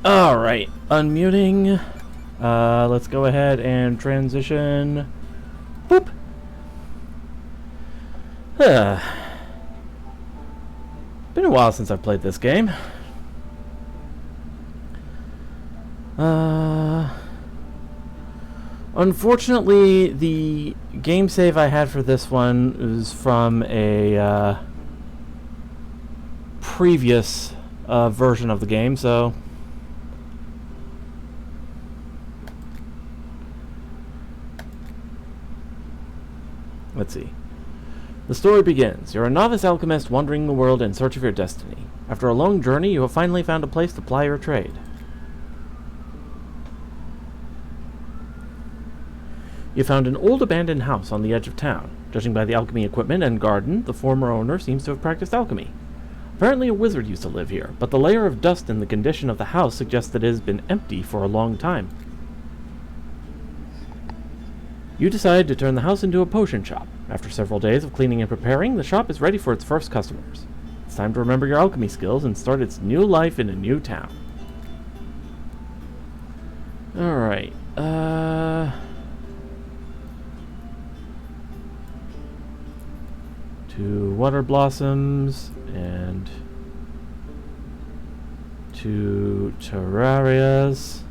Alright, unmuting. Let's go ahead and transition. Boop. Been a while since I've played this game. Unfortunately, the game save I had for this one is from a previous version of the game, so let's see. The story begins. You're a novice alchemist wandering the world in search of your destiny. After a long journey, you have finally found a place to ply your trade. You found an old abandoned house on the edge of town. Judging by the alchemy equipment and garden, the former owner seems to have practiced alchemy. Apparently a wizard used to live here, but the layer of dust in the condition of the house suggests that it has been empty for a long time. You decide to turn the house into a potion shop. After several days of cleaning and preparing, the shop is ready for its first customers. It's time to remember your alchemy skills and start its new life in a new town. Alright, two water blossoms and two terrarias.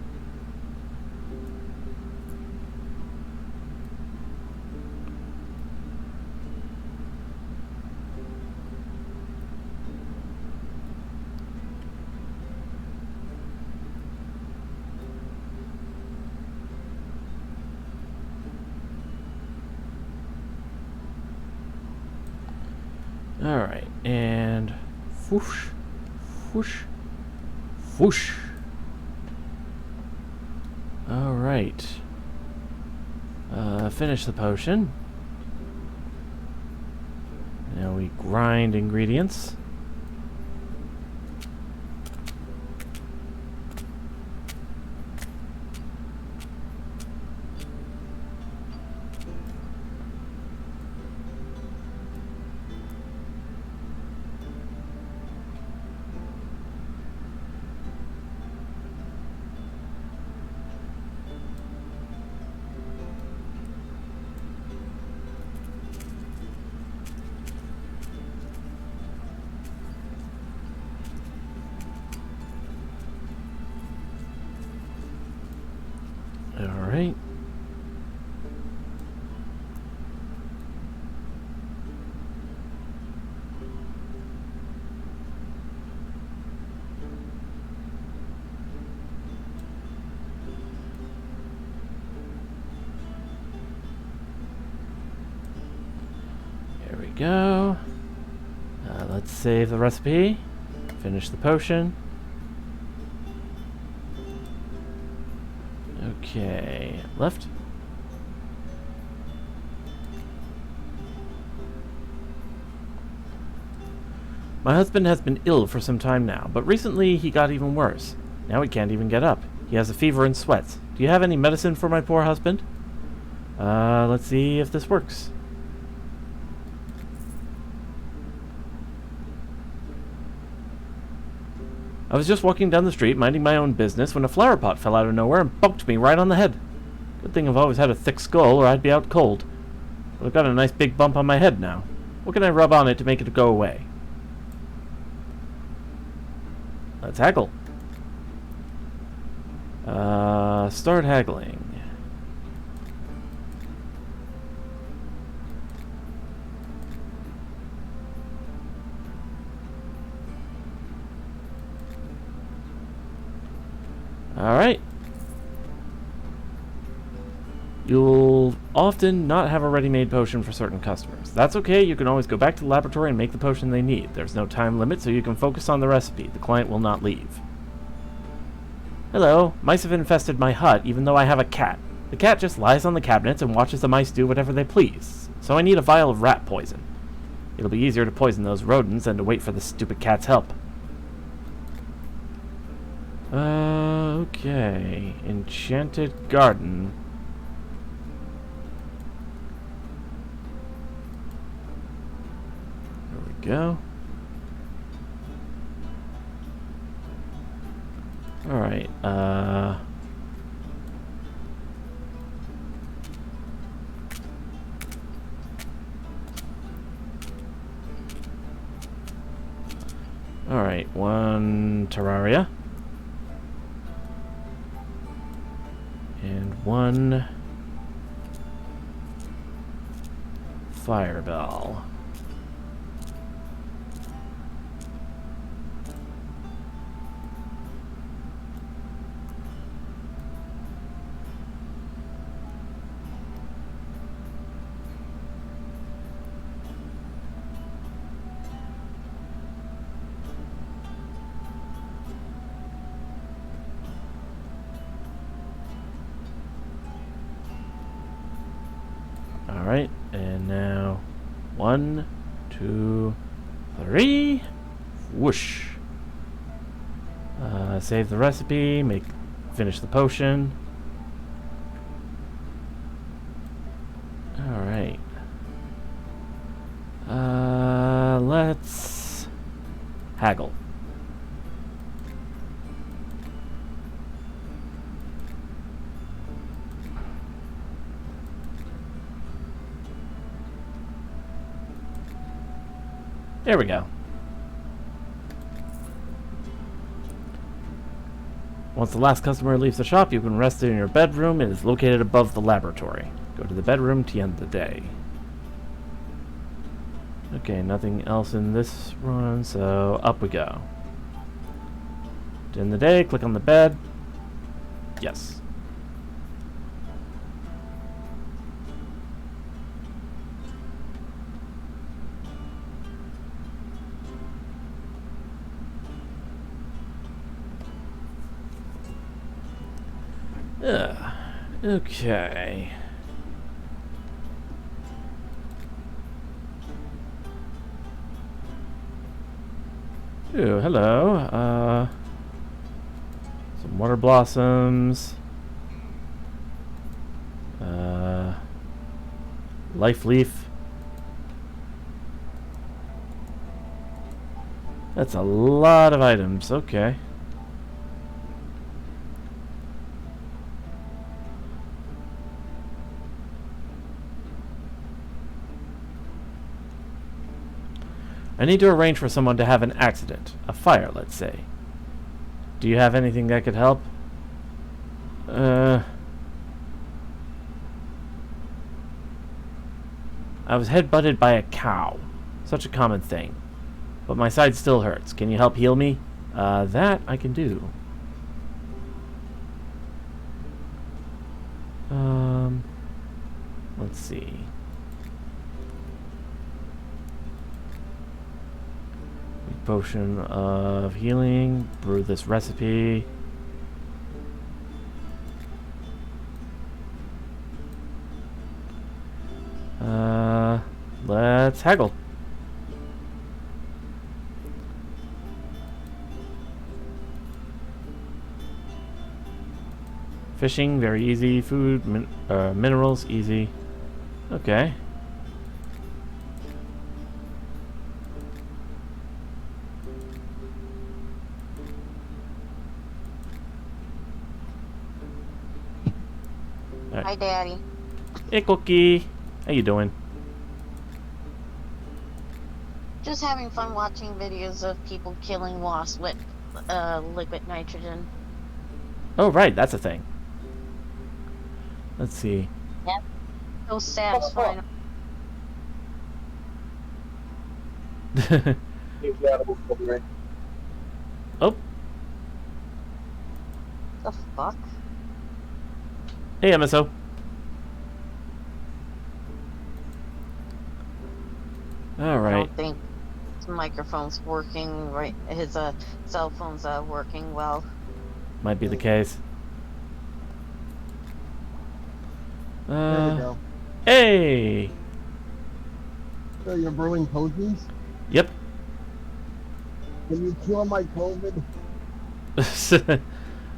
Alright, and whoosh, whoosh, whoosh. Alright. Finish the potion. Now we grind ingredients. Alright. There we go. Let's save the recipe. Finish the potion. Okay, left. My husband has been ill for some time now, but recently he got even worse. Now he can't even get up. He has a fever and sweats. Do you have any medicine for my poor husband? Let's see if this works. I was just walking down the street, minding my own business, when a flower pot fell out of nowhere and bumped me right on the head. Good thing I've always had a thick skull, or I'd be out cold. But I've got a nice big bump on my head now. What can I rub on it to make it go away? Let's haggle. Start haggling. Alright. You'll often not have a ready-made potion for certain customers. That's okay, you can always go back to the laboratory and make the potion they need. There's no time limit, so you can focus on the recipe. The client will not leave. Hello, mice have infested my hut, even though I have a cat. The cat just lies on the cabinets and watches the mice do whatever they please. So I need a vial of rat poison. It'll be easier to poison those rodents than to wait for the stupid cat's help. Okay. Enchanted garden. There we go. Alright, Alright, one Terraria. And one Fireball. Alright, and now 1, 2, 3. Whoosh. Save the recipe, finish the potion. Alright. Let's haggle. There we go. Once the last customer leaves the shop, you can rest in your bedroom. It is located above the laboratory. Go to the bedroom to end the day. Okay, nothing else in this run, so up we go. To end the day, click on the bed. Yes. Okay. Ooh, hello. Some water blossoms. Life leaf. That's a lot of items. Okay. I need to arrange for someone to have an accident. A fire, let's say. Do you have anything that could help? I was head-butted by a cow. Such a common thing. But my side still hurts. Can you help heal me? That I can do. Let's see. Potion of healing. Brew this recipe. Let's haggle. Fishing, very easy. Food, minerals, easy. Okay. Hi, Daddy. Hey, Cookie. How you doing? Just having fun watching videos of people killing wasps with liquid nitrogen. Oh, right. That's a thing. Let's see. Yep. So satisfying. Oh. The fuck? Hey, MSO. All right. I don't think his microphone's working right. His cell phone's working well. Might be the case. There we go. Hey. So you're brewing potions? Yep. Can you cure my COVID?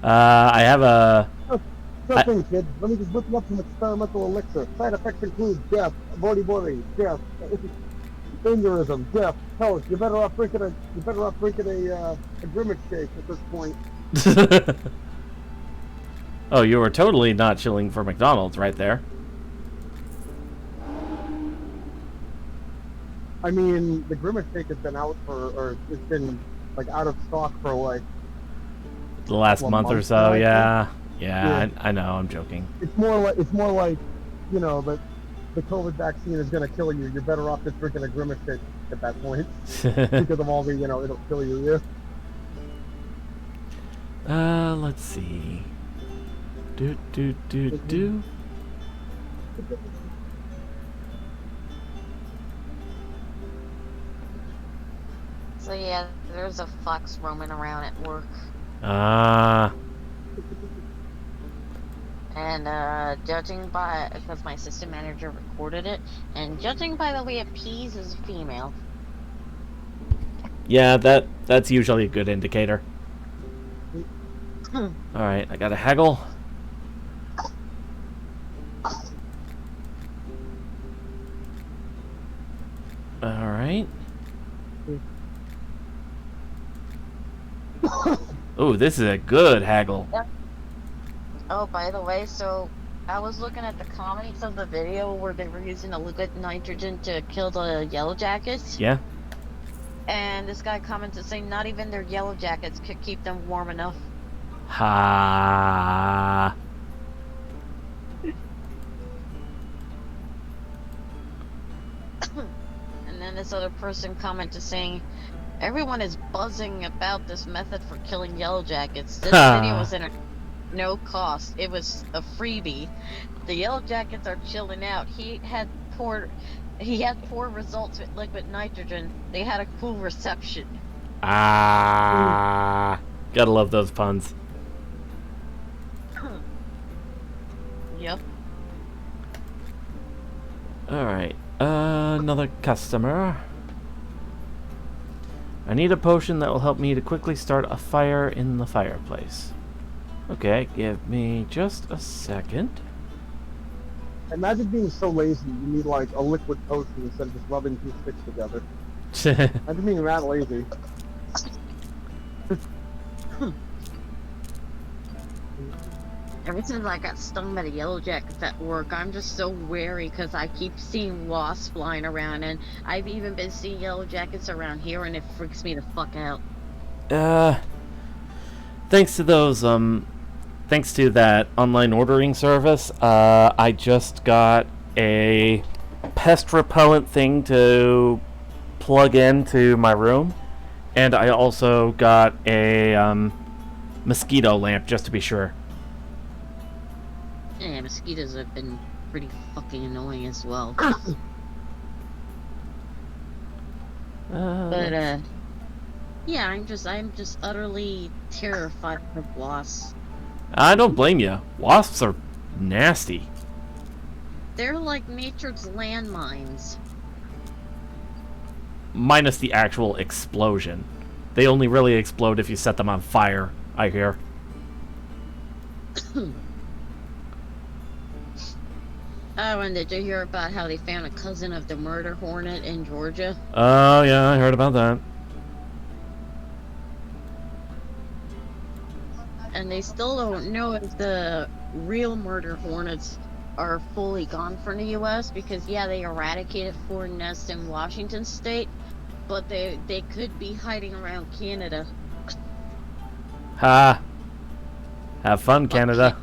I have a. Sure thing, kid. Let me just whip you up some experimental elixir. Side effects include death, body, death, aneurysm, death, health. You're better off drinking a grimace shake at this point. Oh, you were totally not chilling for McDonald's right there. I mean, the Grimace Shake has been out for, or it's been like out of stock for like The last couple of month or months so, now, I yeah. think. Yeah, Yeah. I know, I'm joking. It's more like, you know, the COVID vaccine is gonna kill you. You're better off just drinking a Grimace Shake at that point because of all the, you know, it'll kill you. Yeah. Let's see. Do. So yeah, there's a fox roaming around at work. Ah. And judging by, because my assistant manager recorded it, and judging by the way it pees, is a female. Yeah, that's usually a good indicator. Alright, I gotta haggle. Alright. Oh, this is a good haggle. Oh, by the way, so I was looking at the comments of the video where they were using the liquid nitrogen to kill the yellow jackets. Yeah? And this guy commented saying not even their yellow jackets could keep them warm enough. Ha. And then this other person commented saying, everyone is buzzing about this method for killing yellow jackets. This video was in no cost. It was a freebie. The yellow jackets are chilling out. He had poor results with liquid nitrogen. They had a cool reception. Ah. Gotta love those puns. Yep. Alright. Another customer. I need a potion that will help me to quickly start a fire in the fireplace. Okay, give me just a second. Imagine being so lazy you need like a liquid potion instead of just rubbing two sticks together. Imagine being that lazy. Ever since I got stung by the yellow jackets at work, I'm just so wary because I keep seeing wasps flying around, and I've even been seeing yellow jackets around here, and it freaks me the fuck out. Thanks to those, thanks to that online ordering service, I just got a pest repellent thing to plug into my room, and I also got a, mosquito lamp just to be sure. Yeah, mosquitoes have been pretty fucking annoying as well. But yeah, I'm just utterly terrified of wasps. I don't blame you. Wasps are nasty. They're like nature's landmines. Minus the actual explosion. They only really explode if you set them on fire, I hear. Oh, and did you hear about how they found a cousin of the murder hornet in Georgia? Oh, yeah, I heard about that. And they still don't know if the real murder hornets are fully gone from the U.S. because, yeah, they eradicated 4 nests in Washington state, but they could be hiding around Canada. Ha! Have fun, Canada.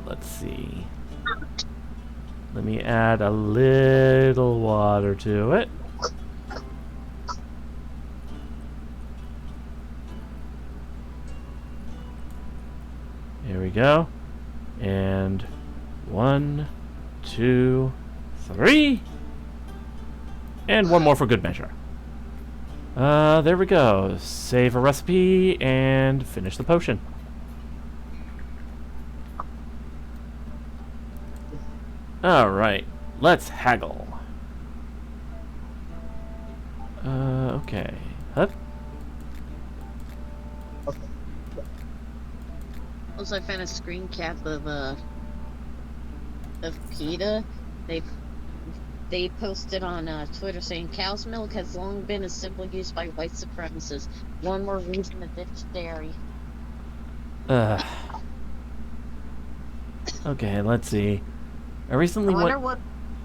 Let's see. Let me add a little water to it. Here we go. And 1, 2, 3. And one more for good measure. There we go. Save a recipe and finish the potion. Alright, let's haggle. Okay. Hup. Also, I found a screen cap of PETA. they posted on Twitter saying cow's milk has long been a symbol used by white supremacists. One more reason to ditch dairy. Okay, let's see. I I recently wonder went...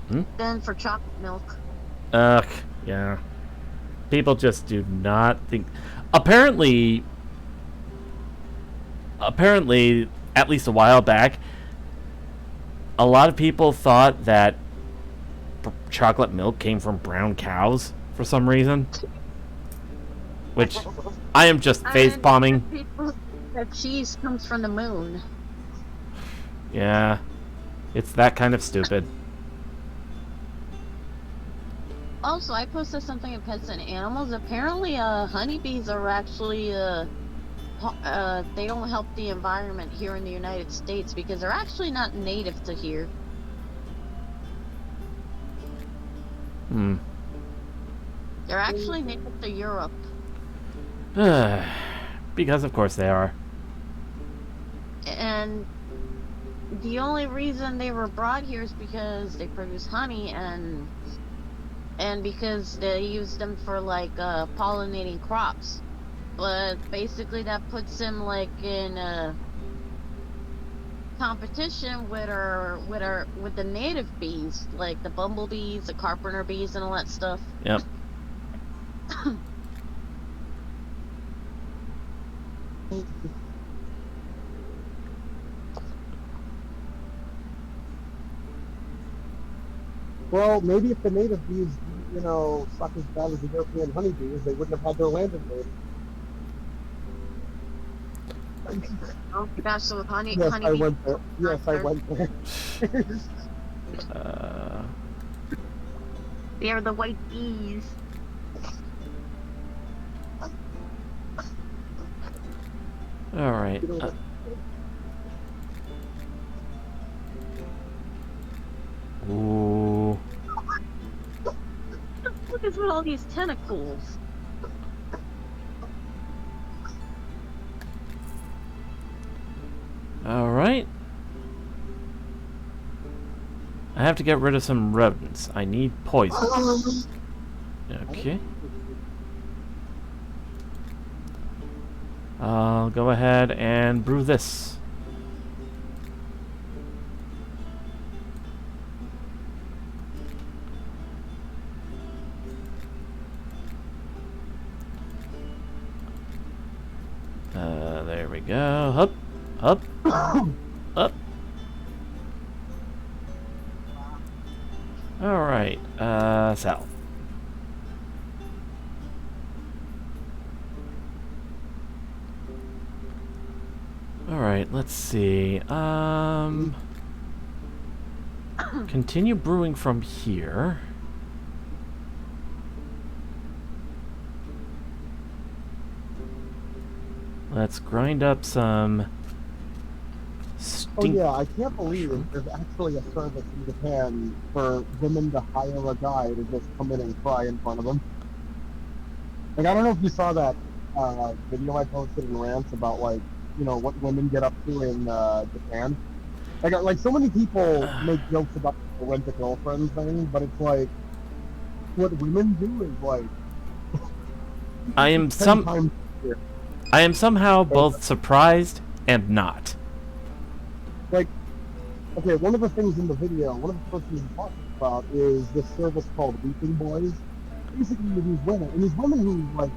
what then for chocolate milk. Ugh, yeah. People just do not think... Apparently, at least a while back, a lot of people thought that chocolate milk came from brown cows for some reason. Which, I am just face-palming. That cheese comes from the moon. Yeah, it's that kind of stupid. Also, I posted something in Pets and Animals. Apparently, honeybees are actually, they don't help the environment here in the United States because they're actually not native to here. Hmm. They're actually native to Europe. Because of course they are. And the only reason they were brought here is because they produce honey and because they use them for like pollinating crops. But basically that puts them like in a competition with the native bees, like the bumblebees, the carpenter bees, and all that stuff. Yep. Well, maybe if the native bees, you know, suck as bad as the European honeybees, they wouldn't have had their land invaded. Oh gosh, so with honey, Yes, honeybees. I went there. Yes, I went there. They are the white bees. All right. Ooh. Look at all these tentacles. All right. I have to get rid of some rodents. I need poison. Okay. I'll go ahead and brew this. There we go. Up, up, up. All right. South. All right. Let's see. Continue brewing from here. Let's grind up some Oh yeah, I can't believe there's actually a service in Japan for women to hire a guy to just come in and cry in front of them. Like, I don't know if you saw that video I posted in rants about, like, you know, what women get up to in Japan. Like so many people make jokes about the rent-a-girlfriend thing, but it's like, what women do is like... I am somehow both surprised and not. Like, okay, one of the things in the video, one of the first things he talks about is this service called Weeping Boys. Basically, these women, and these women who, like...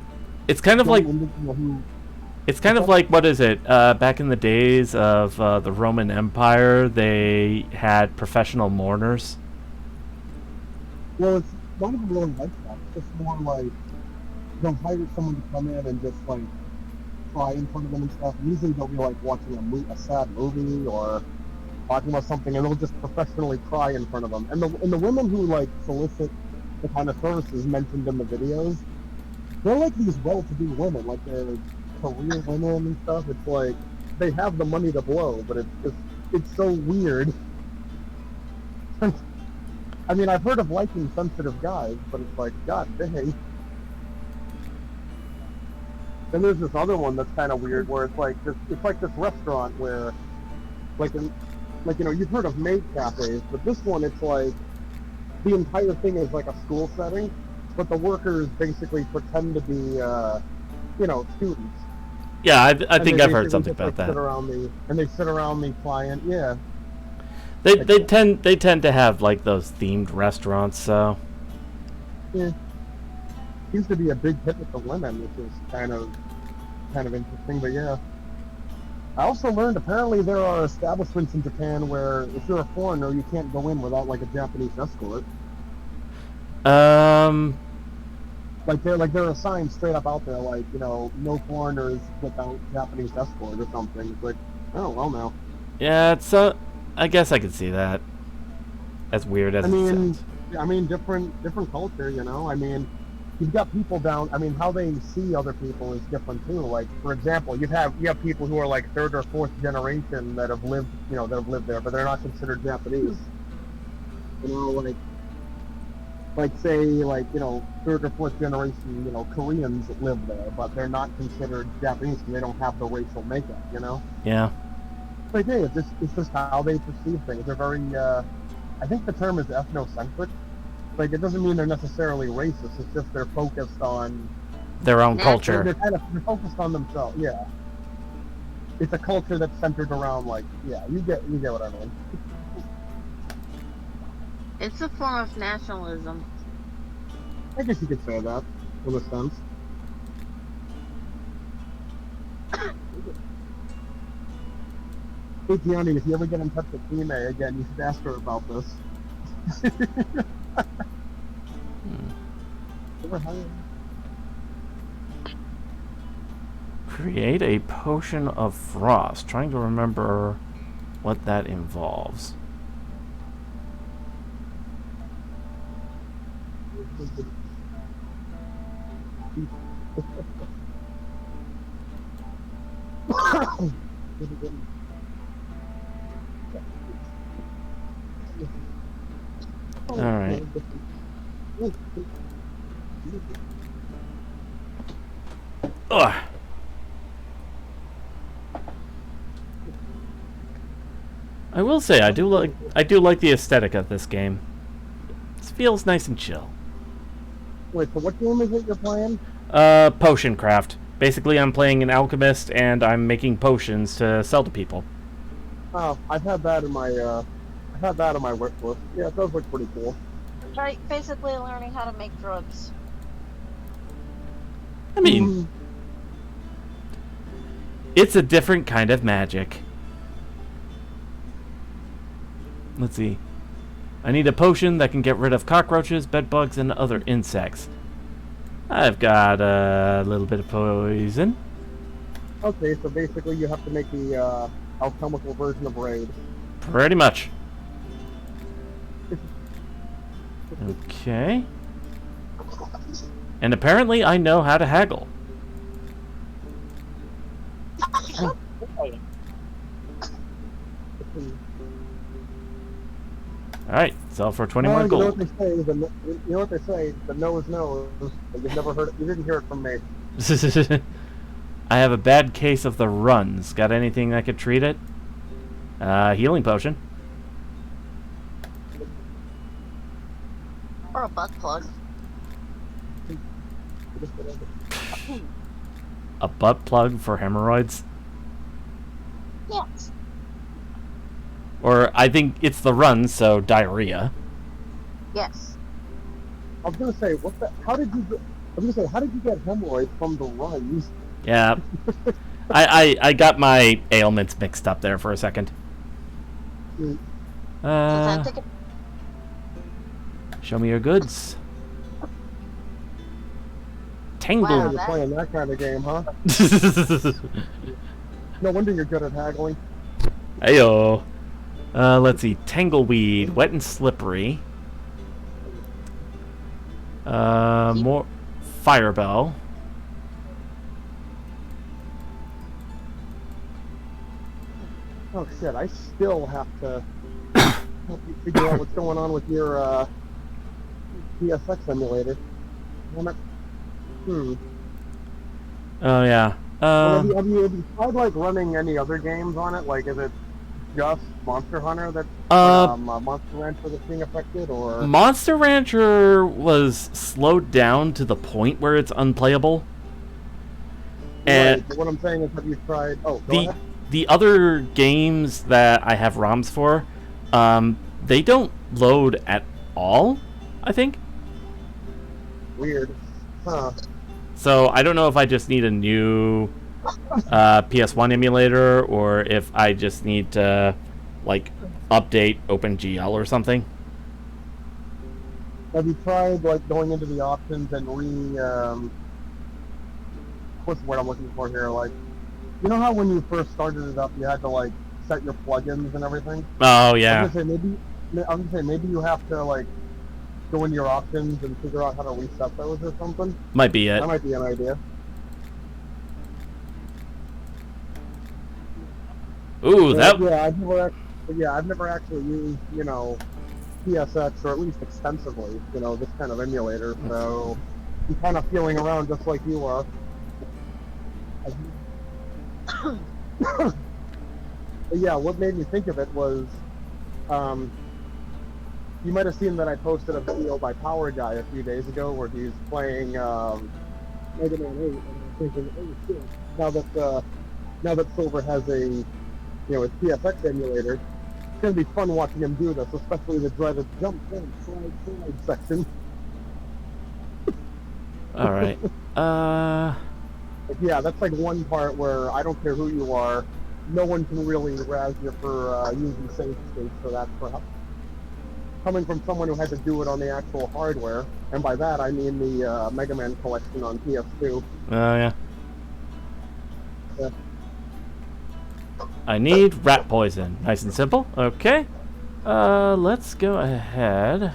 It's kind of like... It's kind of like, what is it? Back in the days of the Roman Empire, they had professional mourners. Well, it's not even really like that. It's just more like they'll hire someone to come in and just like cry in front of them and stuff. Usually they'll be like watching a sad movie or talking about something, and they'll just professionally cry in front of them. And the women who like solicit the kind of services mentioned in the videos, they're like these well-to-do women, like they're career women and stuff. It's like they have the money to blow, but it's so weird. I mean, I've heard of liking sensitive guys, but it's like, god dang. Then there's this other one that's kind of weird, where it's like this restaurant where, like you know, you've heard of maid cafes, but this one it's like the entire thing is like a school setting, but the workers basically pretend to be, students. Yeah, I And think they I've heard basically something just, about like, sit that. around they sit around the client. Yeah. They tend to have like those themed restaurants, so Yeah. Seems to be a big hit with the women, which is kind of interesting. But yeah, I also learned apparently there are establishments in Japan where if you're a foreigner, you can't go in without like a Japanese escort. um Like there are signs straight up out there like no foreigners without Japanese escort or something. It's like, oh well now. yeah, it's I guess I could see that. As weird as I it mean, sounds. different culture. I mean, you've got people down. I mean, how they see other people is different too. Like, for example, you have people who are like third or fourth generation that have lived, there, but they're not considered Japanese. Like say, third or fourth generation, Koreans live there, but they're not considered Japanese because they don't have the racial makeup. Yeah. Like, hey, it's just how they perceive things. They're very, I think the term is ethnocentric. Like, it doesn't mean they're necessarily racist. It's just they're focused on Their own Natural. culture. they're focused on themselves. Yeah, it's a culture that's centered around you get what I mean. It's a form of nationalism. I guess you could say that in a sense. Hey, Tiani, if you ever get in touch with Time again, you should ask her about this. Ever hired? Create a potion of frost. Trying to remember what that involves. Alright. Ugh. I will say I do like the aesthetic of this game. It feels nice and chill. Wait, so what game is it you're playing? Potion craft. Basically, I'm playing an alchemist and I'm making potions to sell to people. Oh, I've had that in my wish list. Yeah, it does look pretty cool. Right, basically learning how to make drugs. I mean, it's a different kind of magic. Let's see. I need a potion that can get rid of cockroaches, bedbugs, and other insects. I've got a little bit of poison. Okay, so basically you have to make the alchemical version of Raid. Pretty much. Okay. And apparently I know how to haggle. Alright, sell for 21 You know gold. what they say? The no is no. You've never heard it. You didn't hear it from me. I have a bad case of the runs. Got anything that could treat it? Healing potion. Or a butt plug. A butt plug for hemorrhoids? Yes. Or I think it's the runs, so diarrhea. Yes. I was gonna say, how did you get hemorrhoids from the runs? Yeah. I got my ailments mixed up there for a second. Since I'm thinking, Show me your goods. wow, Tangle. You're playing that kind of game, huh? No wonder you're good at haggling. Heyo. Let's see. Tangleweed. Wet and slippery. More Firebell. Oh shit! I still have to help you figure out what's going on with your PSX emulator. Damn it. Oh yeah. Well, have you tried like running any other games on it? Like, is it just Monster Hunter that Monster Rancher that's being affected, or Monster Rancher was slowed down to the point where it's unplayable. And right? But what I'm saying is, have you tried? Oh, go the ahead. the other games that I have ROMs for, they don't load at all, I think. Weird, huh? So I don't know if I just need a new PS1 emulator or if I just need to like update OpenGL or something. Have you tried like going into the options and what's the word I'm looking for here? Like, you know how when you first started it up, you had to like set your plugins and everything. Oh I yeah, was gonna say maybe you have to like go into your options and figure out how to reset those or something. might be it. That might be an idea. Ooh, that I've never actually used, PSX, or at least extensively, this kind of emulator. So I'm kind of feeling around just like you are. But yeah, what made me think of it was, you might have seen that I posted a video by Power Guy a few days ago where he's playing Mega Man 8, and I'm thinking, oh shit, now that Silver has a PSX emulator, it's gonna be fun watching him do this, especially the dreaded jump, slide section. all right. But yeah, that's like one part where I don't care who you are, no one can really razz you for using save states for that crap. Coming from someone who had to do it on the actual hardware, and by that I mean the Mega Man collection on PS2. Oh yeah. Yeah. I need rat poison. Nice and simple. Okay. Let's go ahead.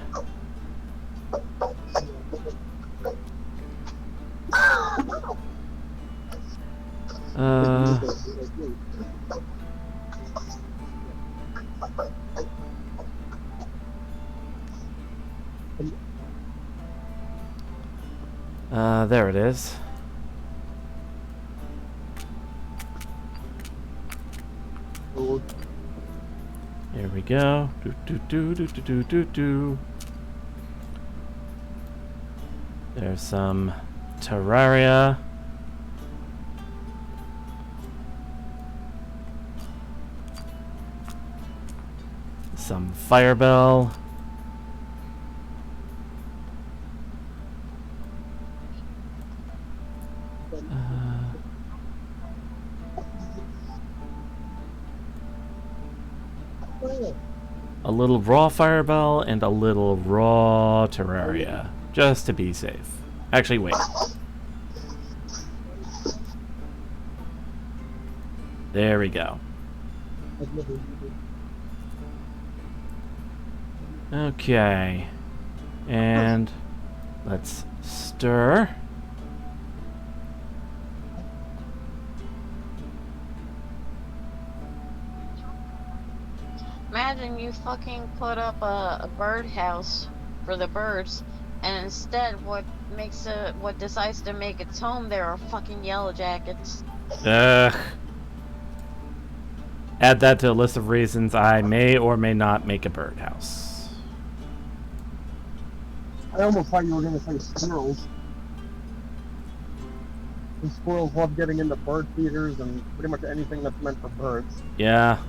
There it is. Here we go. Do do do do do do do do. There's some Terraria. Some Firebell. A little raw Firebell and a little raw Terraria, just to be safe. Actually, wait. There we go. Okay. And let's stir. Imagine you fucking put up a birdhouse for the birds, and instead what decides to make its home there are fucking yellow jackets. Ugh. Add that to a list of reasons I may or may not make a birdhouse. I almost thought you were going to say squirrels. The squirrels love getting into bird feeders and pretty much anything that's meant for birds. Yeah.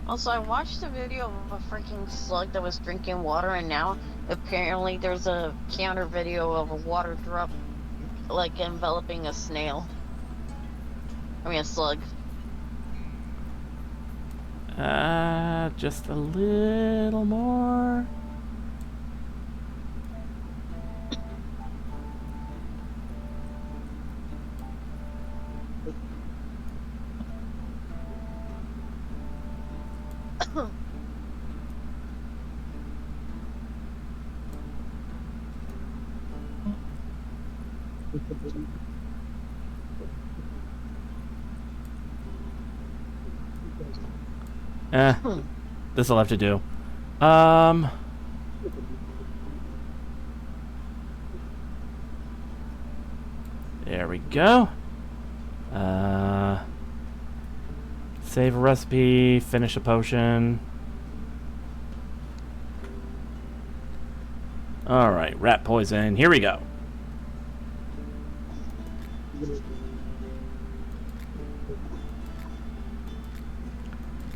Also, I watched a video of a freaking slug that was drinking water, and now apparently there's a counter video of a water drop, like, enveloping a snail. I mean, a slug. Just a little more. This'll have to do. There we go. Save a recipe, finish a potion. Alright, rat poison. Here we go.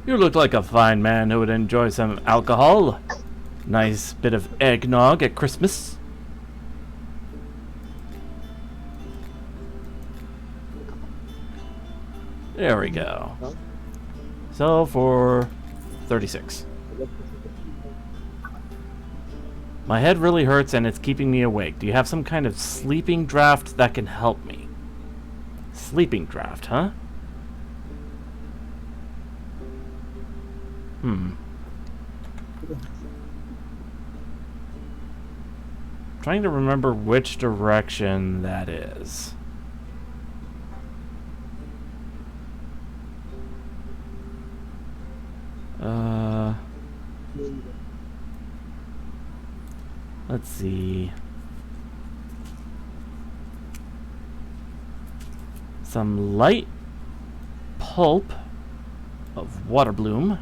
You look like a fine man who would enjoy some alcohol. Nice bit of eggnog at Christmas. There we go. So for 36. My head really hurts and it's keeping me awake. Do you have some kind of sleeping draft that can help me? Sleeping draft, huh? Trying to remember which direction that is. Let's see. Some light pulp of water bloom.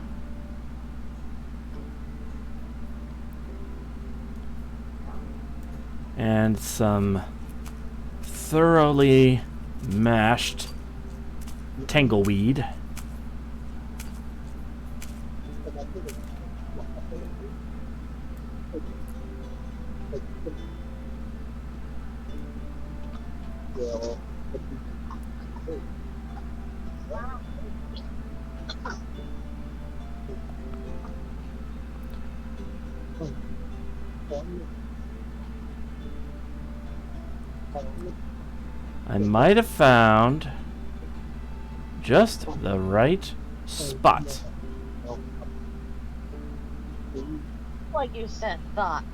And some thoroughly mashed tangleweed. I might have found just the right spot. Like you said, thought.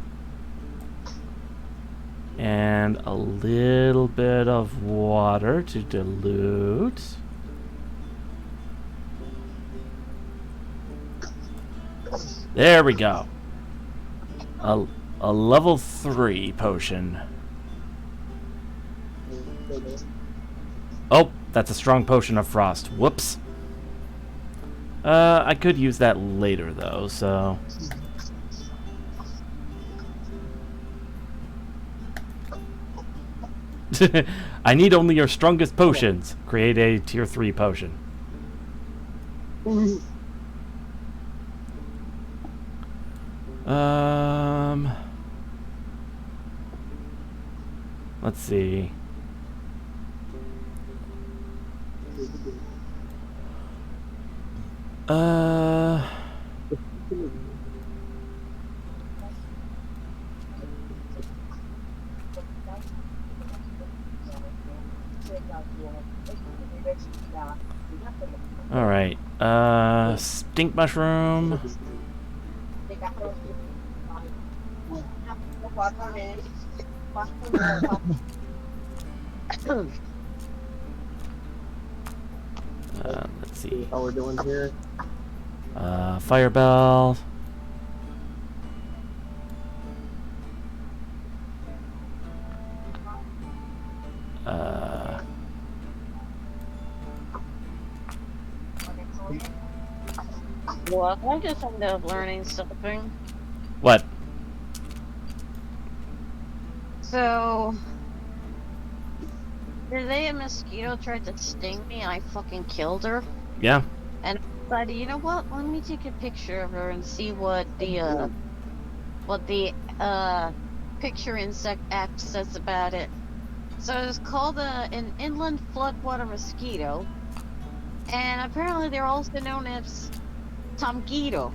And a little bit of water to dilute. There we go. A level 3 potion. Oh, that's a strong potion of frost. Whoops. I could use that later though, so... I need only your strongest potions. Create a tier 3 potion. Let's see. Alright, stink mushroom. Let's see. How we're doing here? Fire bell. Well, I just ended up learning something. What? So, today a mosquito tried to sting me and I fucking killed her. Yeah. And I decided, you know what? Let me take a picture of her and see what the picture insect act says about it. So it's called an inland floodwater mosquito, and apparently they're also known as Tomguito.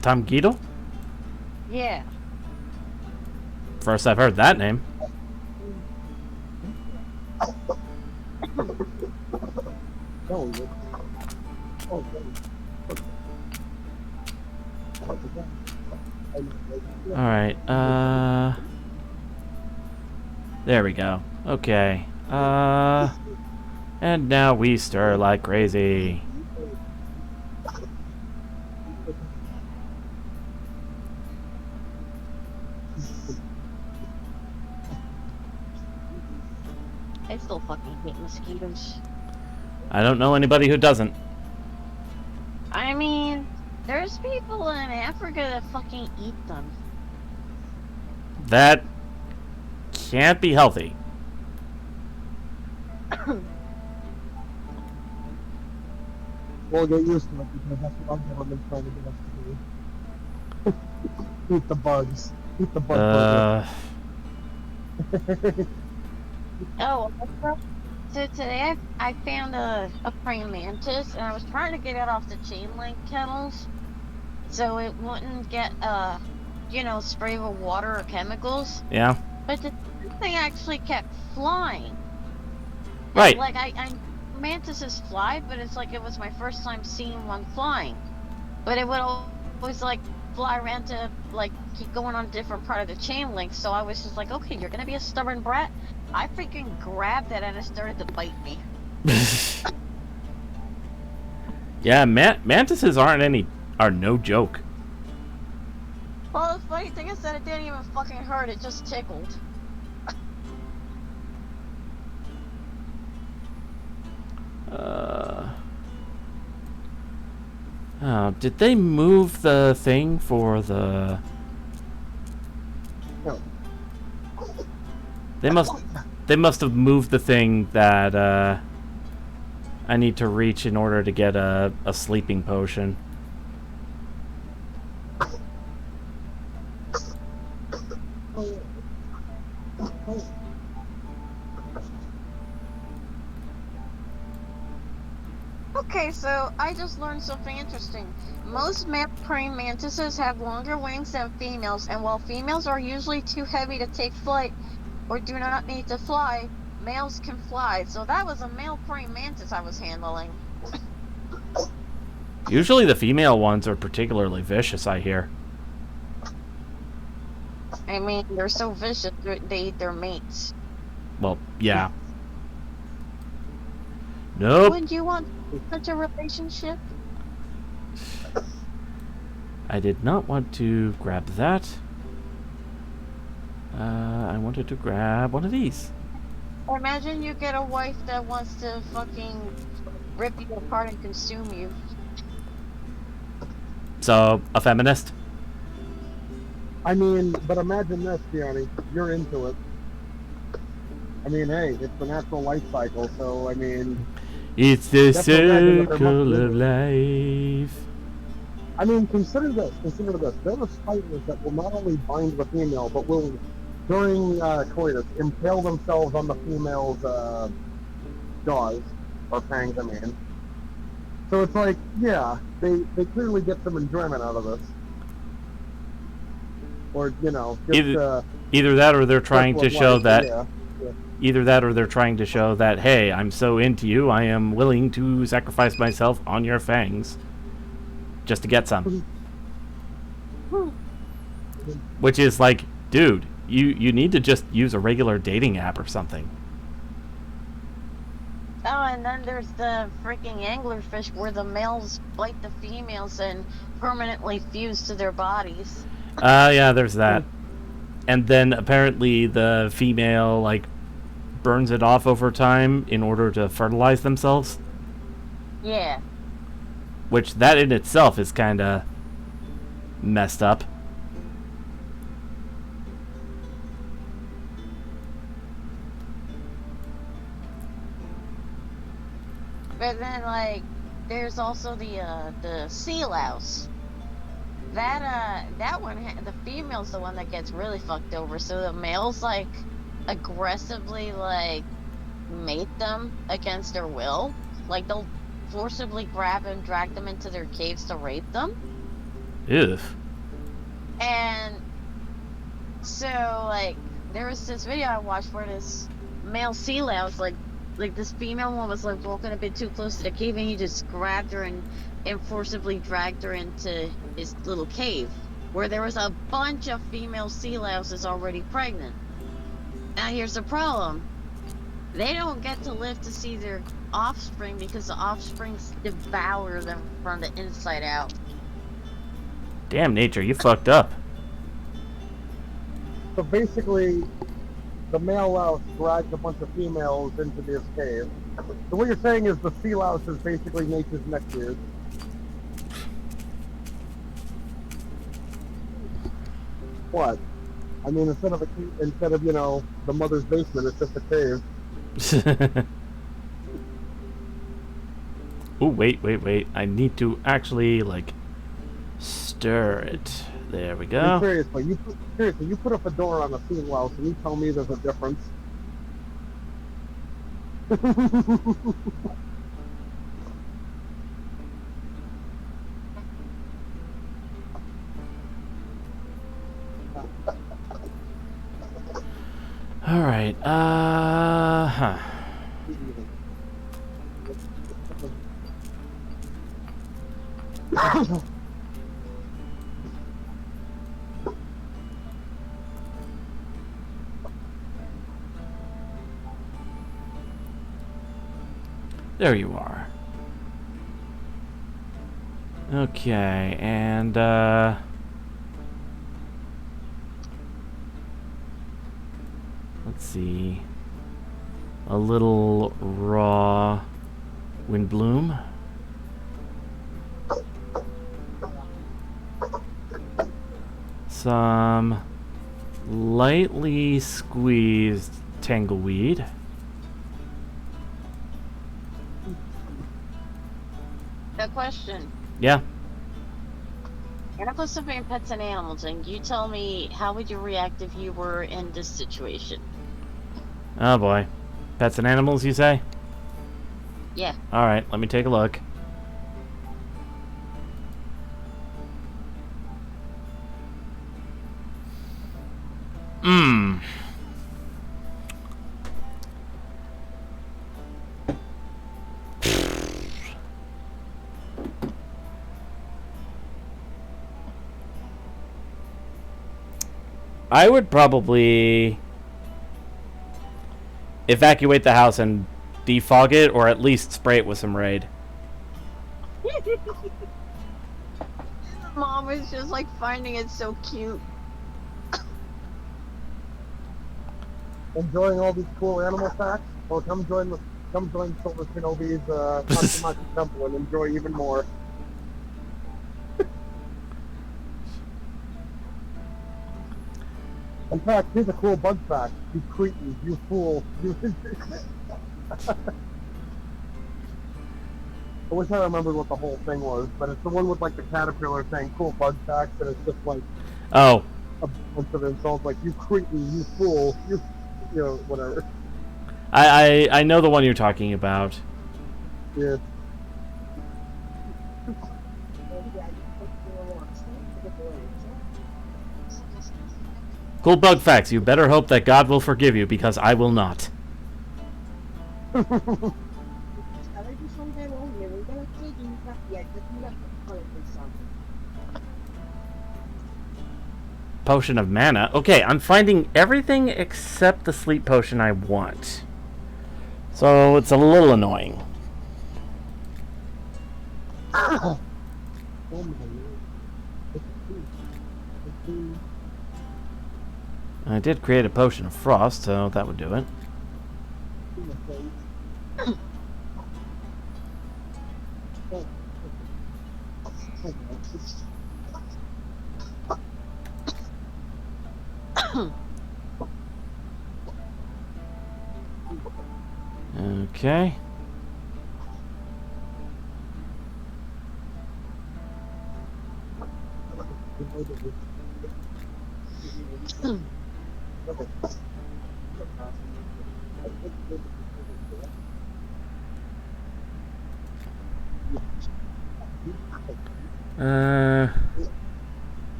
Tomguito? Yeah. First I've heard that name. Alright, there we go. Okay. And now we stir like crazy. I still fucking hate mosquitoes. I don't know anybody who doesn't. I mean, there's people in Africa that fucking eat them. That can't be healthy. We'll get used to it because that's what our government's trying to get us to do. Eat the bugs. Eat the bug burger. Oh, so today I found a praying mantis, and I was trying to get it off the chain link kennels so it wouldn't get, sprayed with water or chemicals. Yeah. But the thing actually kept flying. Right. Like, mantises fly, but it's like it was my first time seeing one flying. But it would always, like, fly around to, like, keep going on a different part of the chain link. So I was just like, okay, you're gonna be a stubborn brat. I freaking grabbed it and it started to bite me. Yeah, mantises are no joke. Well, the funny thing is that it didn't even fucking hurt, it just tickled. Did they move the thing for the... No. They must have moved the thing that I need to reach in order to get a sleeping potion. Okay, so I just learned something interesting. Most praying mantises have longer wings than females, and while females are usually too heavy to take flight or do not need to fly, males can fly. So that was a male praying mantis I was handling. Usually the female ones are particularly vicious, I hear. I mean, they're so vicious, they eat their mates. Well, yeah. Nope. Would you want such a relationship? I did not want to grab that. I wanted to grab one of these. Imagine you get a wife that wants to fucking rip you apart and consume you. So, a feminist? I mean, but imagine this, Gianni. You're into it. I mean, hey, it's the natural life cycle, so, I mean... It's the That's what imagine that they're circle of much life. I mean, consider this. There are spiders that will not only bind the female, but will, during coitus, impale themselves on the female's jaws, or fangs, I mean. So it's like, yeah, they clearly get some enjoyment out of this. Or, you know, just... Either that or they're trying to show life, that... Yeah. Either that or they're trying to show that, hey, I'm so into you, I am willing to sacrifice myself on your fangs. Just to get some. Which is like, dude, you need to just use a regular dating app or something. Oh, and then there's the freaking anglerfish where the males bite the females and permanently fuse to their bodies. Yeah, there's that. And then apparently the female, like, burns it off over time in order to fertilize themselves. Yeah. Which, that in itself is kind of messed up. But then, like, there's also the sea louse. That one, the female's the one that gets really fucked over. So the males, like, aggressively, like, mate them against their will. Like, they'll forcibly grab and drag them into their caves to rape them. Ew. And so, like, there was this video I watched where this male sea louse, like this female one was, like, walking a bit too close to the cave, and he just grabbed her and forcibly dragged her into his little cave, where there was a bunch of female sea louses already pregnant. Now, here's the problem. They don't get to live to see their offspring because the offspring devour them from the inside out. Damn, nature, you fucked up. So basically, the male louse drags a bunch of females into this cave. So what you're saying is the sea louse is basically nature's neckbeard. What? I mean, instead of the mother's basement, it's just a cave. Oh, wait. I need to actually, like, stir it. There we I go. mean, seriously, you put a fedora on a field house and you tell me there's a difference. Alright, huh. There you are. Okay, and, let's see. A little raw windbloom. Some lightly squeezed tangleweed. A question. Yeah. You're gonna put something in pets and animals, and you tell me how would you react if you were in this situation? Oh boy. Pets and animals, you say? Yeah. Alright, let me take a look. Mmm. I would probably evacuate the house and defog it, or at least spray it with some Raid. Mom is just like finding it so cute. Enjoying all these cool animal facts? Well, come join Silver Shinobi's Tatsumaki Temple and enjoy even more. In fact, here's a cool bug fact. You cretin, you fool, you... I wish I remembered what the whole thing was, but it's the one with like the caterpillar saying cool bug facts, and it's just like Oh. a bunch of insults like you cretin, you fool, you know, whatever. I know the one you're talking about. Yeah. Cool bug facts. You better hope that God will forgive you, because I will not. Potion of mana. Okay, I'm finding everything except the sleep potion I want. So it's a little annoying. I did create a potion of frost, so that would do it. Okay.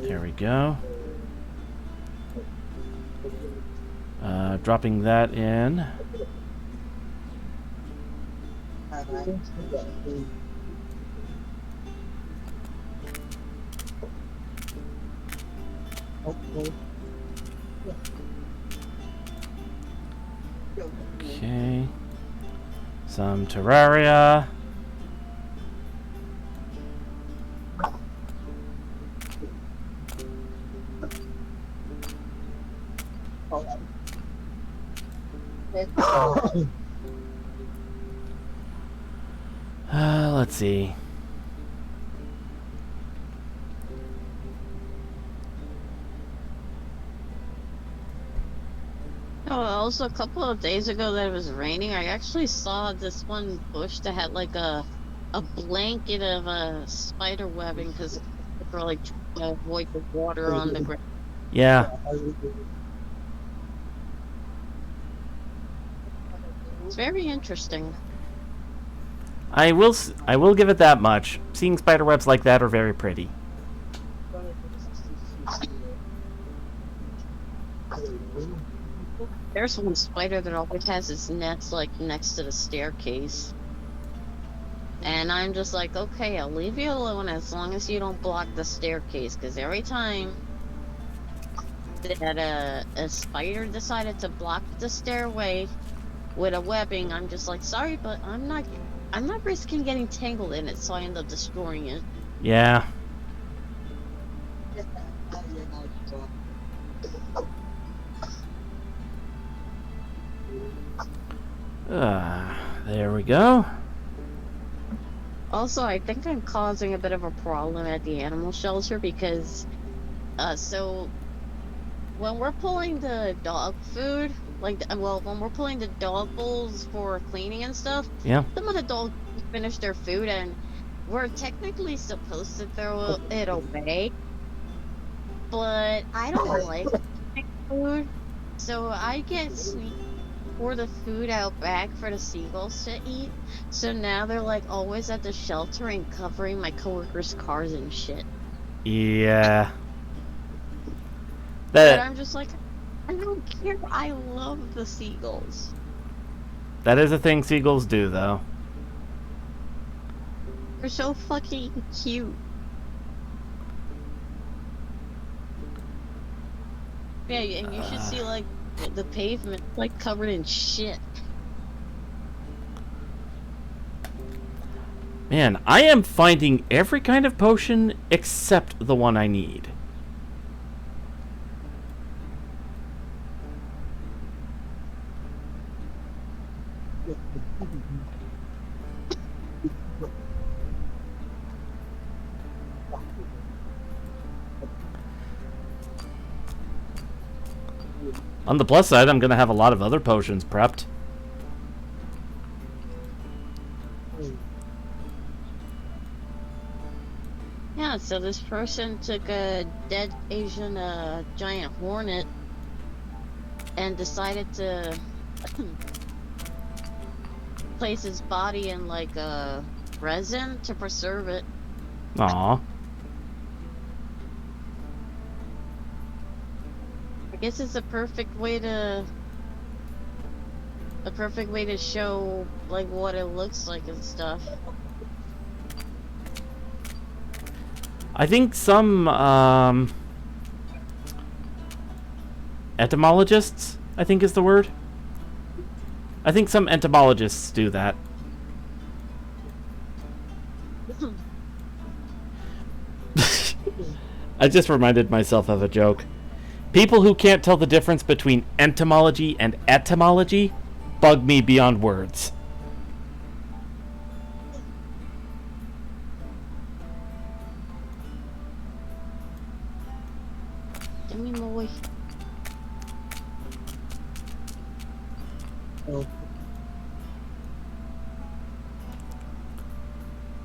There we go. Dropping that in. Okay. Some Terraria. Let's see. Oh, also a couple of days ago that it was raining, I actually saw this one bush that had like a blanket of spider webbing because they were like trying to avoid the water on the ground. Yeah. It's very interesting. I will give it that much. Seeing spider webs like that are very pretty. There's one spider that always has its nets like next to the staircase. And I'm just like, okay, I'll leave you alone as long as you don't block the staircase. Because every time that a spider decided to block the stairway with a webbing, I'm just like, sorry, but I'm not risking getting tangled in it, so I end up destroying it. Yeah. There we go. Also, I think I'm causing a bit of a problem at the animal shelter because, so when we're pulling the dog food, like, when we're pulling the dog bowls for cleaning and stuff, Yeah. some of the dogs finish their food and we're technically supposed to throw it away, but I don't like food, so I get sneaky pour the food out back for the seagulls to eat. So now they're like always at the shelter and covering my coworkers' cars and shit. Yeah. But I'm just like, I don't care. I love the seagulls. That is a thing seagulls do, though. They're so fucking cute. Yeah, and you should see like the pavement like covered in shit. Man, I am finding every kind of potion except the one I need. On the plus side, I'm going to have a lot of other potions prepped. Yeah, so this person took a dead Asian giant hornet and decided to place his body in like a resin to preserve it. Aww. I guess it's a perfect way to show like what it looks like and stuff. I think some entomologists, I think is the word. I think some entomologists do that. I just reminded myself of a joke. People who can't tell the difference between entomology and etymology bug me beyond words. Give me more.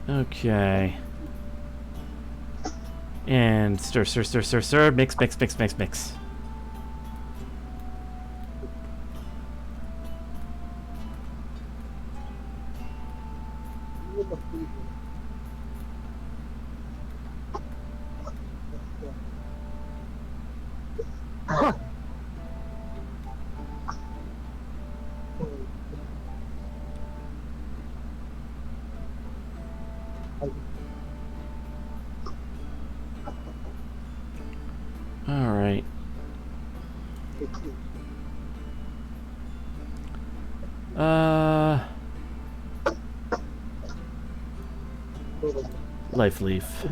Okay. And stir, stir, stir, stir, stir. Mix, mix, mix, mix, mix. All right. Life leaf.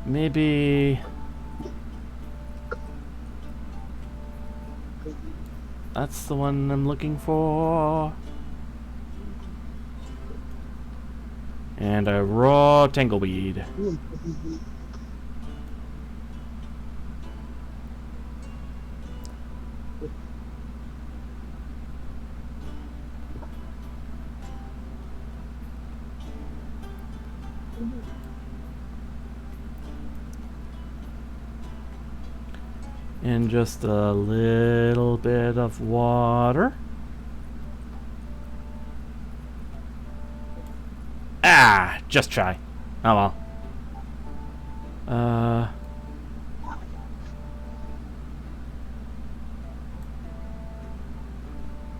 Maybe that's the one I'm looking for. And a raw tangleweed. And just a little bit of water. Ah, just try. Oh well.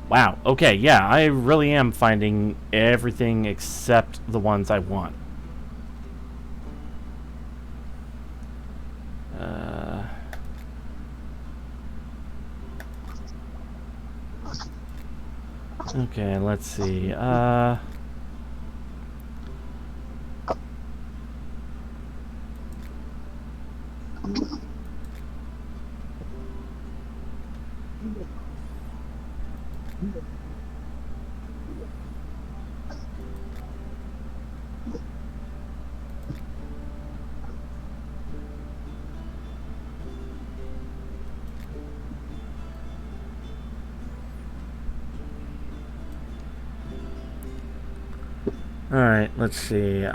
Wow. Okay, yeah, I really am finding everything except the ones I want. Okay, let's see. Alright, let's see.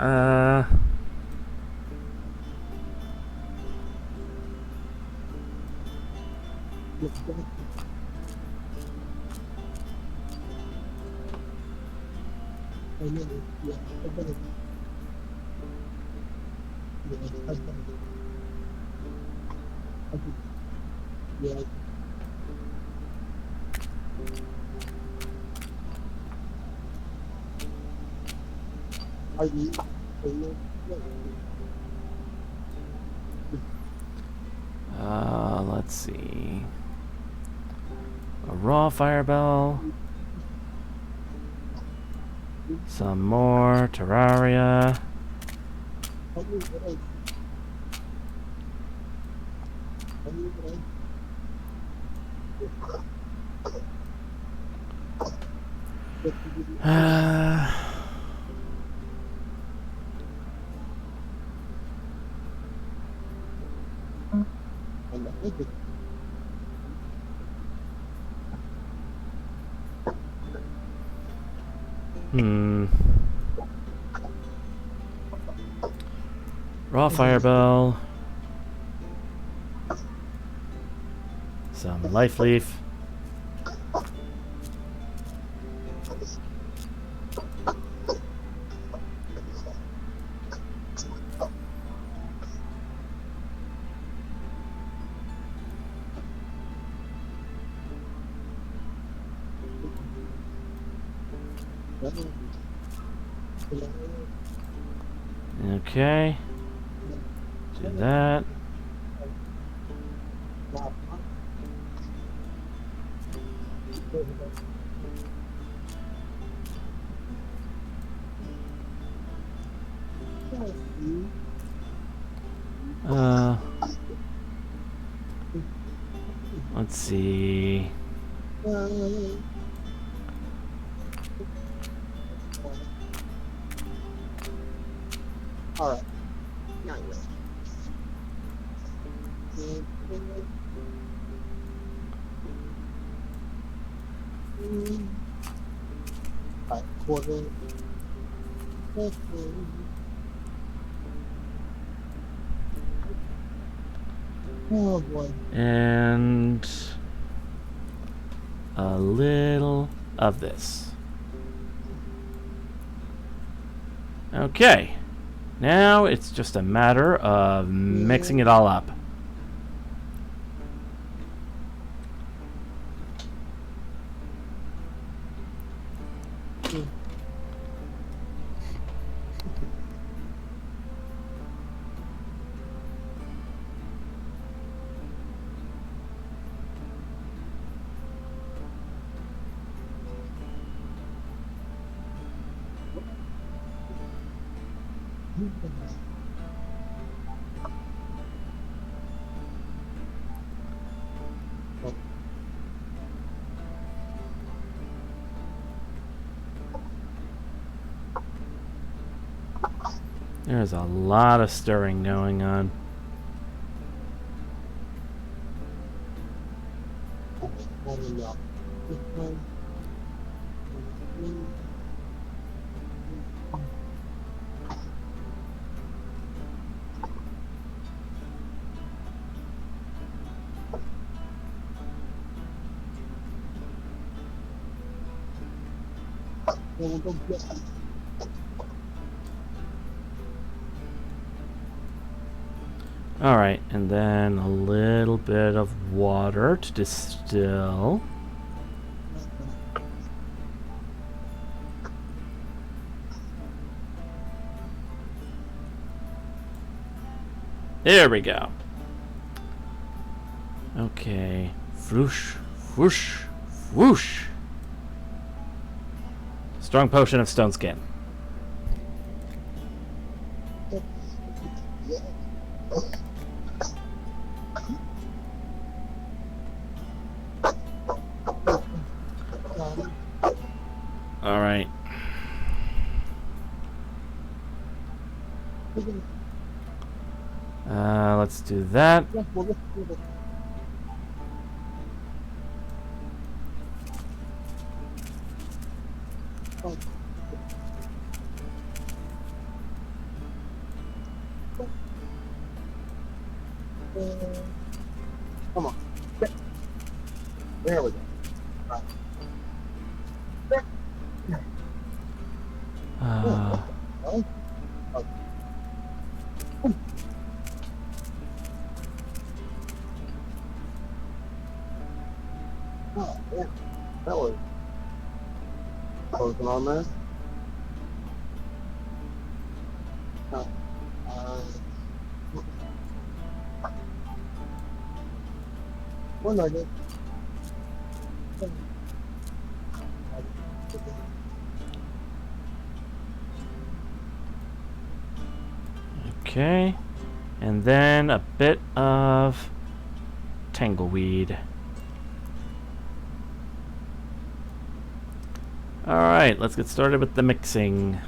Let's see. A raw fireball. Some more Terraria. Raw fireball. Some life leaf. Okay. Do that. Let's see. Alright. Alright, quarter. Oh boy. And a little of this. Okay. Now it's just a matter of mixing it all up. There's a lot of stirring going on. Alright, and then a little bit of water to distill. There we go. Okay. Whoosh, whoosh, whoosh. Strong potion of stone skin. Alright. Let's do that. Come on. There we go. Oh, yeah. That was closing on there. One nugget. Okay. And then a bit of tangleweed. Alright, let's get started with the mixing.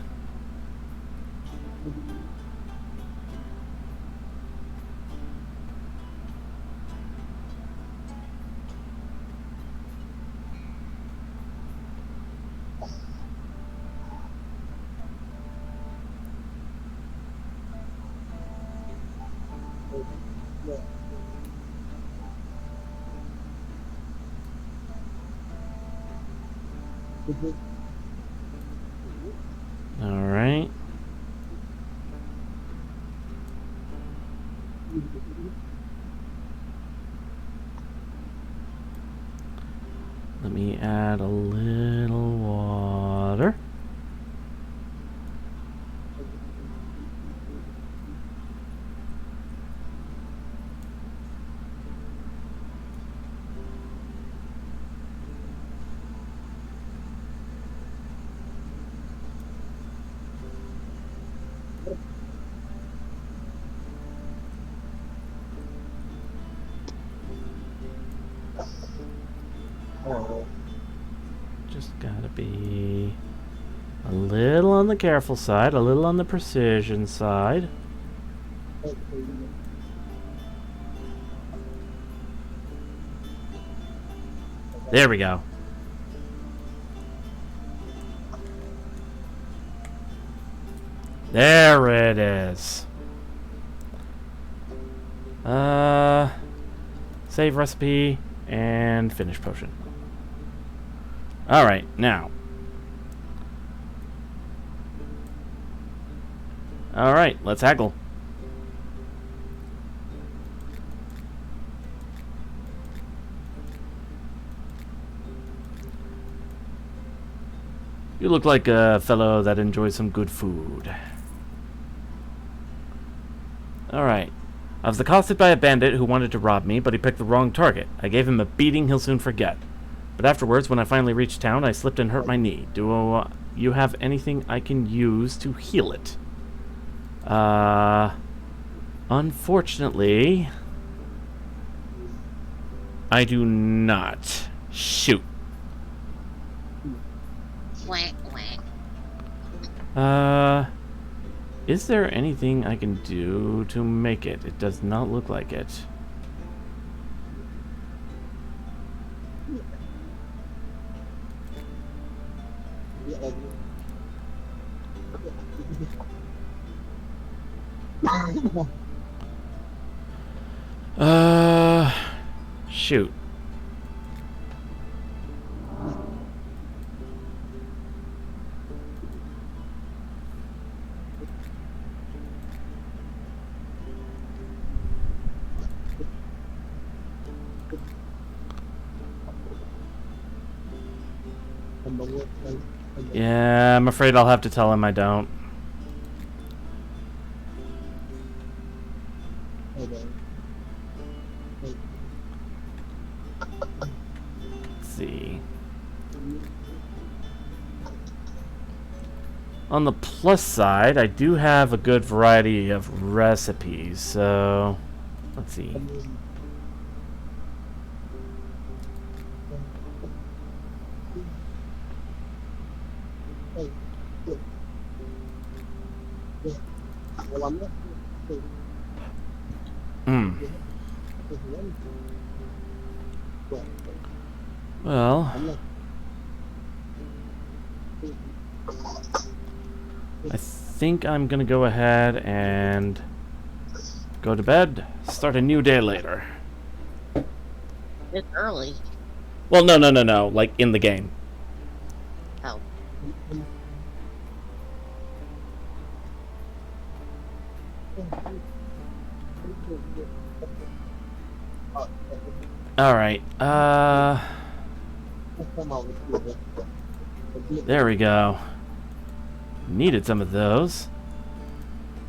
Alright. Let me add a little water. Just gotta be a little on the careful side, a little on the precision side. There we go. There it is. Save recipe and finish potion. Alright, now. Alright, let's haggle. You look like a fellow that enjoys some good food. Alright. I was accosted by a bandit who wanted to rob me, but he picked the wrong target. I gave him a beating he'll soon forget. But afterwards, when I finally reached town, I slipped and hurt my knee. Do you have anything I can use to heal it? Unfortunately, I do not. Shoot. Whack, whack. Is there anything I can do to make it? It does not look like it. Shoot. Yeah, I'm afraid I'll have to tell him I don't. Let's see. On the plus side, I do have a good variety of recipes, so let's see. Well, I think I'm gonna go ahead and go to bed, start a new day later. It's early. Well, no, like in the game. Oh. Alright, there we go. Needed some of those.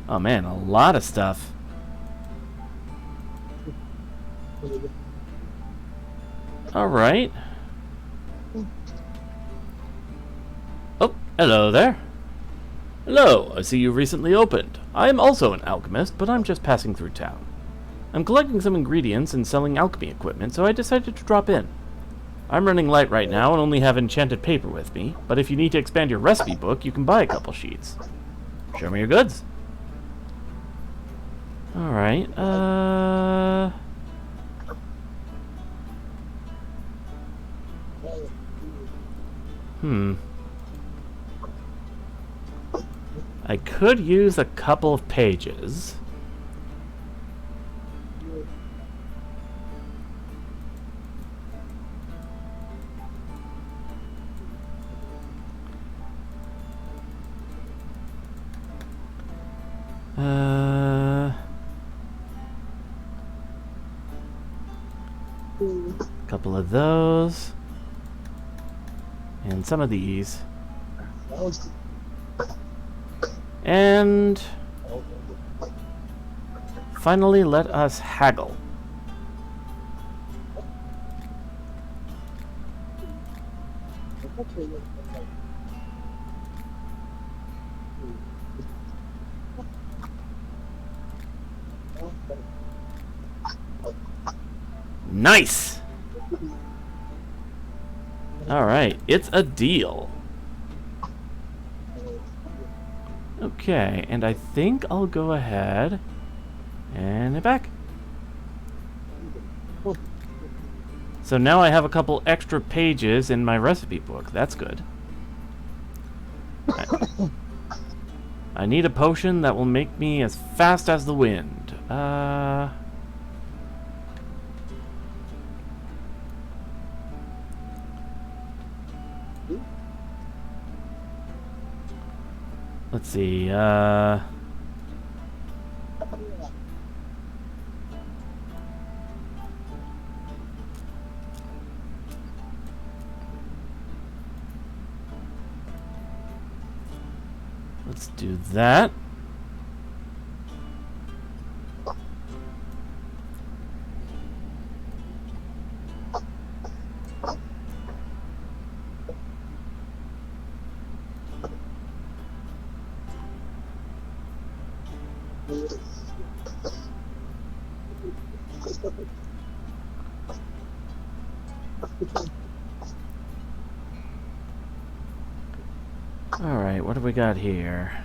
Oh man, a lot of stuff. Alright. Oh, hello there. Hello, I see you recently opened. I am also an alchemist, but I'm just passing through town. I'm collecting some ingredients and selling alchemy equipment, so I decided to drop in. I'm running light right now and only have enchanted paper with me, but if you need to expand your recipe book, you can buy a couple sheets. Show me your goods. Alright, I could use a couple of pages. Couple of those. And some of these. And finally, let us haggle. Nice! Alright, it's a deal. Okay, and I think I'll go ahead and head back. So now I have a couple extra pages in my recipe book. That's good. I need a potion that will make me as fast as the wind. Let's see, let's do that. Alright, what do we got here?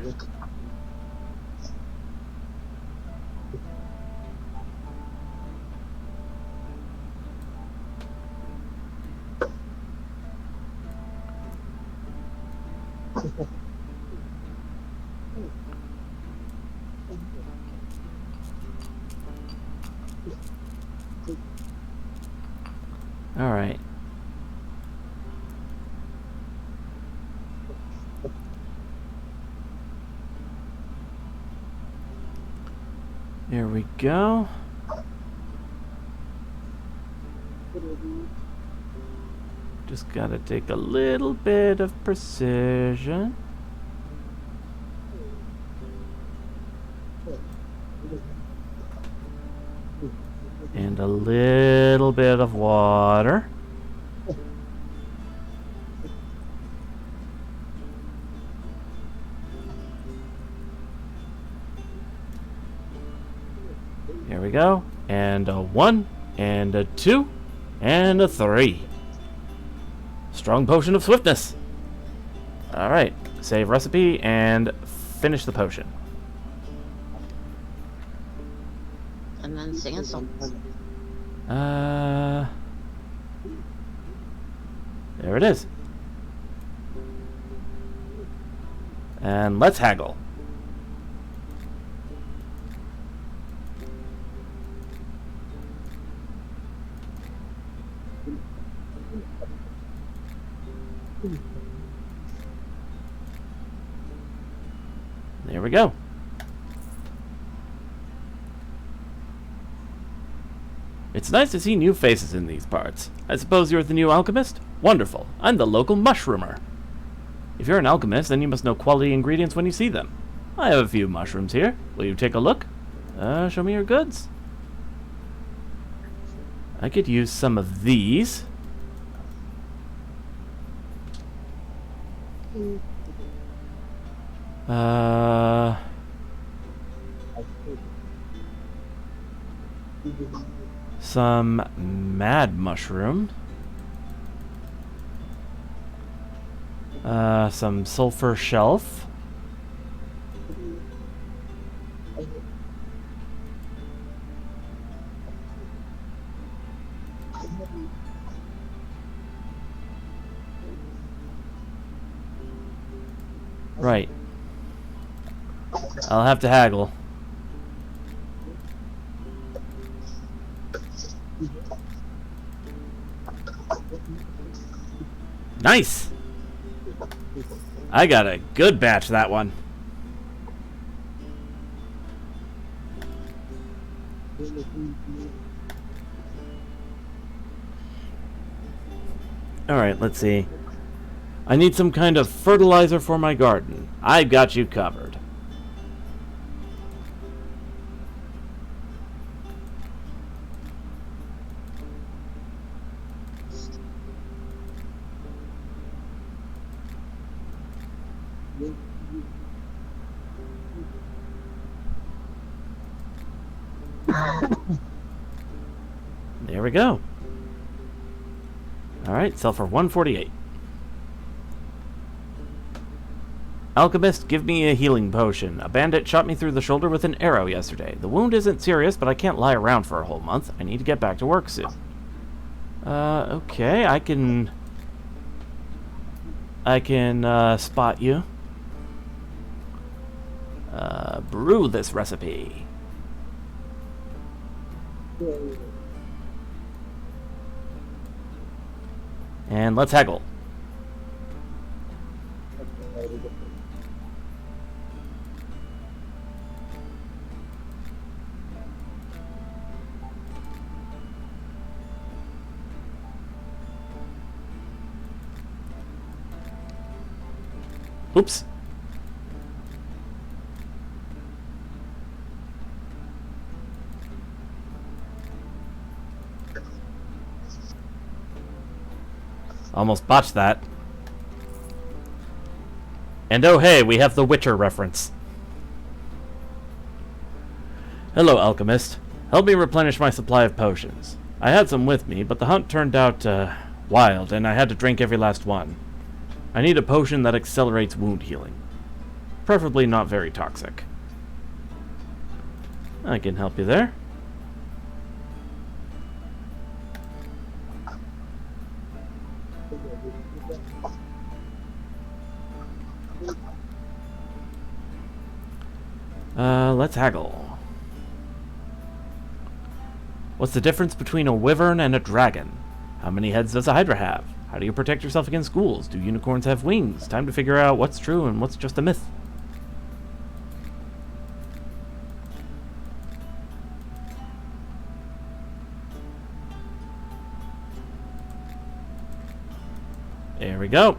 Alright. Here we go. Just gotta take a little bit of precision. And a little bit of water. Here we go. And a 1, and a 2, and a 3. Strong potion of swiftness. Alright. Save recipe and finish the potion. And then sing something. There it is. And let's haggle. There we go. It's nice to see new faces in these parts. I suppose you're the new alchemist? Wonderful. I'm the local mushroomer. If you're an alchemist, then you must know quality ingredients when you see them. I have a few mushrooms here. Will you take a look? Show me your goods. I could use some of these. Some mad mushroom. Some sulfur shelf. Right. I'll have to haggle. Nice! I got a good batch that one. Alright, let's see. I need some kind of fertilizer for my garden. I've got you covered. There we go. Alright, sell for 148. Alchemist, give me a healing potion. A bandit shot me through the shoulder with an arrow yesterday. The wound isn't serious, but I can't lie around for a whole month. I need to get back to work soon. Okay, I can spot you. Brew this recipe. And let's haggle. Oops. Almost botched that. And oh hey, we have the Witcher reference. Hello, Alchemist. Help me replenish my supply of potions. I had some with me, but the hunt turned out, wild, and I had to drink every last one. I need a potion that accelerates wound healing. Preferably not very toxic. I can help you there. Let's haggle. What's the difference between a wyvern and a dragon? How many heads does a hydra have? How do you protect yourself against ghouls? Do unicorns have wings? Time to figure out what's true and what's just a myth. There we go.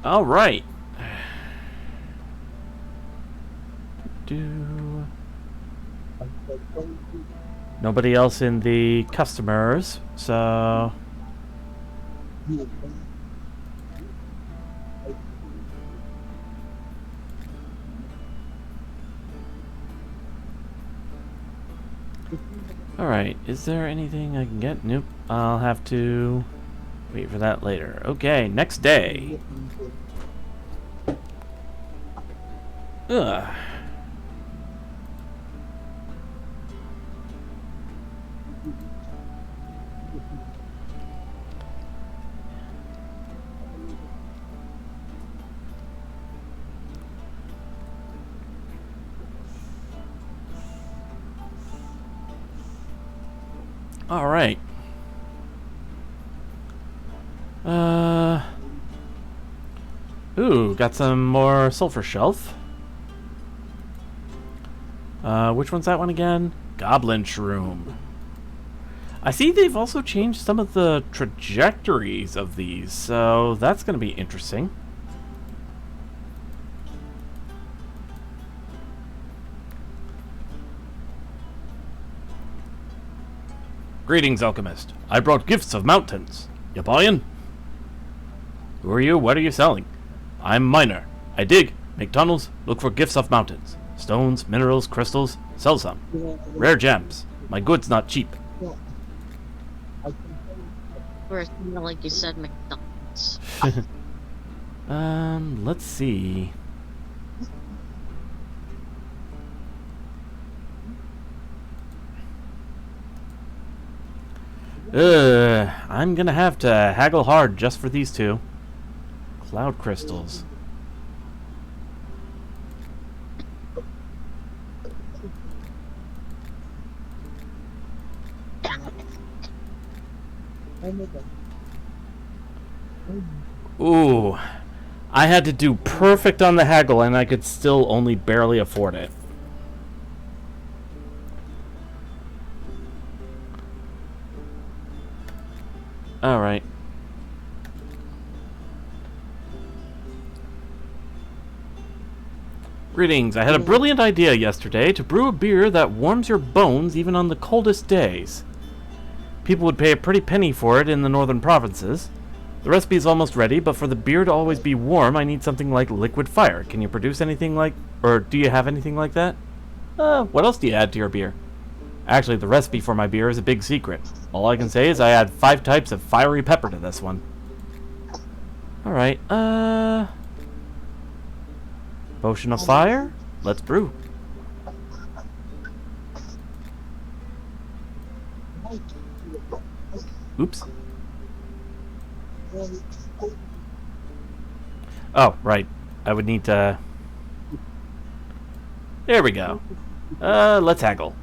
All right. Nobody else in the customers, so alright, is there anything I can get? Nope. I'll have to wait for that later. Okay, next day. Ugh. All right. Ooh, got some more sulfur shelf. Which one's that one again? Goblin shroom. I see they've also changed some of the trajectories of these, so that's going to be interesting. Greetings, alchemist. I brought gifts of mountains. You buyin'? Who are you? What are you selling? I'm miner. I dig, make tunnels, look for gifts of mountains. Stones, minerals, crystals. Sell some. Rare gems. My goods not cheap. Or it's more like you said, McDonald's. Let's see. I'm gonna have to haggle hard just for these two. Cloud crystals. Ooh. I had to do perfect on the haggle and I could still only barely afford it. Alright. Greetings. I had a brilliant idea yesterday to brew a beer that warms your bones even on the coldest days. People would pay a pretty penny for it in the northern provinces. The recipe is almost ready, but for the beer to always be warm, I need something like liquid fire. Can you produce anything like... or do you have anything like that? What else do you add to your beer? Actually, the recipe for my beer is a big secret. All I can say is I add 5 types of fiery pepper to this one. Alright, potion of fire? Let's brew. Oops. Oh, right. I would need to... There we go. Let's haggle.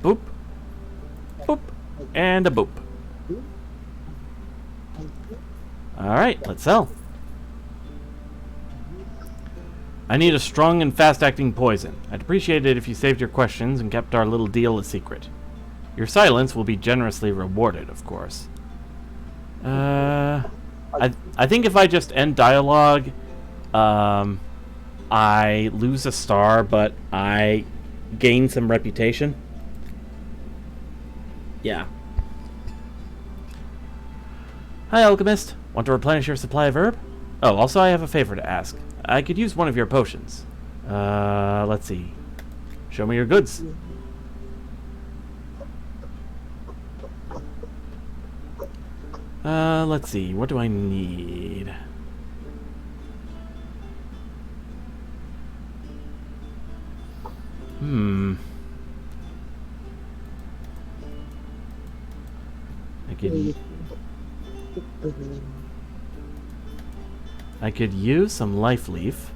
Boop. Boop. And a boop. Alright, let's sell. I need a strong and fast-acting poison. I'd appreciate it if you saved your questions and kept our little deal a secret. Your silence will be generously rewarded, of course. I think if I just end dialogue, I lose a star, but I gain some reputation. Yeah. Hi, Alchemist. Want to replenish your supply of herb? Oh, also I have a favor to ask. I could use one of your potions. Let's see. Show me your goods. Let's see. What do I need? I could use some life leaf.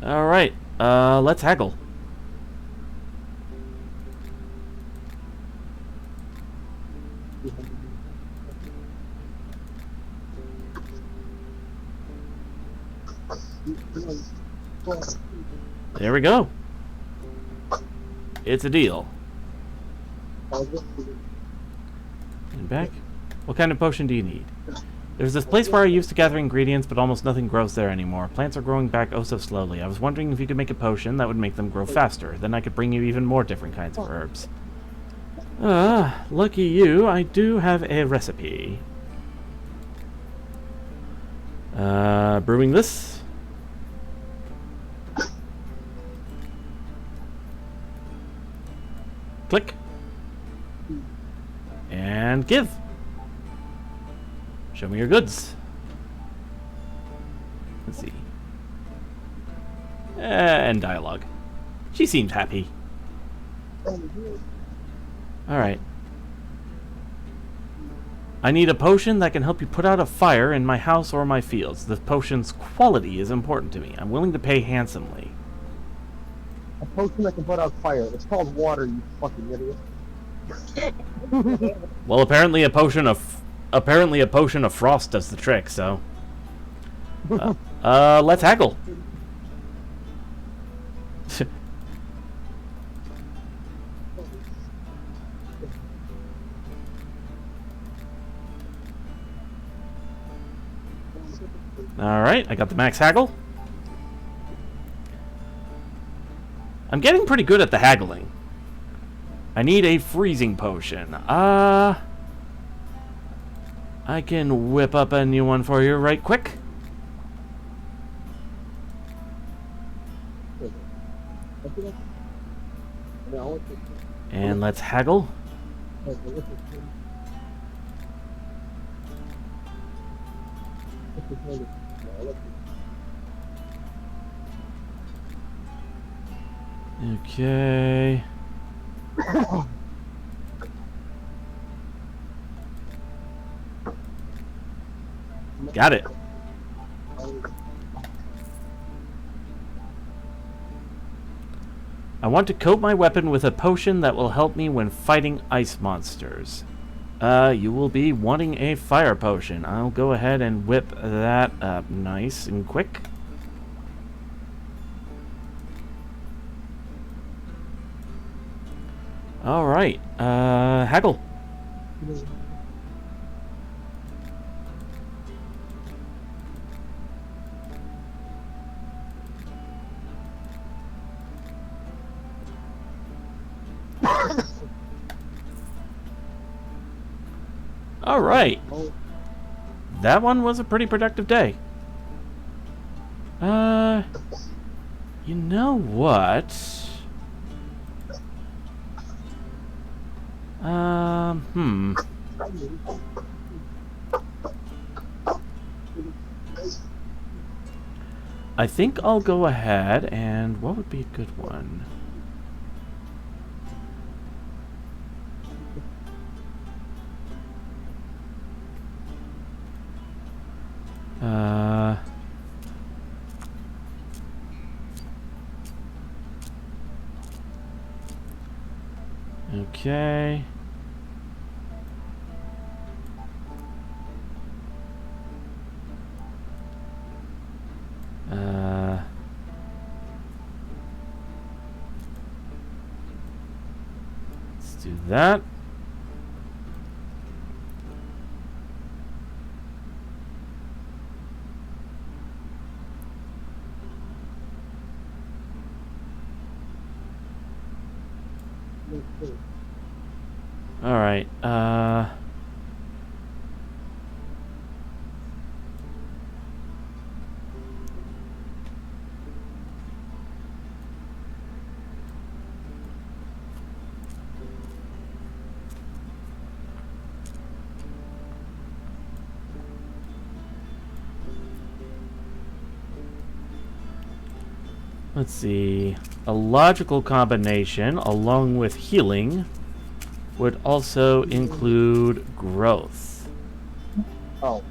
All right. Let's haggle. There we go. It's a deal. And back. What kind of potion do you need? There's this place where I used to gather ingredients, but almost nothing grows there anymore. Plants are growing back oh so slowly. I was wondering if you could make a potion that would make them grow faster. Then I could bring you even more different kinds of herbs. Lucky you, I do have a recipe. Brewing this. Click. And give. Show me your goods. Let's see. And dialogue. She seems happy. Alright. I need a potion that can help you put out a fire in my house or my fields. The potion's quality is important to me. I'm willing to pay handsomely. A potion that can put out fire. It's called water, you fucking idiot. Well, apparently a potion of frost does the trick, so. Let's haggle. Alright, I got the max haggle. I'm getting pretty good at the haggling. I need a freezing potion. I can whip up a new one for you right quick. And let's haggle. Okay. Got it. I want to coat my weapon with a potion that will help me when fighting ice monsters. You will be wanting a fire potion. I'll go ahead and whip that up nice and quick. Alright, haggle. Alright. That one was a pretty productive day. You know what? I think I'll go ahead and what would be a good one? Okay. Let's do that. Alright, let's see. A logical combination, along with healing, would also include growth. Oh,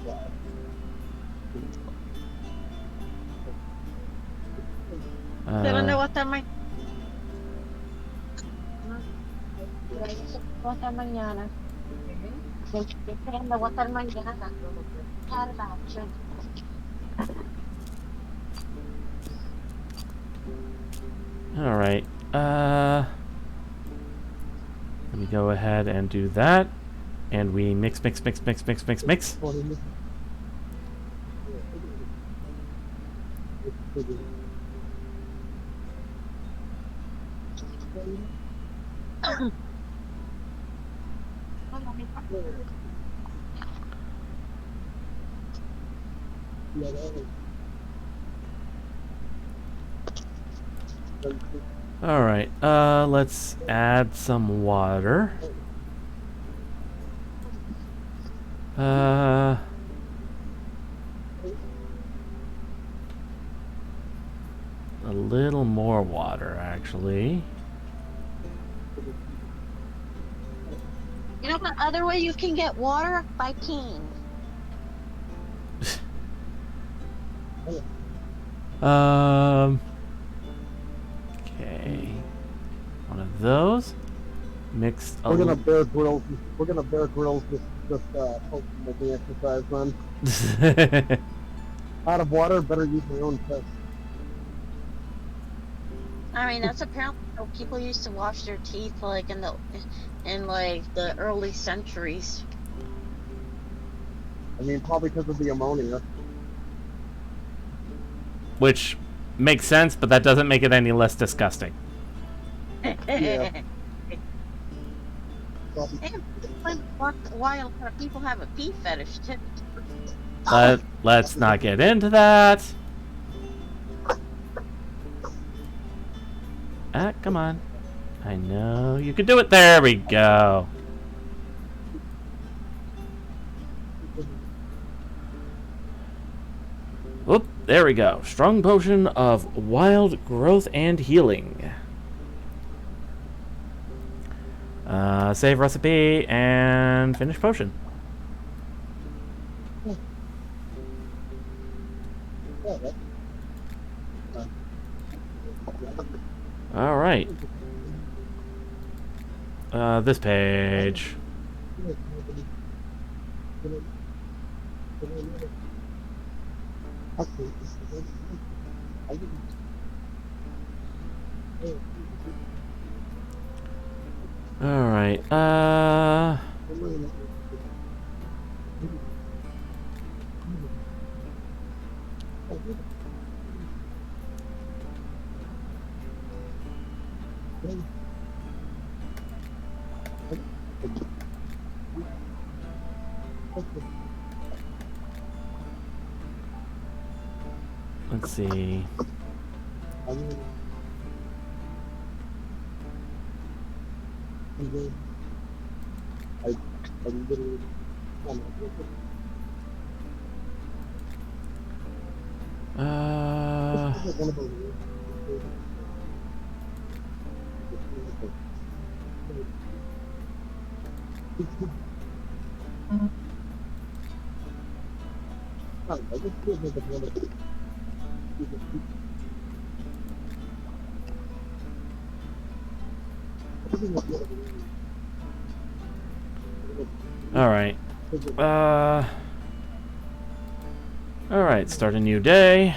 God. Pero no what am I? What am mañana? Depende what am mañana. Alright, let me go ahead and do that. And we mix. Alright, let's add some water. A little more water, actually. You know what other way you can get water? By peeing. Okay. One of those. Mixed a We're gonna little. Bear Grylls. We're gonna Bear Grylls just making exercise, man. Out of water, better use my own piss. I mean, that's apparently how people used to wash their teeth, like in the early centuries. I mean, probably because of the ammonia. Which makes sense, but that doesn't make it any less disgusting. Yeah. Probably. And while people have a pee fetish too. Let's not get into that. Ah, come on. I know you can do it. There we go. Whoop, there we go. Strong potion of wild growth and healing. Save recipe and finish potion. All right. This page. All right. Let's see. All right. All right. Start a new day.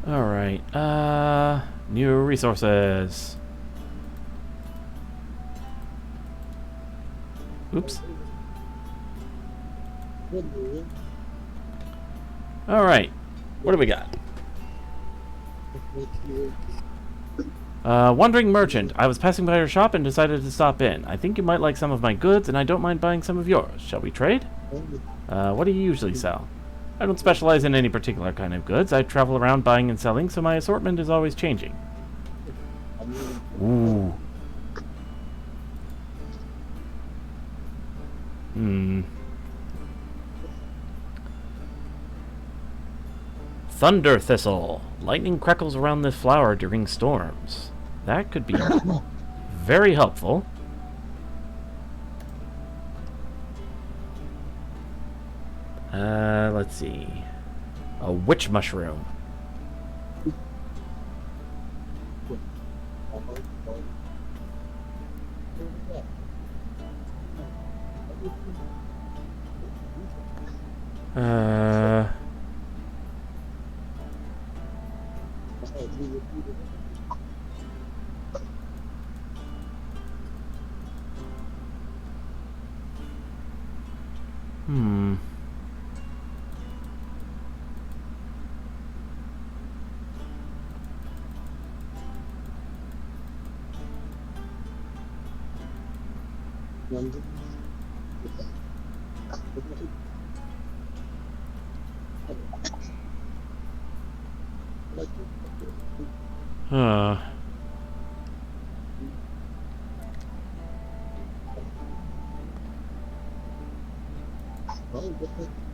All right. New resources. Oops. Alright. What do we got? Wandering merchant. I was passing by your shop and decided to stop in. I think you might like some of my goods, and I don't mind buying some of yours. Shall we trade? What do you usually sell? I don't specialize in any particular kind of goods. I travel around buying and selling, so my assortment is always changing. Ooh. Thunder thistle. Lightning crackles around this flower during storms. That could be very helpful. Let's see. A witch mushroom.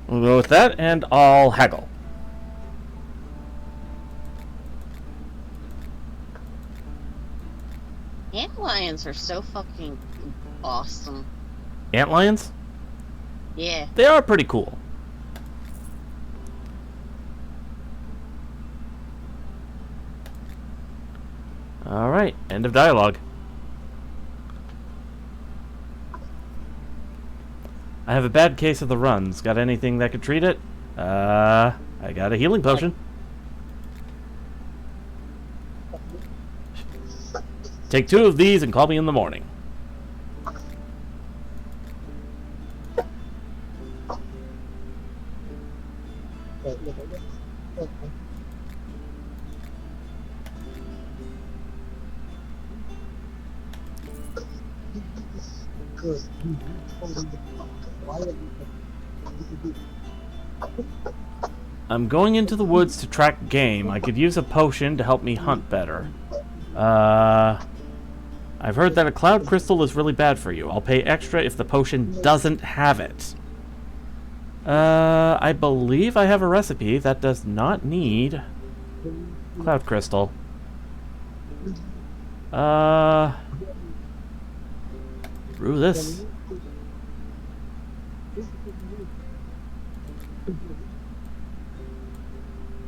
We'll go with that, and I'll haggle. Ant lions are so fucking awesome. Ant lions? Yeah. They are pretty cool. Alright, end of dialogue. I have a bad case of the runs. Got anything that could treat it? I got a healing potion. Take 2 of these and call me in the morning. I'm going into the woods to track game. I could use a potion to help me hunt better. I've heard that a cloud crystal is really bad for you. I'll pay extra if the potion doesn't have it. I believe I have a recipe that does not need cloud crystal. Brew this.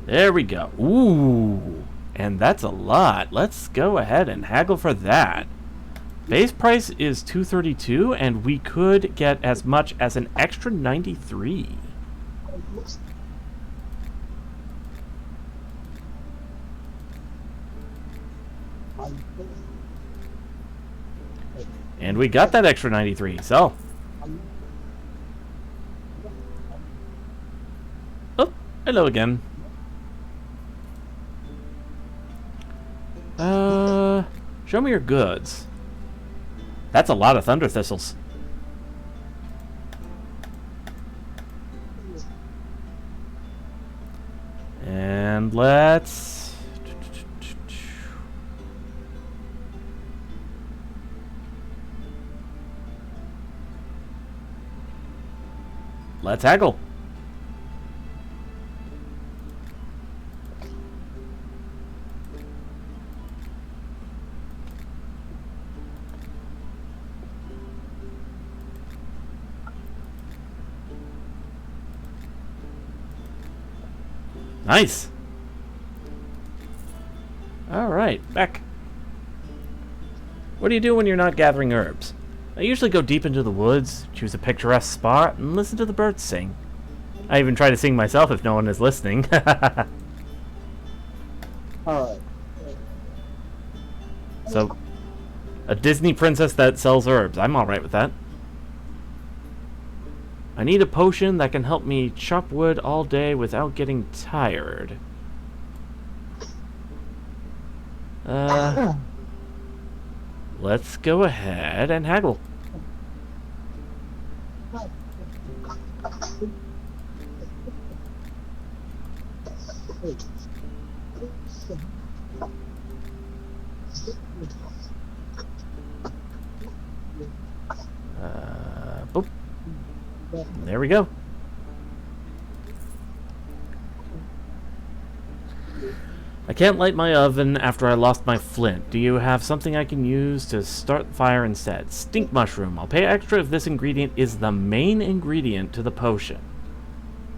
There we go. Ooh, and that's a lot. Let's go ahead and haggle for that. Base price is $232, and we could get as much as an extra 93. And we got that extra 93, so. Oh, hello again. Show me your goods. That's a lot of thunder thistles. And let's haggle. Nice. Alright, back. What do you do when you're not gathering herbs? I usually go deep into the woods, choose a picturesque spot, and listen to the birds sing. I even try to sing myself if no one is listening. Alright. So, a Disney princess that sells herbs. I'm alright with that. I need a potion that can help me chop wood all day without getting tired. Let's go ahead and haggle. Boop. There we go. I can't light my oven after I lost my flint. Do you have something I can use to start the fire instead? Stink mushroom. I'll pay extra if this ingredient is the main ingredient to the potion.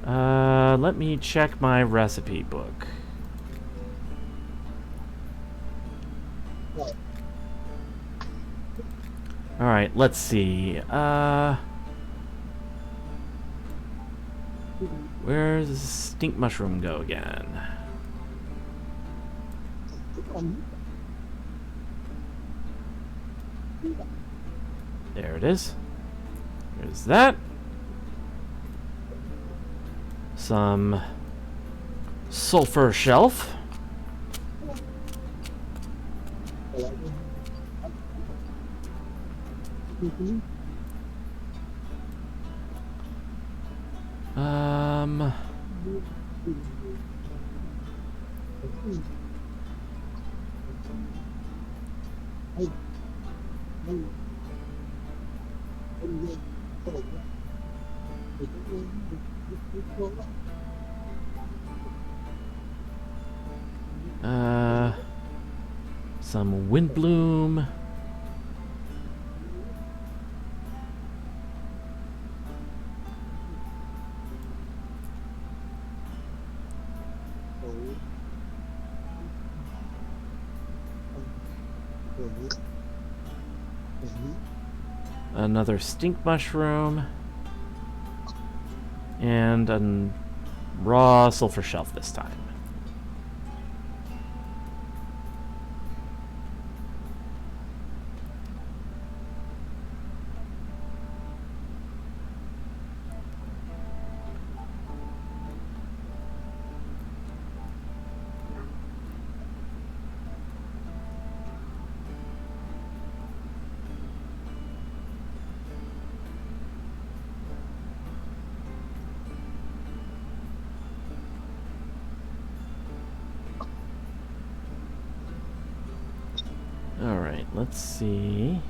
Let me check my recipe book. Alright, let's see. Where's the stink mushroom go again? There it is. There's that. Some sulfur shelf. Some wind bloom. Another stink mushroom. And a raw sulfur shelf this time. Alright, let's see.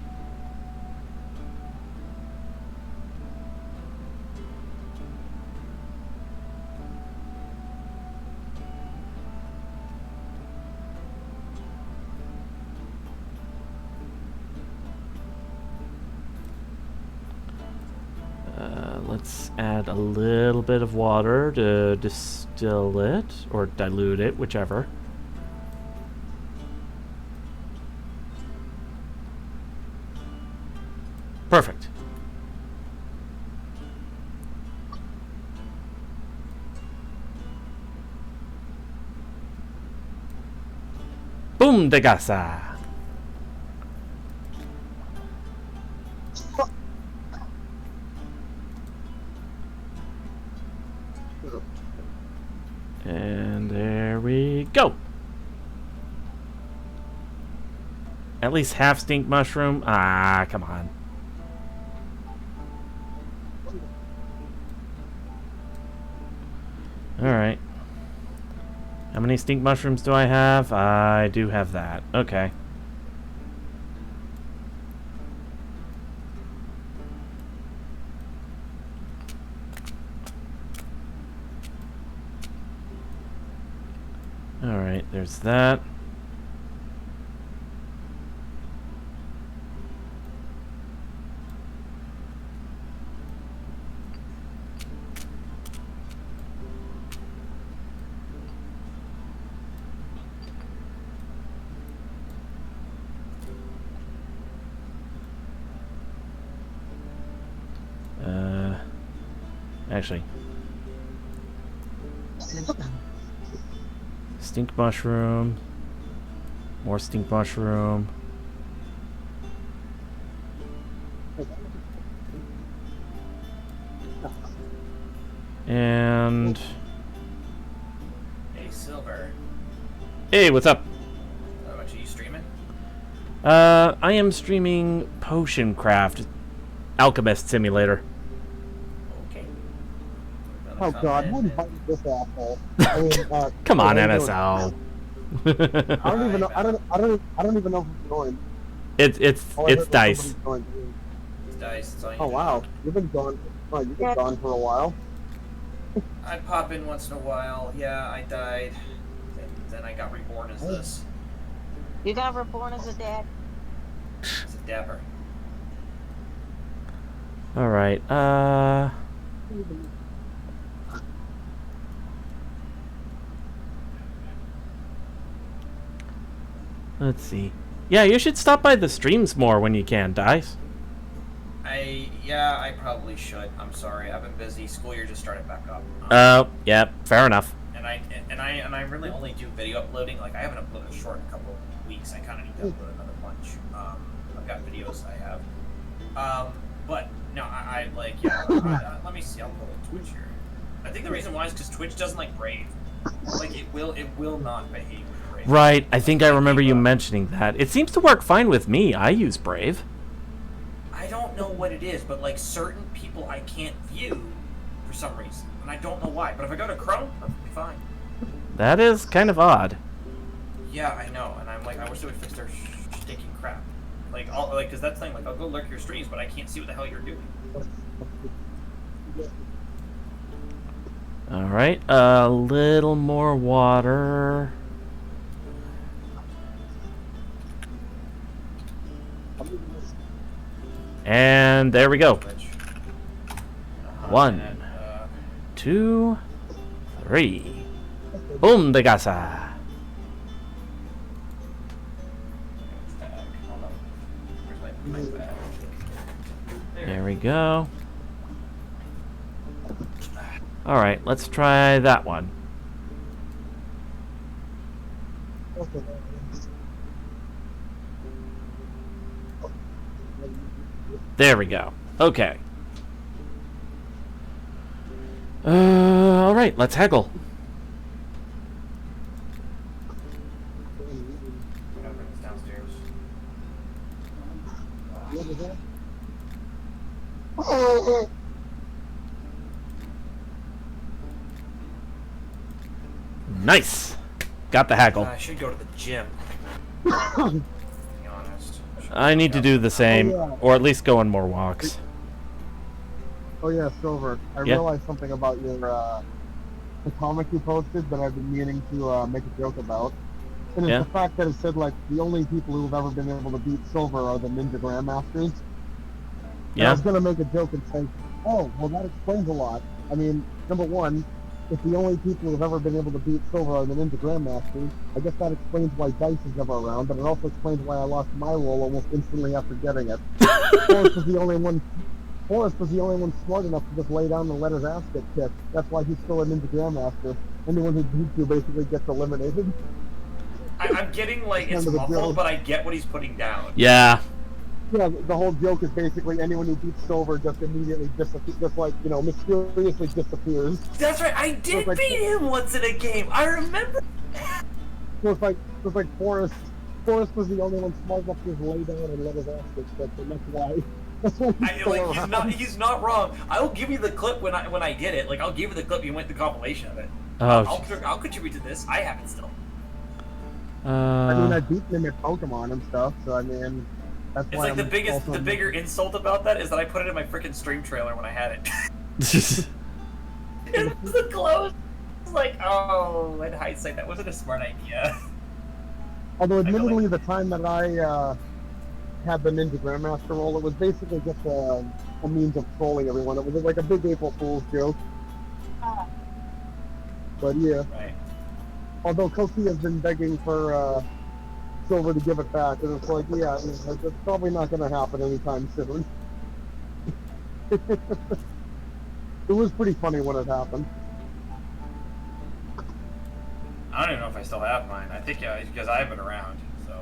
Let's add a little bit of water to distill it, or dilute it, whichever. Perfect. Boom de gasa. And there we go. At least half stink mushroom. Ah, come on. Alright. How many stink mushrooms do I have? I do have that. Okay. Alright, there's that. Actually, stink mushroom, more stink mushroom, And Hey, Silver. hey, what's up? Are you streaming? I am streaming Potion Craft, Alchemist Simulator. Okay. Oh God, who invited this asshole? I mean, Come on, what are you MSO. doing? I don't even know. I don't even know who's joined. It's All I heard was Dice. somebody joined. It's Dice. It's all you Oh do. wow, you've been gone. Oh, you've been gone for a while. I pop in once in a while. Yeah, I died. Then I got reborn as this. You got reborn as a dad. As a dapper. All right. Let's see. Yeah, you should stop by the streams more when you can, Dice. Yeah, I probably should. I'm sorry. I've been busy. School year just started back up. Yeah, fair enough. And I really only do video uploading. Like, I haven't uploaded a short in a couple of weeks. I kind of need to upload another bunch. I've got videos I have. But no, I like, yeah. Let me see. I'll pull up Twitch here. I think the reason why is because Twitch doesn't like Brave. Like, it will not behave with Brave. Right, I think I remember you mentioning that. It seems to work fine with me. I use Brave. I don't know what it is, but like certain people I can't view for some reason, and I don't know why. But if I go to Chrome, perfectly fine. That is kind of odd. Yeah, I know, and I'm like, I wish they would fix their stinking crap. Like, cause that's the thing. Like, I'll go lurk your streams, but I can't see what the hell you're doing. All right, a little more water. And there we go. Which, 1, 2, 3. Boom de casa. There we go. All right, let's try that one. There we go. Okay. All right, let's haggle. downstairs. Nice. Got the haggle. I should go to the gym. To be honest. I need to do the same, Oh, yeah. or at least go on more walks. Oh yeah, Silver. I Yeah? realized something about your the comic you posted that I've been meaning to make a joke about. And it's Yeah? the fact that it said like the only people who've ever been able to beat Silver are the Ninja Grandmasters. And I Yeah? was gonna make a joke and say, oh, well that explains a lot. I mean, number one, if the only people who've ever been able to beat Silver are the Ninja Grandmasters, I guess that explains why Dice is never around, but it also explains why I lost my role almost instantly after getting it. Forrest was the only one smart enough to just lay down and let his ass get kicked. That's why he's still a Ninja Grandmaster. Anyone who beats you basically gets eliminated. I'm getting like it's End of the muffled, joke. but I get what he's putting down. Yeah. Yeah, the whole joke is basically anyone who beats Silver just immediately disappears, just like, you know, mysteriously disappears. That's right. I did like- beat him once in a game. I remember. So it's like Forrest was the only one smart enough to just lay down and let his ass get kicked, and that's why he's still around. He's not wrong. I will give you the clip when I get it. Like, I'll give you the clip. You went the compilation of it. Oh, I'll contribute to this. I have it still. I mean, I've beaten him at Pokemon and stuff, so I mean, that's It's why like I'm the bigger insult about that is that I put it in my freaking stream trailer when I had it. It was the close. It's like, oh, in hindsight, that wasn't a smart idea. Although, I feel admittedly, the time that I had the Ninja Grandmaster role, it was basically just a means of trolling everyone. It was like a big April Fool's joke. But yeah, Right. although Koki has been begging for Silver to give it back, and it's like, yeah, it's probably not going to happen anytime soon. It was pretty funny when it happened. I don't even know if I still have mine. I think, yeah, because I have it around, so.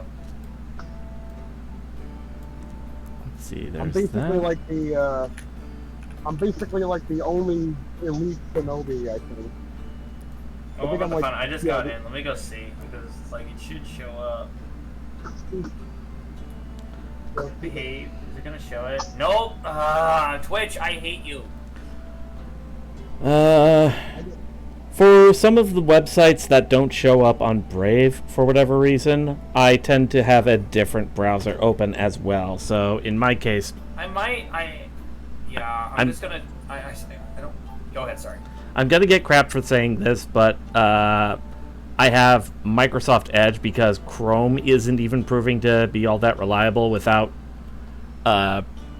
let's see. I'm There's basically that. like the I'm basically like the only elite shinobi, I think. Oh, I'm think about I'm to like- find it. I just yeah, got the- in. Let me go see because it's like it should show up. Behave. Is it gonna show it? Nope. Twitch, I hate you. For some of the websites that don't show up on Brave for whatever reason, I tend to have a different browser open as well. So in my case, I'm just gonna. I don't. Go ahead. Sorry. I'm gonna get crap for saying this, but I have Microsoft Edge because Chrome isn't even proving to be all that reliable without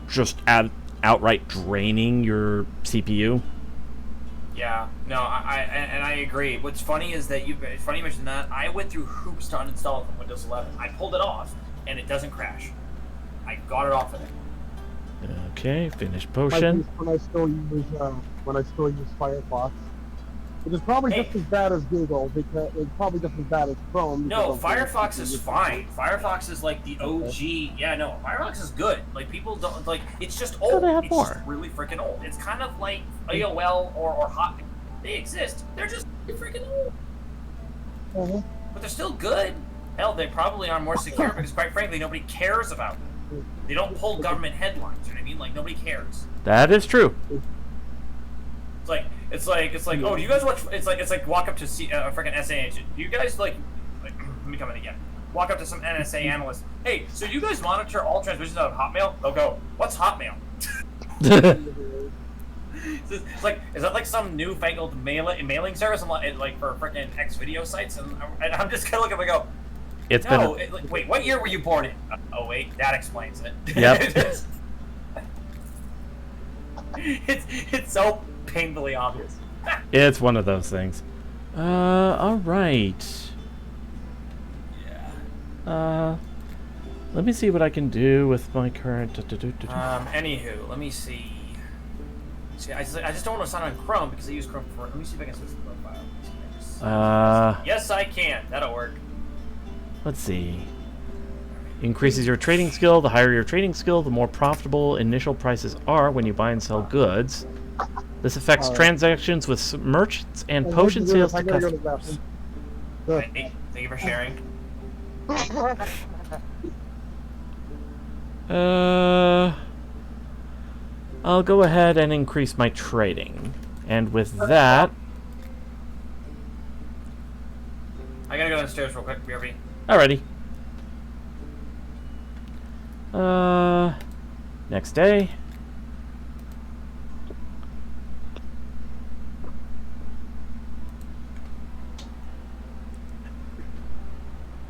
just outright draining your CPU. Yeah. No. I agree. What's funny is that it's funny you mentioned that. I went through hoops to uninstall it from Windows 11. I pulled it off, and it doesn't crash. I got it off of it. Okay, finish Like potion. when I still use Firefox, which is probably just as bad as Google because it's probably just as bad as Chrome. No, because Firefox is fine. Firefox is like the OG. Yeah, no, Firefox is good. Like people don't like. It's just old. they have It's more. just really freaking old. It's kind of like AOL or Hotmail. They exist. They're just freaking old, Mhm. but they're still good. Hell, they probably are more secure because, quite frankly, nobody cares about them. They don't pull government headlines. You know what I mean? Like nobody cares. That is true. It's like. Oh, do you guys watch? It's like walk up to a freaking SA agent. Do you guys like? Let me come in again. Walk up to some NSA analyst. Hey, so you guys monitor all transmissions out of Hotmail? They'll go, what's Hotmail? It's like, is that like some newfangled mailing service like for freaking X video sites? And I'm just gonna look up and go, It's no. been Like, wait, what year were you born in? Oh wait, that explains it. Yep. it's so painfully obvious. it's one of those things. All right. Yeah. Let me see what I can do with my current. Anywho, let me see. See, I just don't want to sign on Chrome because I use Chrome for. Let me see if I can switch the profile. Yes, I can. That'll work. Let's see. Increases your trading skill. The higher your trading skill, the more profitable initial prices are when you buy and sell goods. This affects transactions with merchants and potion sales to customers. Hey, thank you for sharing. I'll go ahead and increase my trading. And with that... I gotta go downstairs real quick, BRB. Alrighty. Next day.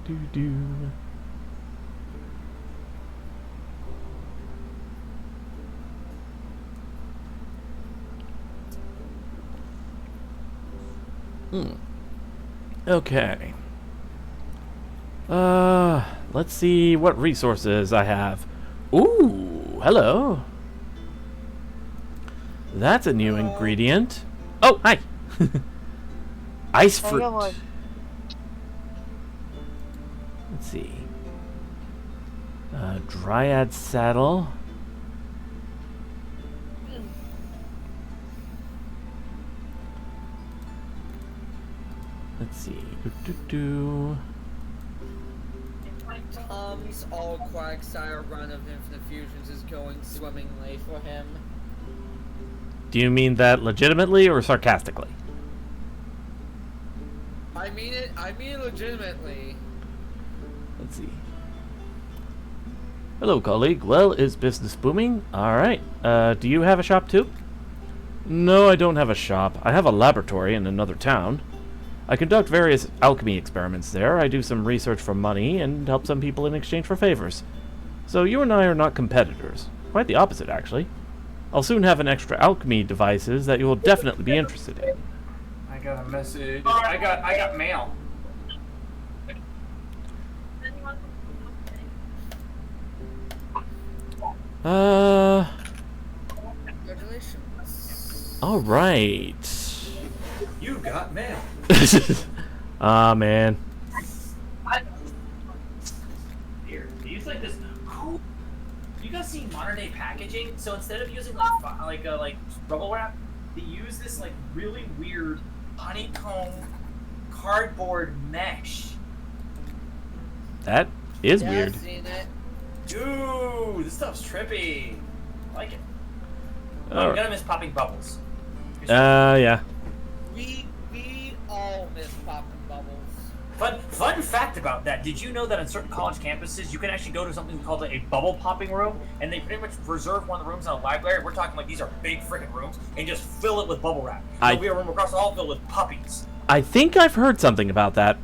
Do-do. Okay. Let's see what resources I have. Ooh, hello. That's a new ingredient. Oh, hi. Ice fruit. on. Let's see. Dryad saddle. Let's see. Do-do-do. Tom's all Quagsire run of Infinite Fusions is going swimmingly for him. Do you mean that legitimately or sarcastically? I mean it legitimately. Let's see. Hello, colleague. Well, is business booming? Alright. Do you have a shop too? No, I don't have a shop. I have a laboratory in another town. I conduct various alchemy experiments there. I do some research for money and help some people in exchange for favors. So you and I are not competitors. Quite the opposite, actually. I'll soon have an extra alchemy devices that you will definitely be interested in. I got a message. I got mail. Congratulations. All right. You got mail. Ah, man. Here, do you like this? Cool. You guys seen my modern day packaging. So instead of using like bubble wrap, they use this like really weird honeycomb cardboard mesh. That is Yeah, weird. I've seen it. Dude, this stuff's trippy. I like it. I'm Alright. gonna miss popping bubbles. Yeah. We all miss popping bubbles. Fun fact about that, did you know that on certain college campuses you can actually go to something called a bubble popping room, and they pretty much reserve one of the rooms in a library. We're talking like these are big freaking rooms, and just fill it with bubble wrap. There'll be a room across the hall filled with puppies. I think I've heard something about that.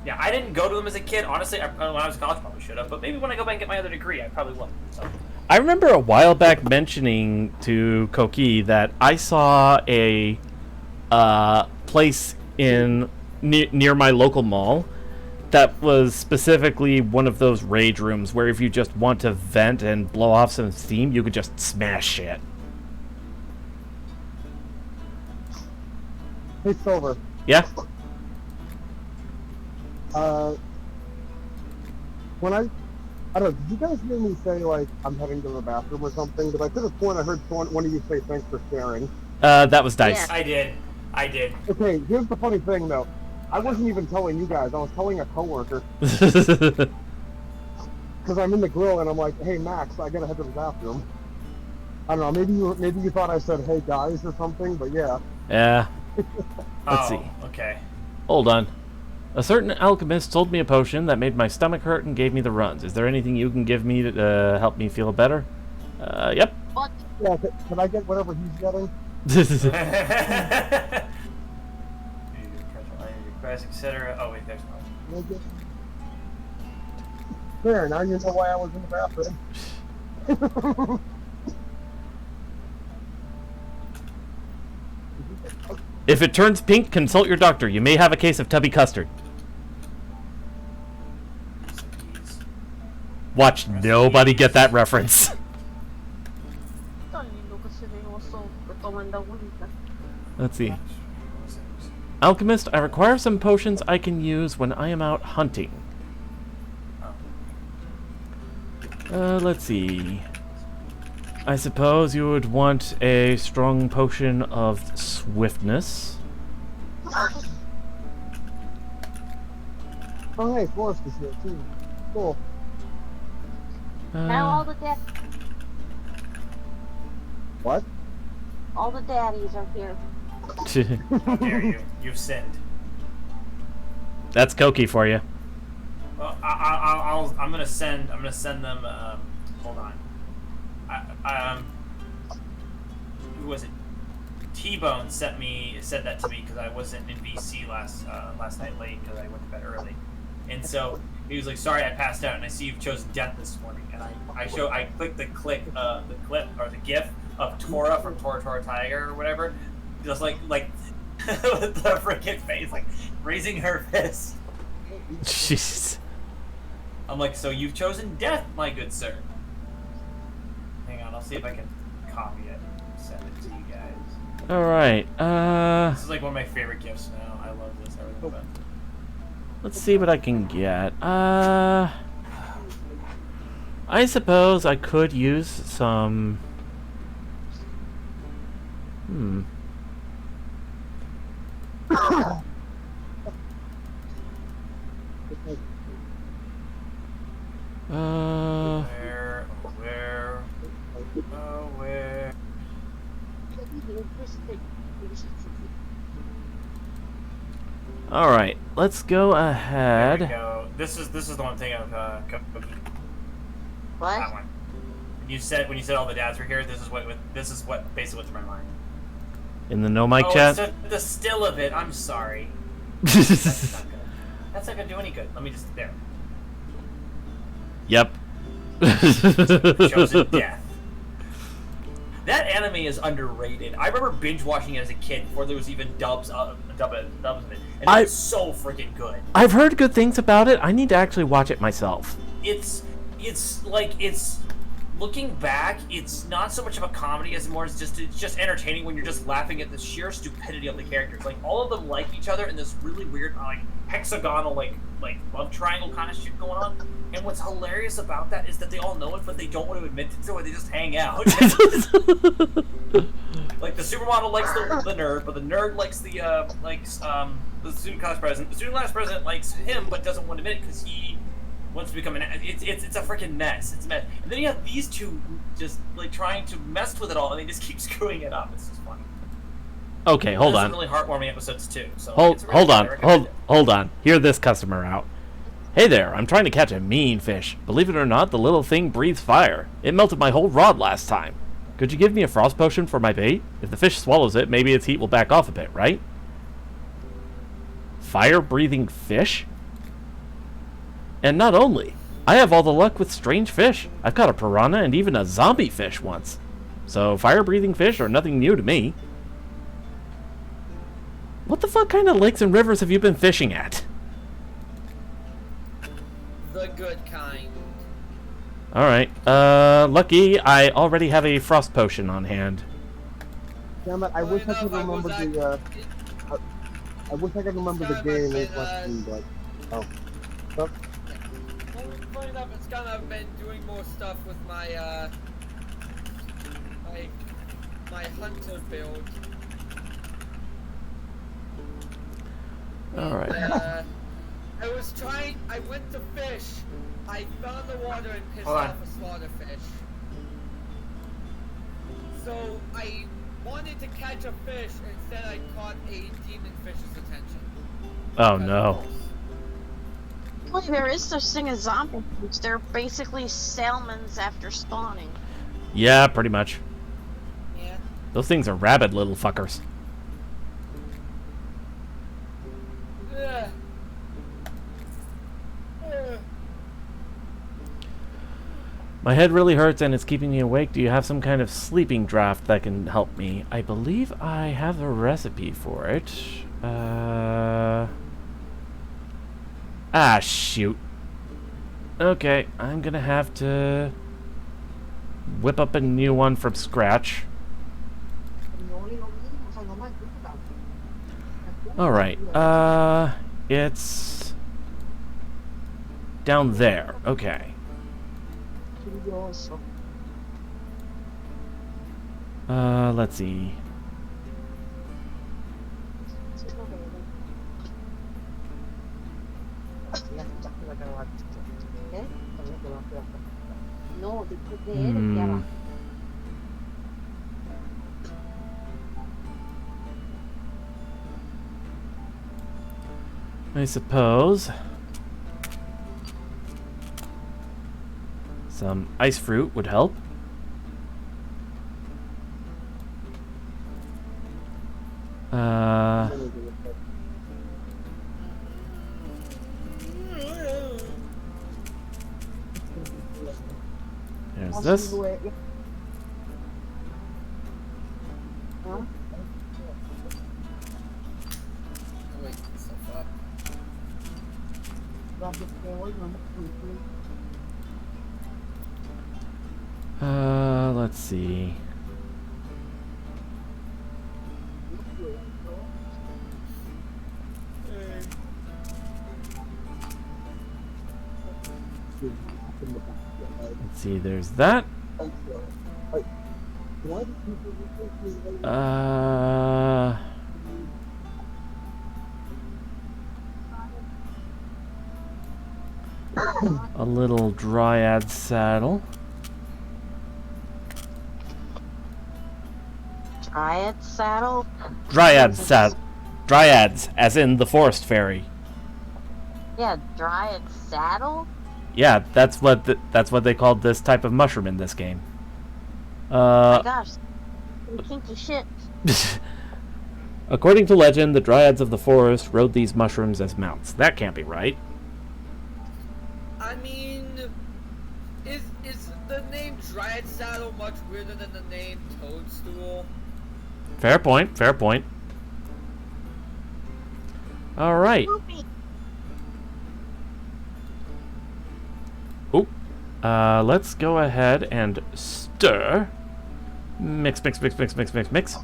Yeah, I didn't go to them as a kid. Honestly, when I was in college, I probably should have. But maybe when I go back and get my other degree, I probably will. So. I remember a while back mentioning to Koki that I saw a place near my local mall that was specifically one of those rage rooms where if you just want to vent and blow off some steam, you could just smash shit. Hey, Silver. Yeah? When I don't know, did you guys hear me say, like, I'm heading to the bathroom or something? Because I could have sworn I heard one of you say thanks for sharing. That was Dice. Yeah. I did. Okay, here's the funny thing, though. I wasn't even telling you guys. I was telling a coworker. Because I'm in the grill, and I'm like, hey, Max, I gotta head to the bathroom. I don't know, maybe you thought I said, hey, guys, or something, but yeah. Yeah. Let's see. Okay. Hold on. A certain alchemist sold me a potion that made my stomach hurt and gave me the runs. Is there anything you can give me to help me feel better? Yep. What? Yeah, can I get whatever he's getting? Etc. Oh wait, there's no. Can I get... There, now you know why I was in the bathroom. If it turns pink, consult your doctor. You may have a case of tubby custard. Watch nobody get that reference. Let's see. Alchemist, I require some potions I can use when I am out hunting. Let's see. I suppose you would want a strong potion of swiftness. Oh, hey, Forrest is here, too. Cool. Now all the What? all the daddies are here. How dare you? You've sinned. That's Koki for you. Well, I'm gonna send them. Hold on. Who was it? T-Bone said that to me because I wasn't in BC last night late because I went to bed early, and so he was like, "Sorry, I passed out, and I see you've chosen death this morning." And I clicked the clip or the GIF of Tora from Tora Tiger or whatever, just like with the freaking face, like raising her fist. Jeez. I'm like, so you've chosen death, my good sir. Hang on, I'll see if I can copy it and send it to you guys. Alright, This is like one of my favorite gifts now. I love this. Everything about it. let's see what I can get. I suppose I could use some... Where? Alright, let's go There we ahead. go. This is the one thing of Cookie. What? That one. When you said all the dads were here, this is what basically what's in my mind. In the no mic Oh, chat. it's the still of it. I'm sorry. That's not good. That's not gonna do any good. Let me just there. Yep. Chosen death. That anime is underrated. I remember binge watching it as a kid before there was even dubs of it, and it's so freaking good. I've heard good things about it. I need to actually watch it myself. It's looking back, it's not so much of a comedy as more it's just entertaining when you're just laughing at the sheer stupidity of the characters. Like all of them like each other in this really weird like hexagonal like love triangle kind of shit going on. And what's hilarious about that is that they all know it, but they don't want to admit it, so they just hang out. Like the supermodel likes the nerd, but the nerd likes the student class president. The student class president likes him, but doesn't want to admit it because he wants to become it's a freaking mess. It's a mess. And then you have these two just like trying to mess with it all, and they just keep screwing it up. It's just funny. Okay, hold on. Some really heartwarming episodes too. So hold on. Hear this customer out. Hey there, I'm trying to catch a mean fish. Believe it or not, the little thing breathes fire. It melted my whole rod last time. Could you give me a frost potion for my bait? If the fish swallows it, maybe its heat will back off a bit, right? Fire-breathing fish? And not only, I have all the luck with strange fish. I've caught a piranha and even a zombie fish once. So fire-breathing fish are nothing new to me. What the fuck kind of lakes and rivers have you been fishing at? The good kind. Alright, lucky I already have a frost potion on hand. Damn it, I wish I could remember the, I wish I could remember the game in question, but, oh. Stuff? Funny enough, it's kind of been doing more stuff with my, my hunter build. Alright. I went to fish. I found the water and pissed Hold on. off a slaughterfish. So I wanted to catch a fish, instead I caught a demon fish's attention. Oh no. Well, there is such thing as zombie fish. They're basically salmons after spawning. Yeah, pretty much. Yeah. Those things are rabid little fuckers. Ugh. Ugh. My head really hurts and it's keeping me awake. Do you have some kind of sleeping draft that can help me? I believe I have a recipe for it. Ah, shoot. Okay, I'm gonna have to whip up a new one from scratch. Alright, it's down there. Okay. Let's see. I suppose some ice fruit would help. There's this. Wake myself up. Let's see. Let's see, there's that. A little dryad saddle. Dryad saddle? Dryads, as in the forest fairy. Yeah, dryad saddle? Yeah, that's what they called this type of mushroom in this game. Oh my gosh. Kinky shit. According to legend, the dryads of the forest rode these mushrooms as mounts. That can't be right. I mean, is the name Dryad Saddle much weirder than the name Toadstool? Fair point, fair point. Alright. Poopy. Oop. Let's go ahead and stir. Mix, mix, mix, mix, mix, mix, mix.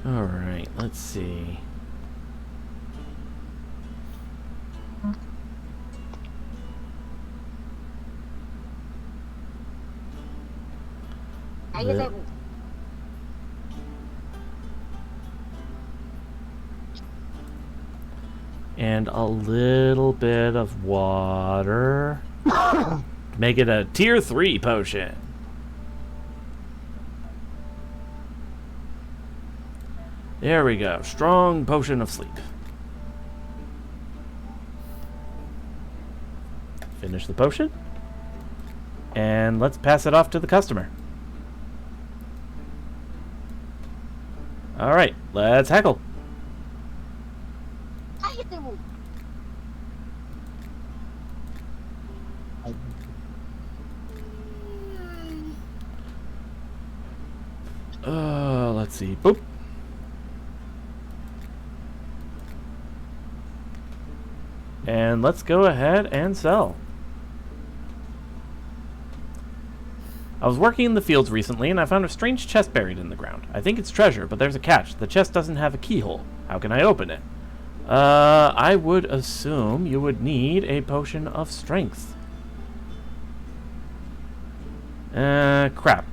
All right, let's see. How you The- doing? And a little bit of water. Make it a tier 3 potion. There we go. Strong potion of sleep. Finish the potion. And let's pass it off to the customer. Alright, let's hackle. How you doing? Let's see. Boop. And let's go ahead and sell. I was working in the fields recently and I found a strange chest buried in the ground. I think it's treasure, but there's a catch. The chest doesn't have a keyhole. How can I open it? I would assume you would need a potion of strength. Crap.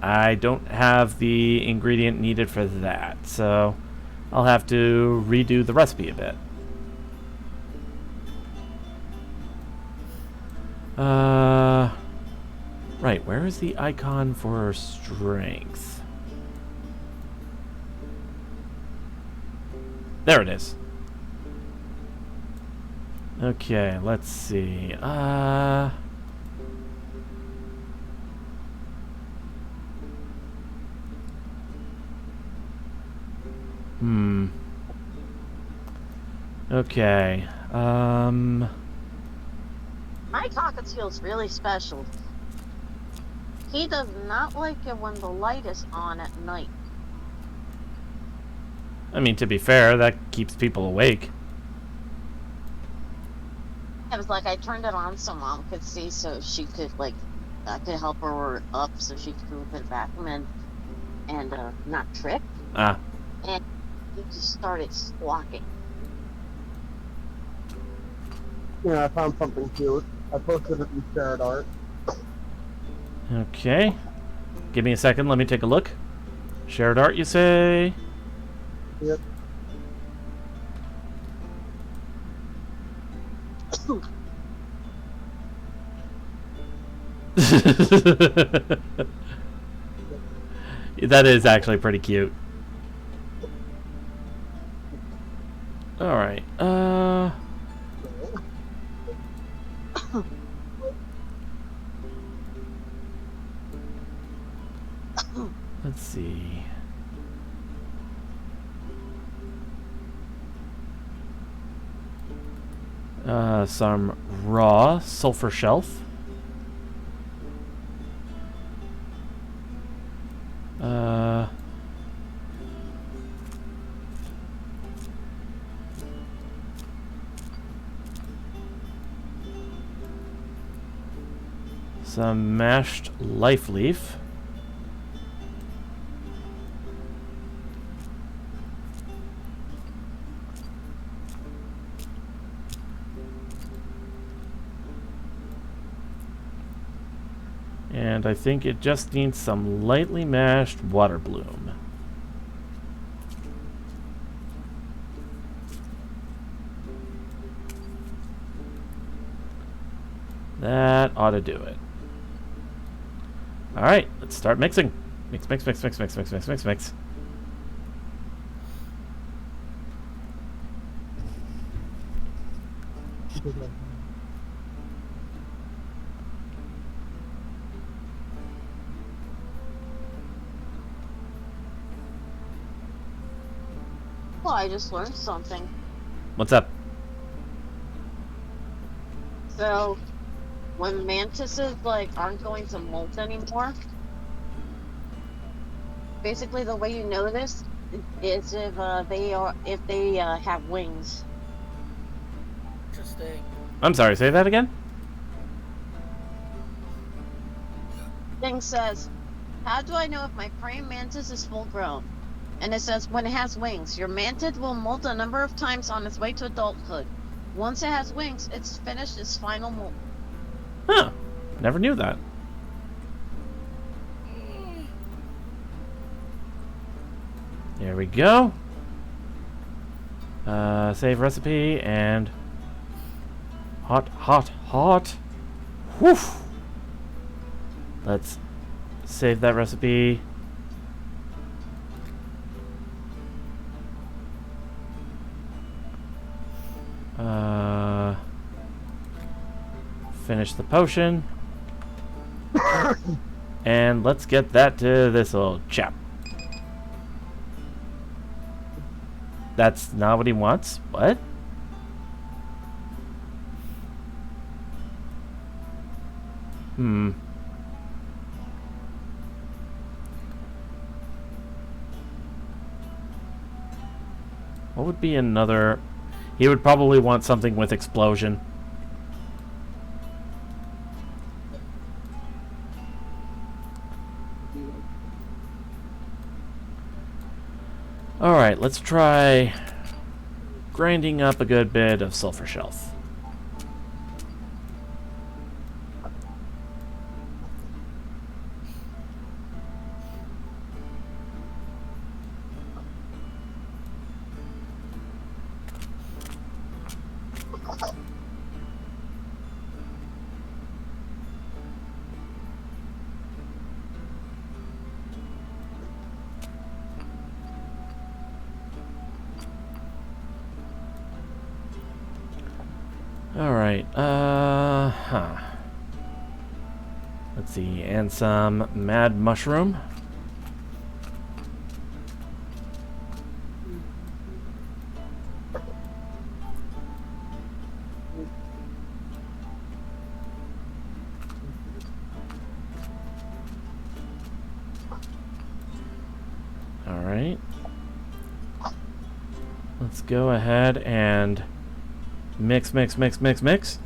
I don't have the ingredient needed for that, so I'll have to redo the recipe a bit. Right, where is the icon for strength? There it is. Okay, let's see. Okay. My cockatiel's really special. He does not like it when the light is on at night. I mean, to be fair, that keeps people awake. It was like I turned it on so Mom could see, so she could like, I could help her up so she could move it back and not trip. Ah. And he just started squawking. Yeah, I found something cute. I posted it in shared art. Okay. Give me a second, let me take a look. Shared art, you say? Yep. That is actually pretty cute. Alright, let's see. Some raw sulfur shelf. Some mashed life leaf. And I think it just needs some lightly mashed water bloom. That ought to do it. Alright, let's start mixing. Mix, mix, mix, mix, mix, mix, mix, mix, mix. Well, I just learned something. What's up? So, when mantises like aren't going to molt anymore, basically the way you know this is if they have wings. Interesting. I'm sorry, say that again? Thing says, how do I know if my praying mantis is full grown? And it says, when it has wings, your mantis will molt a number of times on its way to adulthood. Once it has wings, it's finished its final molt. Huh. Never knew that. There we go. Save recipe and hot, hot, hot. Whew. Let's save that recipe. Finish the potion. And let's get that to this old chap. That's not what he wants. What? What would be another... He would probably want something with explosion. Alright, let's try grinding up a good bit of sulfur shelf. Alright, let's see, and some mad mushroom. Alright. Let's go ahead and mix, mix, mix, mix, mix.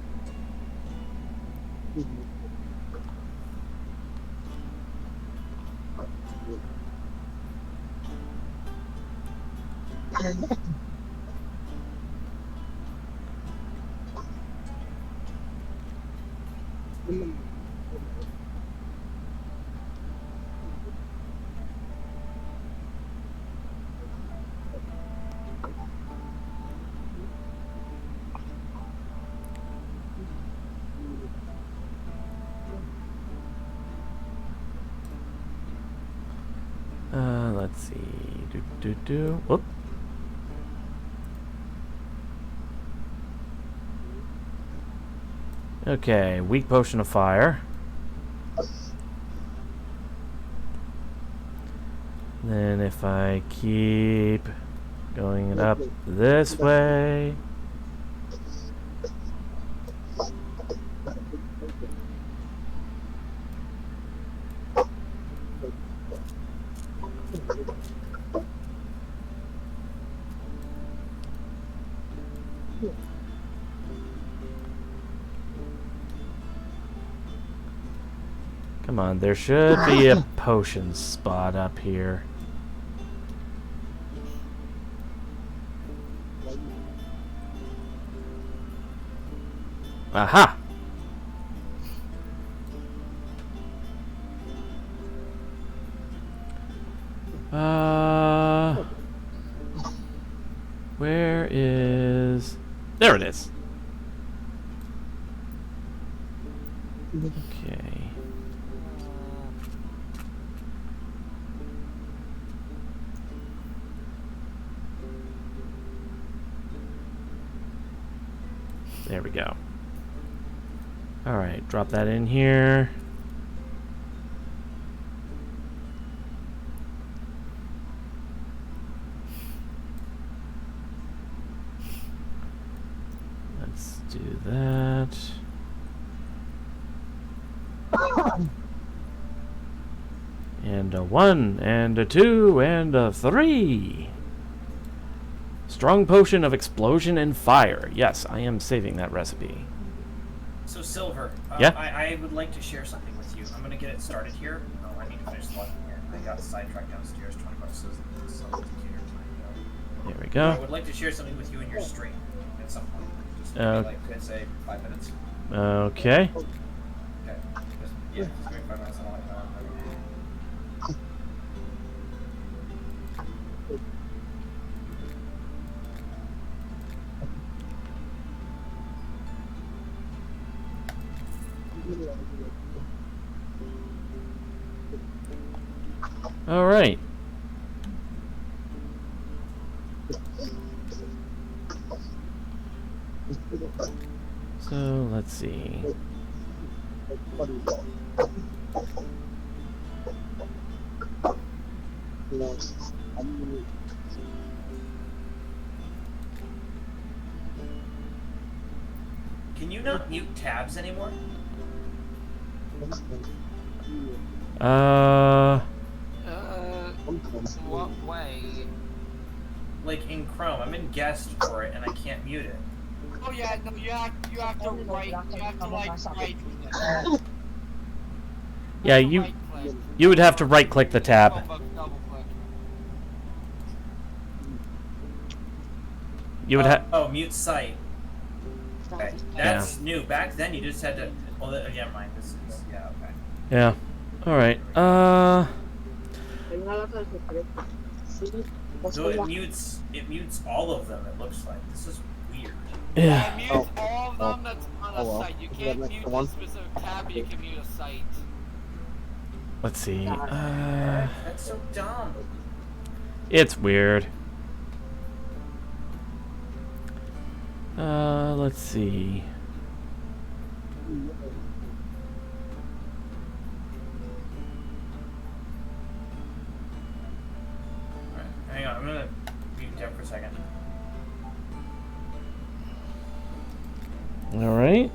Let's see. Whoop. Okay, weak potion of fire. Then if I keep going it up this way. Come on, there should be a potion spot up here. Aha! Where is... There it is. Okay. There we go. Alright, drop that in here. do that. And a 1, and a 2, and a 3. Strong potion of explosion and fire. Yes, I am saving that recipe. So, Silver, Yeah? I would like to share something with you. I'm going to get it started here. Oh, I need to finish logging here. I got sidetracked downstairs. 20 bucks says the cater time. There we I go. would like to share something with you in your stream at some point. Just Uh, maybe, like, I'd say 5 minutes. Okay. Okay. Just, yeah, just give me 5 minutes and I'll let you know. All right. So let's see. Can you not mute tabs anymore? What way? Like in Chrome, I'm in guest for it and I can't mute it. Oh yeah, no, you have to like right Yeah, you would have to right click the tab. double click. You would have. Oh, mute site. Okay, that's new. Back then you just had to. Well, yeah, mine. This is yeah. Okay. Yeah. All right. So it mutes all of them. It looks like this is weird. Yeah. It mutes all of them that's on a site. You can't mute a specific tab, but you can mute a site. Let's see. That's so dumb. It's weird. Let's see. Alright, hang on. I'm gonna mute Jeff for a second. All right.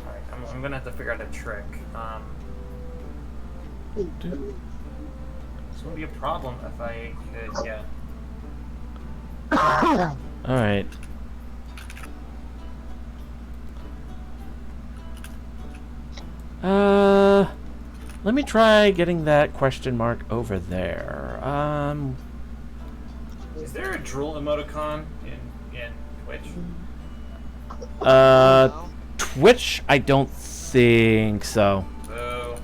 Alright, I'm gonna have to figure out a trick. This would be a problem if I could, yeah. All right. Let me try getting that question mark over there. Is there a drool emoticon in Twitch? Twitch, I don't think so. Boo.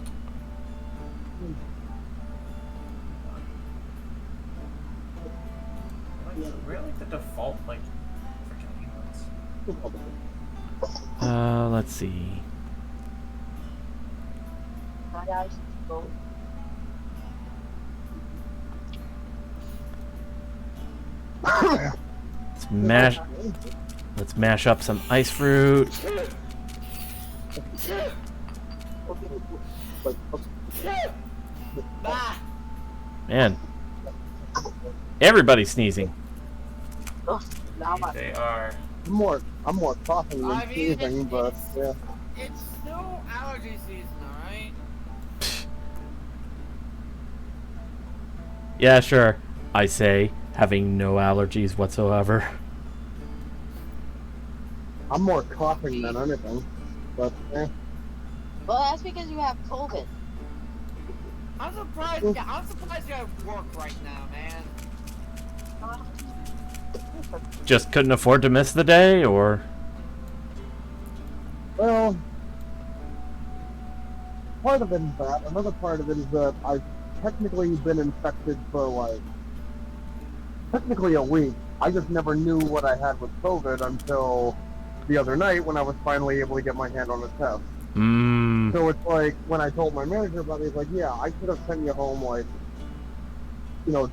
Really like the default like freaking emotes. Let's see. Let's mash up some ice fruit. Man, everybody's sneezing. They are. I'm more coughing than sneezing, but yeah. It's still allergy season, alright? Yeah, sure. I say, having no allergies whatsoever. I'm more coughing than anything, but yeah. Well, that's because you have COVID. I'm surprised you're at work right now, man. Just couldn't afford to miss the day, or? Well, part of it is that. Another part of it is that I've technically been infected for like technically a week. I just never knew what I had with COVID until the other night when I was finally able to get my hand on a test. So it's like when I told my manager about it, he's like, "Yeah, I could have sent you home like,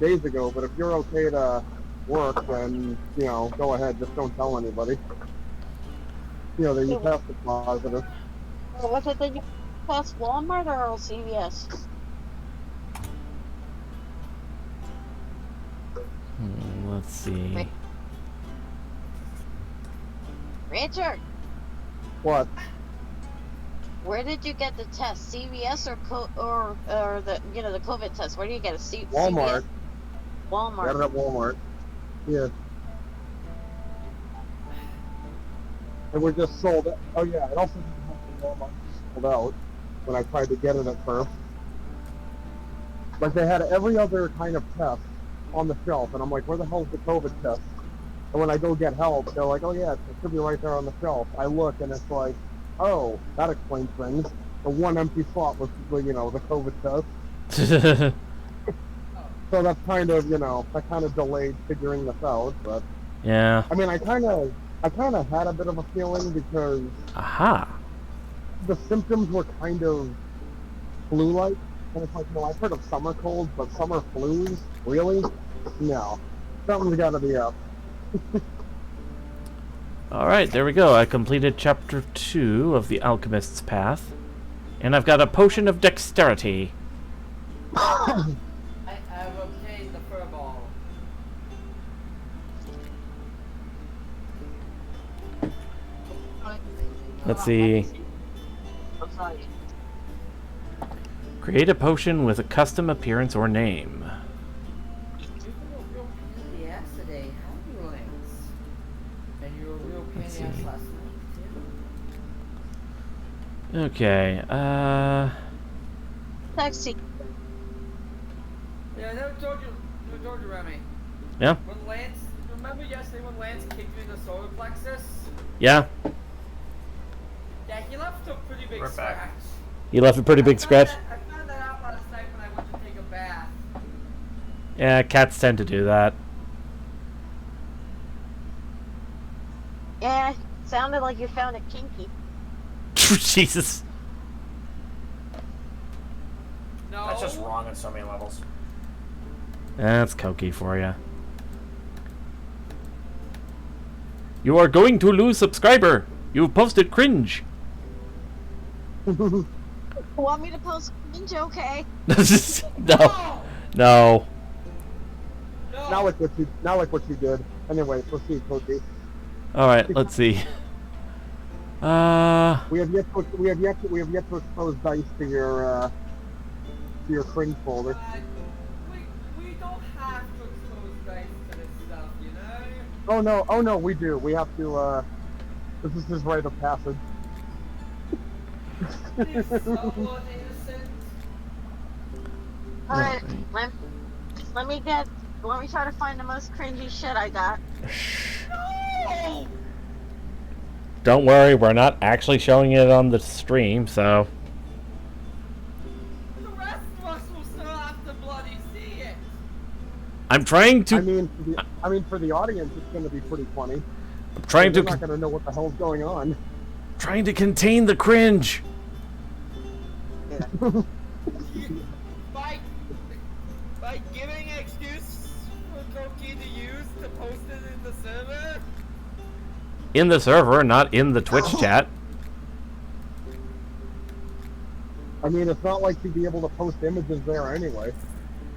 days ago. But if you're okay to work, then go ahead. Just don't tell anybody." You know, they tested positive. Was it the US Walmart or CVS? Let's see. Richard, What? where did you get the test? CVS or the the COVID test? Where do you get it? Walmart. CVS? Walmart. Got it at Walmart. Yeah. And we're just sold out. Oh yeah, it also didn't have the Walmart sold out when I tried to get it at first. Like they had every other kind of test on the shelf, and I'm like, where the hell's the COVID test? And when I go get help, they're like, oh yeah, it should be right there on the shelf. I look, and it's like, oh, that explains things. The one empty slot was, you know, the COVID test. So that's kind of, you know, that kind of delayed figuring this out. But Yeah. I mean, I kind of had a bit of a feeling because Aha. the symptoms were kind of flu-like. And it's like, well, I've heard of summer colds, but summer flus? Really? No. Something's got to be up. Alright, there we go. I completed chapter 2 of the Alchemist's Path. And I've got a potion of dexterity. I've obtained the furball. Let's see. Create a potion with a custom appearance or name. Yes, today. How you Lance? And you were a real pain Let's in the ass see. last night, too. Okay, Taxi. Yeah, I never told you, Remy. Yeah? When Lance, remember yesterday when Lance kicked you in the solar plexus? Yeah? Yeah, he left a pretty big We're scratch. back. You left a pretty big scratch? I found that out last night when I went to take a bath. Yeah, cats tend to do that. Yeah, sounded like you found it kinky. Jesus. No. That's just wrong on so many levels. That's cokey for you. You are going to lose subscriber. You've posted cringe. Want me to post cringe? Okay. No. No. No. Not like what you did. Anyway, proceed, Cookie. Alright, let's see. We have yet to expose dice to your cringe folder. We don't have to expose dice to this stuff, you know? Oh no, we do. We have to, this is his rite of passage. He's somewhat innocent. Alright, let me try to find the most cringy shit I got. No! Don't worry, we're not actually showing it on the stream, so... The rest of us will still have to bloody see it. I'm trying to... I mean, for the audience, it's going to be pretty funny. I'm trying They're to... not going to know what the hell's going on. Trying to contain the cringe. By giving an excuse for Koki to use to post it in the server? In the server, not in the Twitch chat. I mean, it's not like you'd be able to post images there anyway.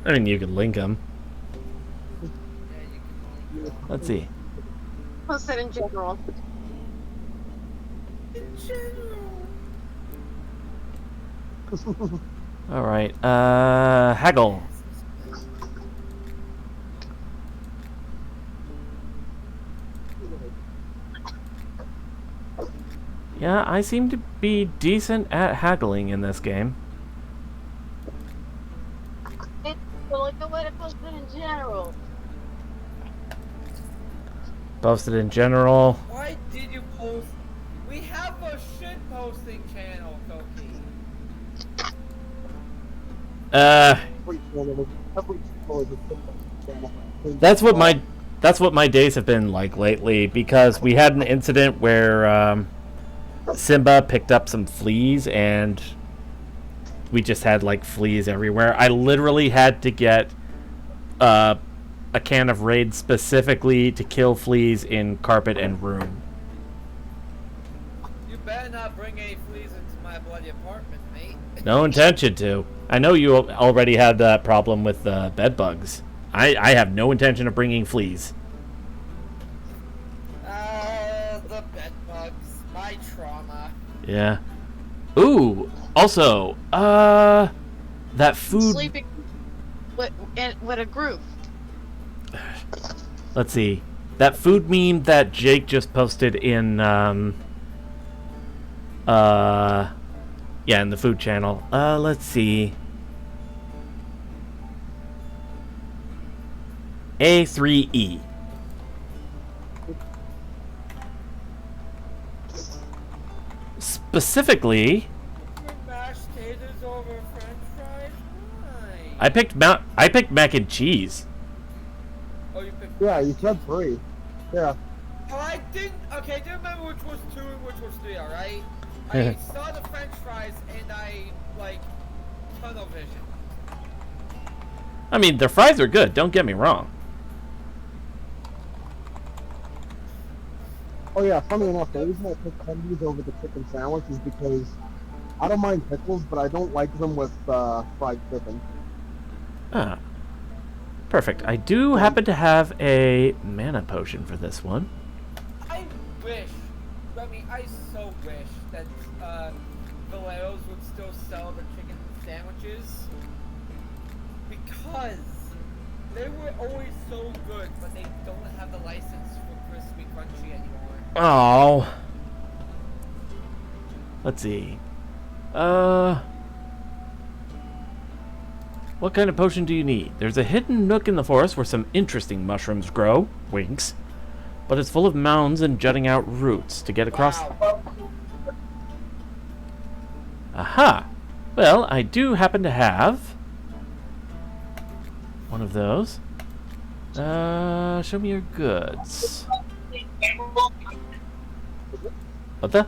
I mean, you could link them. Yeah, you can Let's see. Post it in general. In general. Alright, haggle. Yeah, I seem to be decent at haggling in this game. It's like the way to post it in general. Posted in general. Why did you post? We have a shit posting channel, Koki. That's what my days have been like lately, because we had an incident where Simba picked up some fleas and we just had like fleas everywhere. I literally had to get a can of Raid specifically to kill fleas in carpet and room. better not bring any fleas into my bloody apartment, mate. No intention to. I know you already had that problem with bed bugs. I have no intention of bringing fleas. The bed bugs, my trauma. Yeah. Ooh. Also, that food. Sleeping with a group. Let's see. That food meme that Jake just posted in in the food channel. Let's see. A3E. Specifically, Mashed taters over French fries? Why? I picked mac and cheese. Oh, you picked. Yeah, you said 3. Yeah. Oh, I didn't. Okay, I didn't remember which was 2 and which was 3. All right. I saw the French fries and I tunnel vision. I mean, their fries are good, don't get me wrong. Oh yeah, funny enough, the reason I picked tendies over the chicken sandwich is because I don't mind pickles, but I don't like them with fried chicken. Ah. Perfect. I do happen to have a mana potion for this one. I so wish that Valero's would still sell the chicken sandwiches because they were always so good, but they don't have the license for crispy crunchy anymore. Oh. Let's see. What kind of potion do you need? There's a hidden nook in the forest where some interesting mushrooms grow. Winks. But it's full of mounds and jutting out roots. To get across... Wow. Aha! Well, I do happen to have... one of those. Show me your goods. What the?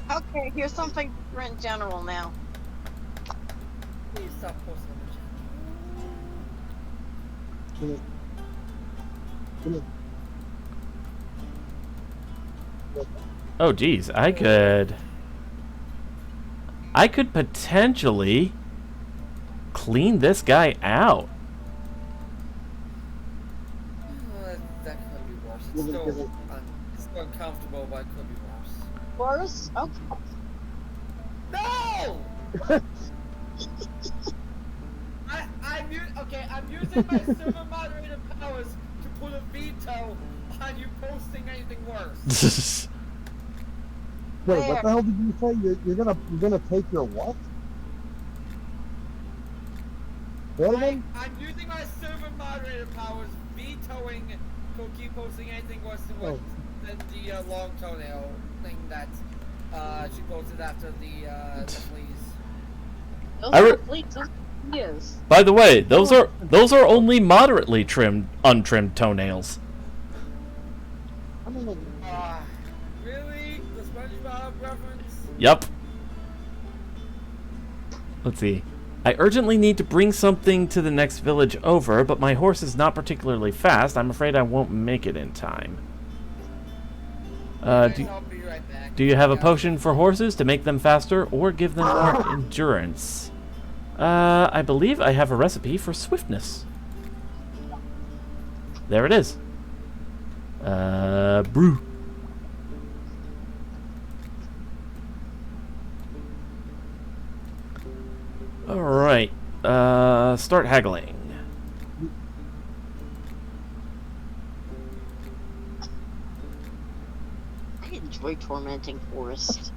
Okay, here's something for in general now. Please stop posting on the chat. Oh, geez. I could potentially clean this guy out. That could be worse. It's still uncomfortable, but it could be worse. Worse? Okay. No! I'm using my server moderator powers to put a veto on you posting anything worse. Wait, what the hell did you say? You're gonna take your what? What again? I'm using my server moderator powers, vetoing Cookie posting anything worse than the long toenail thing that she posted after the fleas. Those are fleets. Yes. By the way, those are only moderately untrimmed toenails. I don't know. Really? The SpongeBob reference? Yup. Let's see. I urgently need to bring something to the next village over, but my horse is not particularly fast. I'm afraid I won't make it in time. I'll be right back. Do you have a potion for horses to make them faster or give them more endurance? I believe I have a recipe for swiftness. There it is. Brew. Alright. Start haggling. I enjoy tormenting Forrest.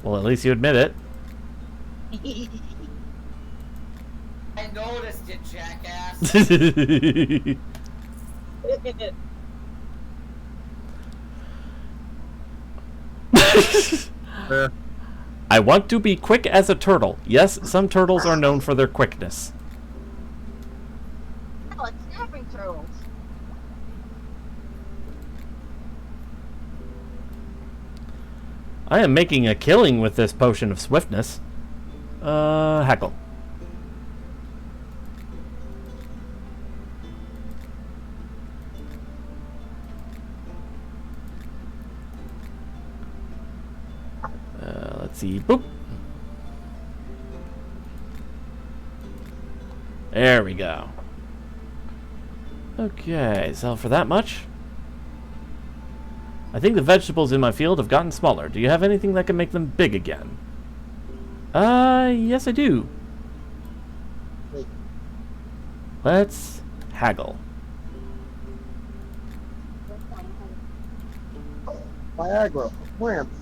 Well, at least you admit it. I noticed you, jackass. I want to be quick as a turtle. Yes, some turtles are known for their quickness. Oh, it's snapping turtles. I am making a killing with this potion of swiftness. Hackle. let's see. Boop. There we go. Okay, sell for that much. I think the vegetables in my field have gotten smaller. Do you have anything that can make them big again? Yes I do. Let's haggle. Viagra, plants.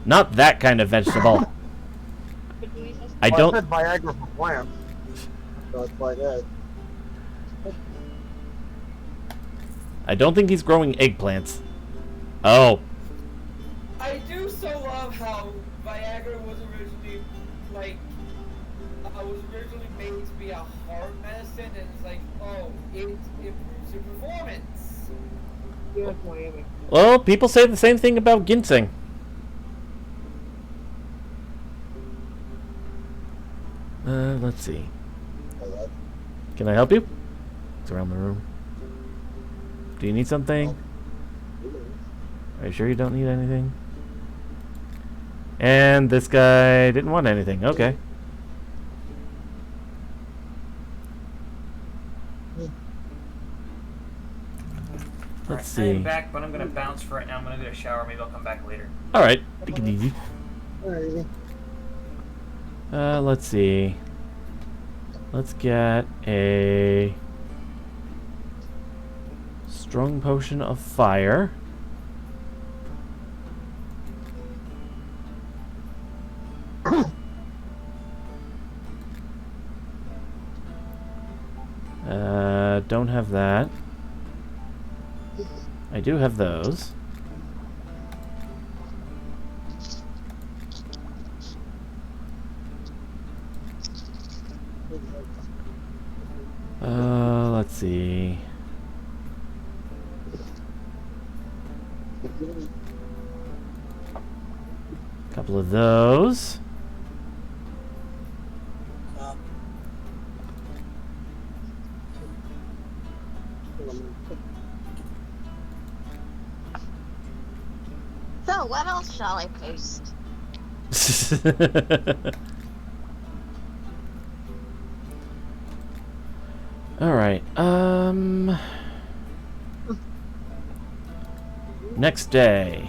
Not that kind of vegetable. I Well, don't. I said Viagra for plants. So it's like that. I don't think he's growing eggplants. Oh. I do so love how Viagra was originally like was originally made to be a heart medicine, and it's like, oh, it improves your performance. Well, people say the same thing about ginseng. Let's see. Can I help you? It's around the room. Do you need something? Are you sure you don't need anything? And this guy didn't want anything. Okay. Let's see. I'm back, but I'm gonna bounce for right now. I'm gonna get a shower. Maybe I'll come back later. All right. Take it easy. Alright. Let's see. Let's get a strong potion of fire. Don't have that. I do have those. Let's see. Couple of those. So, what else shall I post? All right. Next day.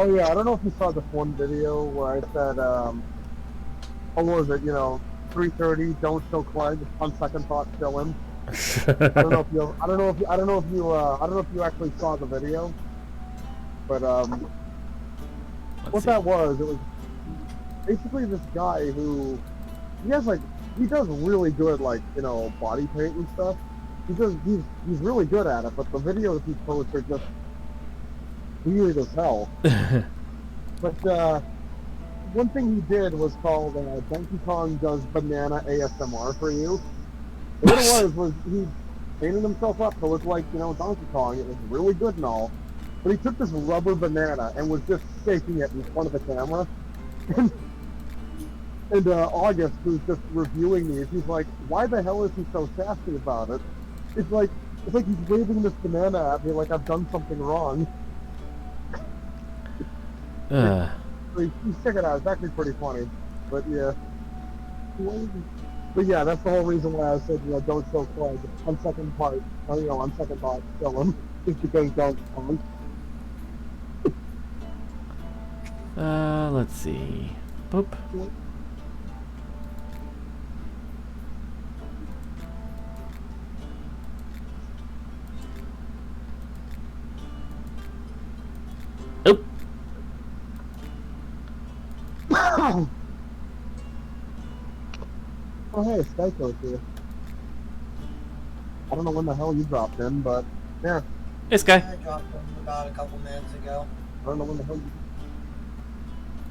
Oh yeah, I don't know if you saw this one video where I said, what was it? 3:30. Don't show Clyde. On second thought, kill him. I don't know if you actually saw the video, but Let's see. that was, it was basically this guy who he does really good body paint and stuff. He's really good at it, but the videos he posts are just weird as hell. But one thing he did was called Donkey Kong Does Banana ASMR for You. And what it was he painted himself up to look like, Donkey Kong. It was really good and all. But he took this rubber banana and was just shaking it in front of the camera. And August, who's just reviewing these, he's like, why the hell is he so sassy about it? It's like he's waving this banana at me like I've done something wrong. You check it out. It's actually pretty funny. But yeah. But yeah, that's the whole reason why I said, don't show Clyde. On second thought, kill him. Just because Donkey Kong. Let's see. Boop. Oop. Oh hey, Skyco's here. I don't know when the hell you dropped in, but yeah. This guy. I dropped him about a couple minutes ago. I don't know when the hell you...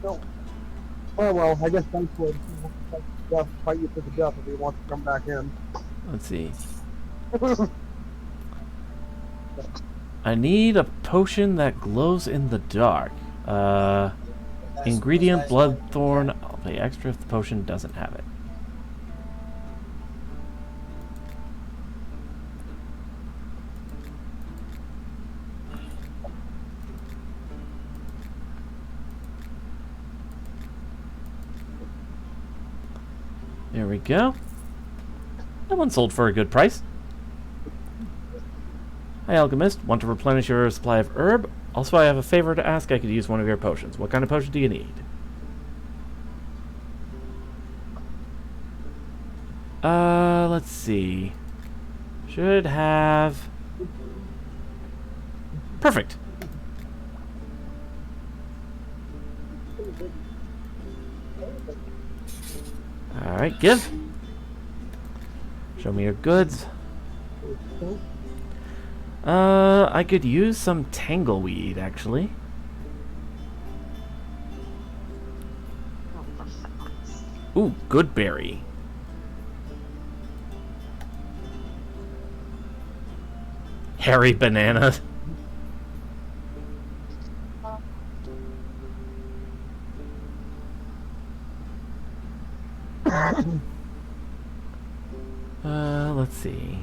No. Oh well, I guess thanks for fight you to the death if he wants to come back in. Let's see. I need a potion that glows in the dark. Ingredient Nice. bloodthorn. I'll pay extra if the potion doesn't have it. There we go. That one sold for a good price. Hi, Alchemist. Want to replenish your supply of herb? Also, I have a favor to ask. I could use one of your potions. What kind of potion do you need? Let's see. Should have... Perfect. Alright, give. Show me your goods. I could use some tangleweed, actually. Ooh, good berry. Hairy banana. Let's see.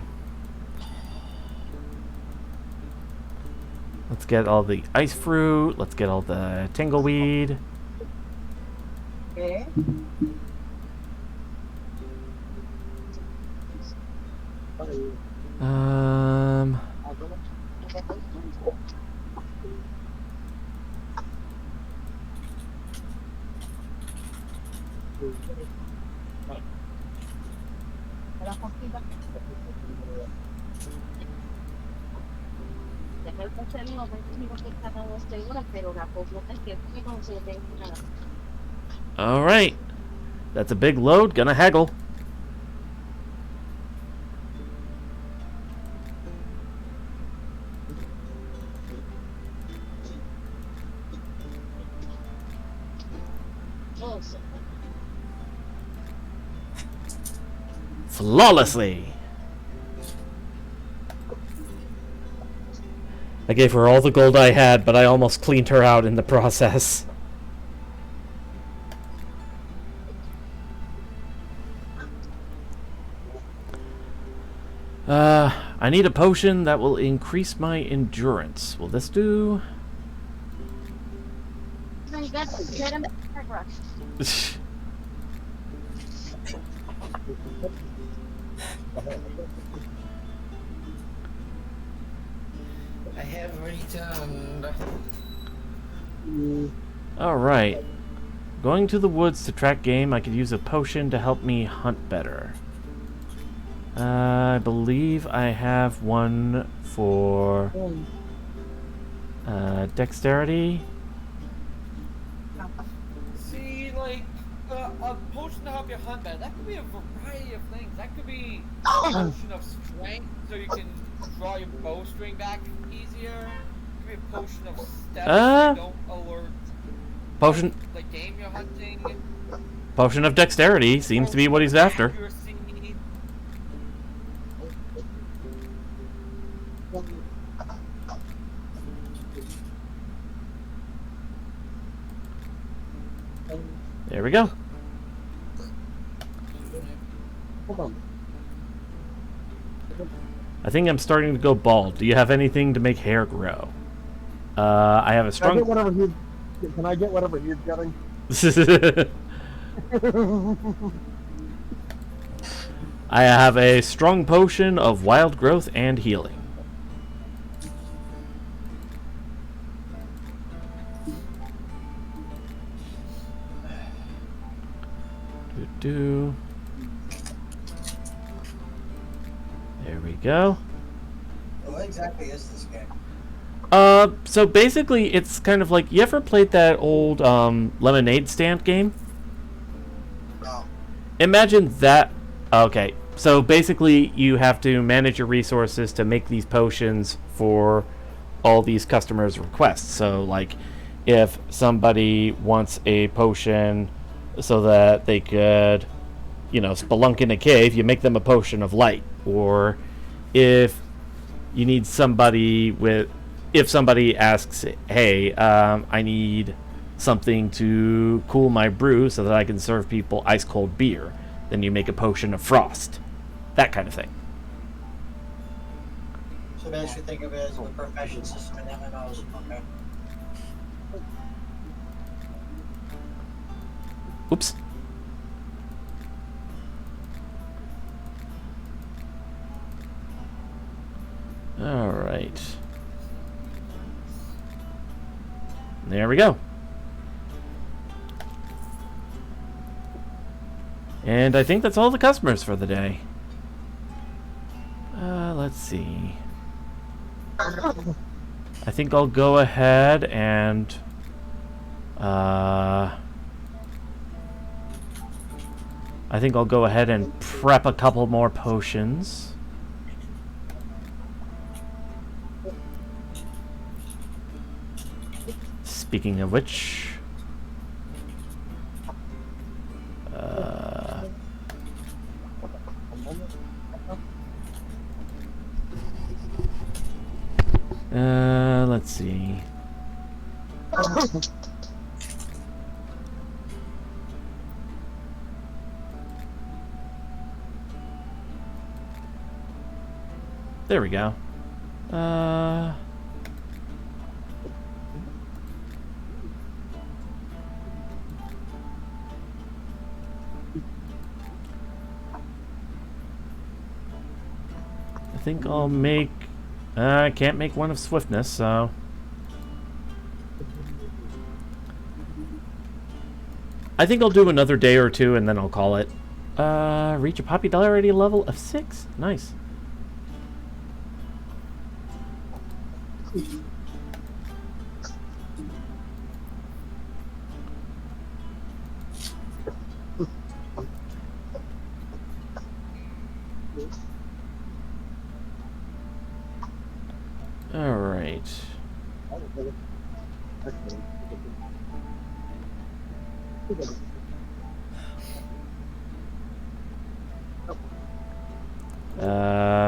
Let's get all the ice fruit. Let's get all the tangleweed. Okay. Alright. That's a big load. Gonna haggle. Flawlessly. I gave her all the gold I had, but I almost cleaned her out in the process. I need a potion that will increase my endurance. Will this do? I have returned. Alright. Going to the woods to track game, I could use a potion to help me hunt better. I believe I have one for dexterity. See, like, a potion to help you hunt better, that could be a variety of things. That could be a potion of strength, so you can draw your bowstring back easier. It could be a potion of stealth, so you don't alert Potion. the game you're hunting. Potion of dexterity seems to be what he's after. Accuracy. There we go. Hold on. I think I'm starting to go bald. Do you have anything to make hair grow? I have a Can I get strong... whatever he's... Can I get whatever he's getting? I have a strong potion of wild growth and healing. There we go. What exactly is this game? So basically it's kind of like, you ever played that old lemonade stand game? No. Imagine that. Okay, so basically you have to manage your resources to make these potions for all these customers' requests. So like, if somebody wants a potion so that they could, you know, spelunk in a cave, you make them a potion of light. Or if you need somebody with... If somebody asks, hey, I need something to cool my brew so that I can serve people ice-cold beer, then you make a potion of frost. That kind of thing. So basically think of it as a profession system in MMOs. Okay. Oops. Alright. There we go. And I think that's all the customers for the day. Let's see. I think I'll go ahead and prep a couple more potions. Speaking of which, let's see. There we go. I think I'll make... I can't make one of swiftness, so... I think I'll do another day or two and then I'll call it. Reach a popularity level of 6. Nice. All right.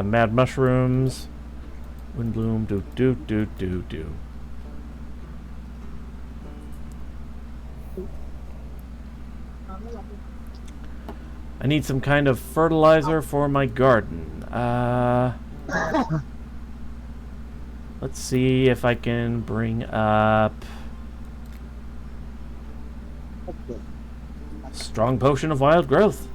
Mad mushrooms. Windbloom, do. I need some kind of fertilizer for my garden. Let's see if I can bring up strong potion of wild growth.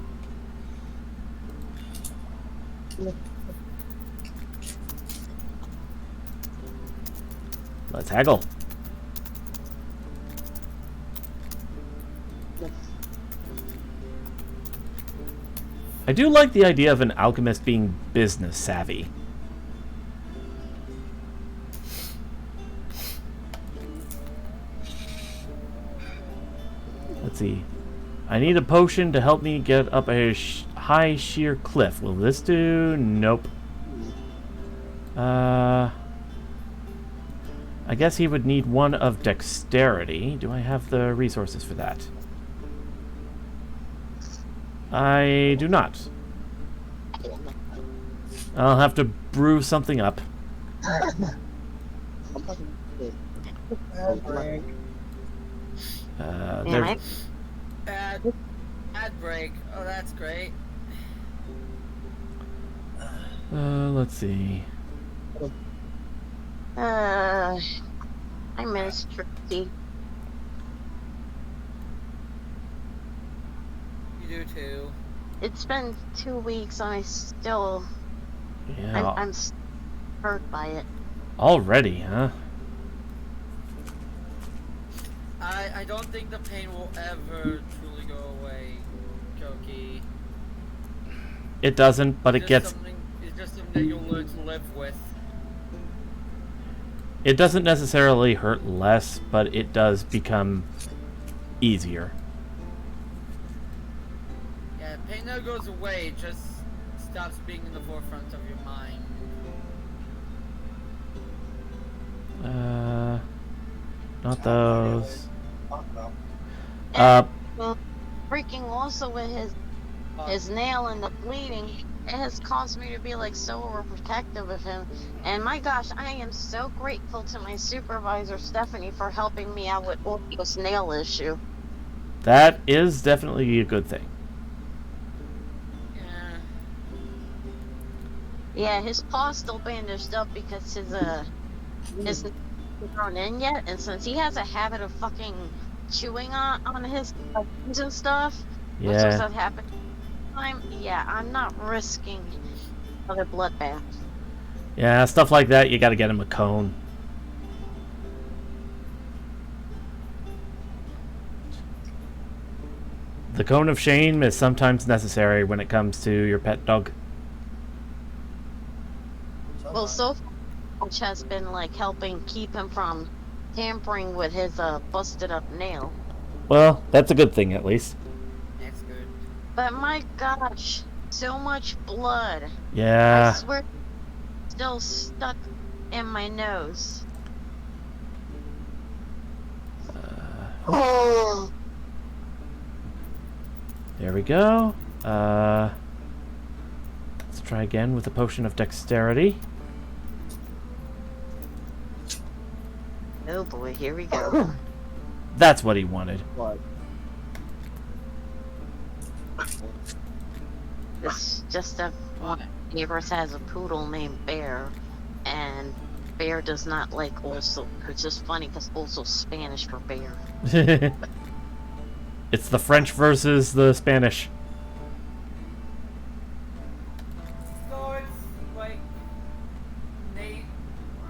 Let's haggle. I do like the idea of an alchemist being business savvy. Let's see. I need a potion to help me get up a high sheer cliff. Will this do? Nope. I guess he would need one of dexterity. Do I have the resources for that? I do not. I'll have to brew something up. Ad break. Oh, that's great. Let's see. I miss Trixie. You do too. It's been 2 weeks and I still... Yeah. I'm hurt by it. Already, huh? I don't think the pain will ever truly go away, Koki. It doesn't, but it gets... It's just something that you'll learn to live with. It doesn't necessarily hurt less, but it does become easier. Yeah, pain never goes away, it just stops being in the forefront of your mind. Not those. Well, freaking also with his nail and the bleeding, it has caused me to be like so overprotective of him. And my gosh, I am so grateful to my supervisor Stephanie for helping me out with Orio's nail issue. That is definitely a good thing. Yeah. Yeah, his paw's still bandaged up because his isn't thrown in yet, and since he has a habit of fucking chewing on his bones and stuff, which was Yeah. what happened time, yeah, I'm not risking another bloodbath. Yeah, stuff like that, you gotta get him a cone. The cone of shame is sometimes necessary when it comes to your pet dog. Well, so far, which has been like helping keep him from tampering with his busted up nail. Well, that's a good thing at least. That's good. But my gosh, so much blood. I Yeah. swear, it's still stuck in my nose. Oh. There we go. Let's try again with the potion of dexterity. Oh boy, here we go. That's what he wanted. But It's just that one of my neighbors has a poodle named Bear, and Bear does not like also. It's just funny because also Spanish for bear. It's the French versus the Spanish. So it's like I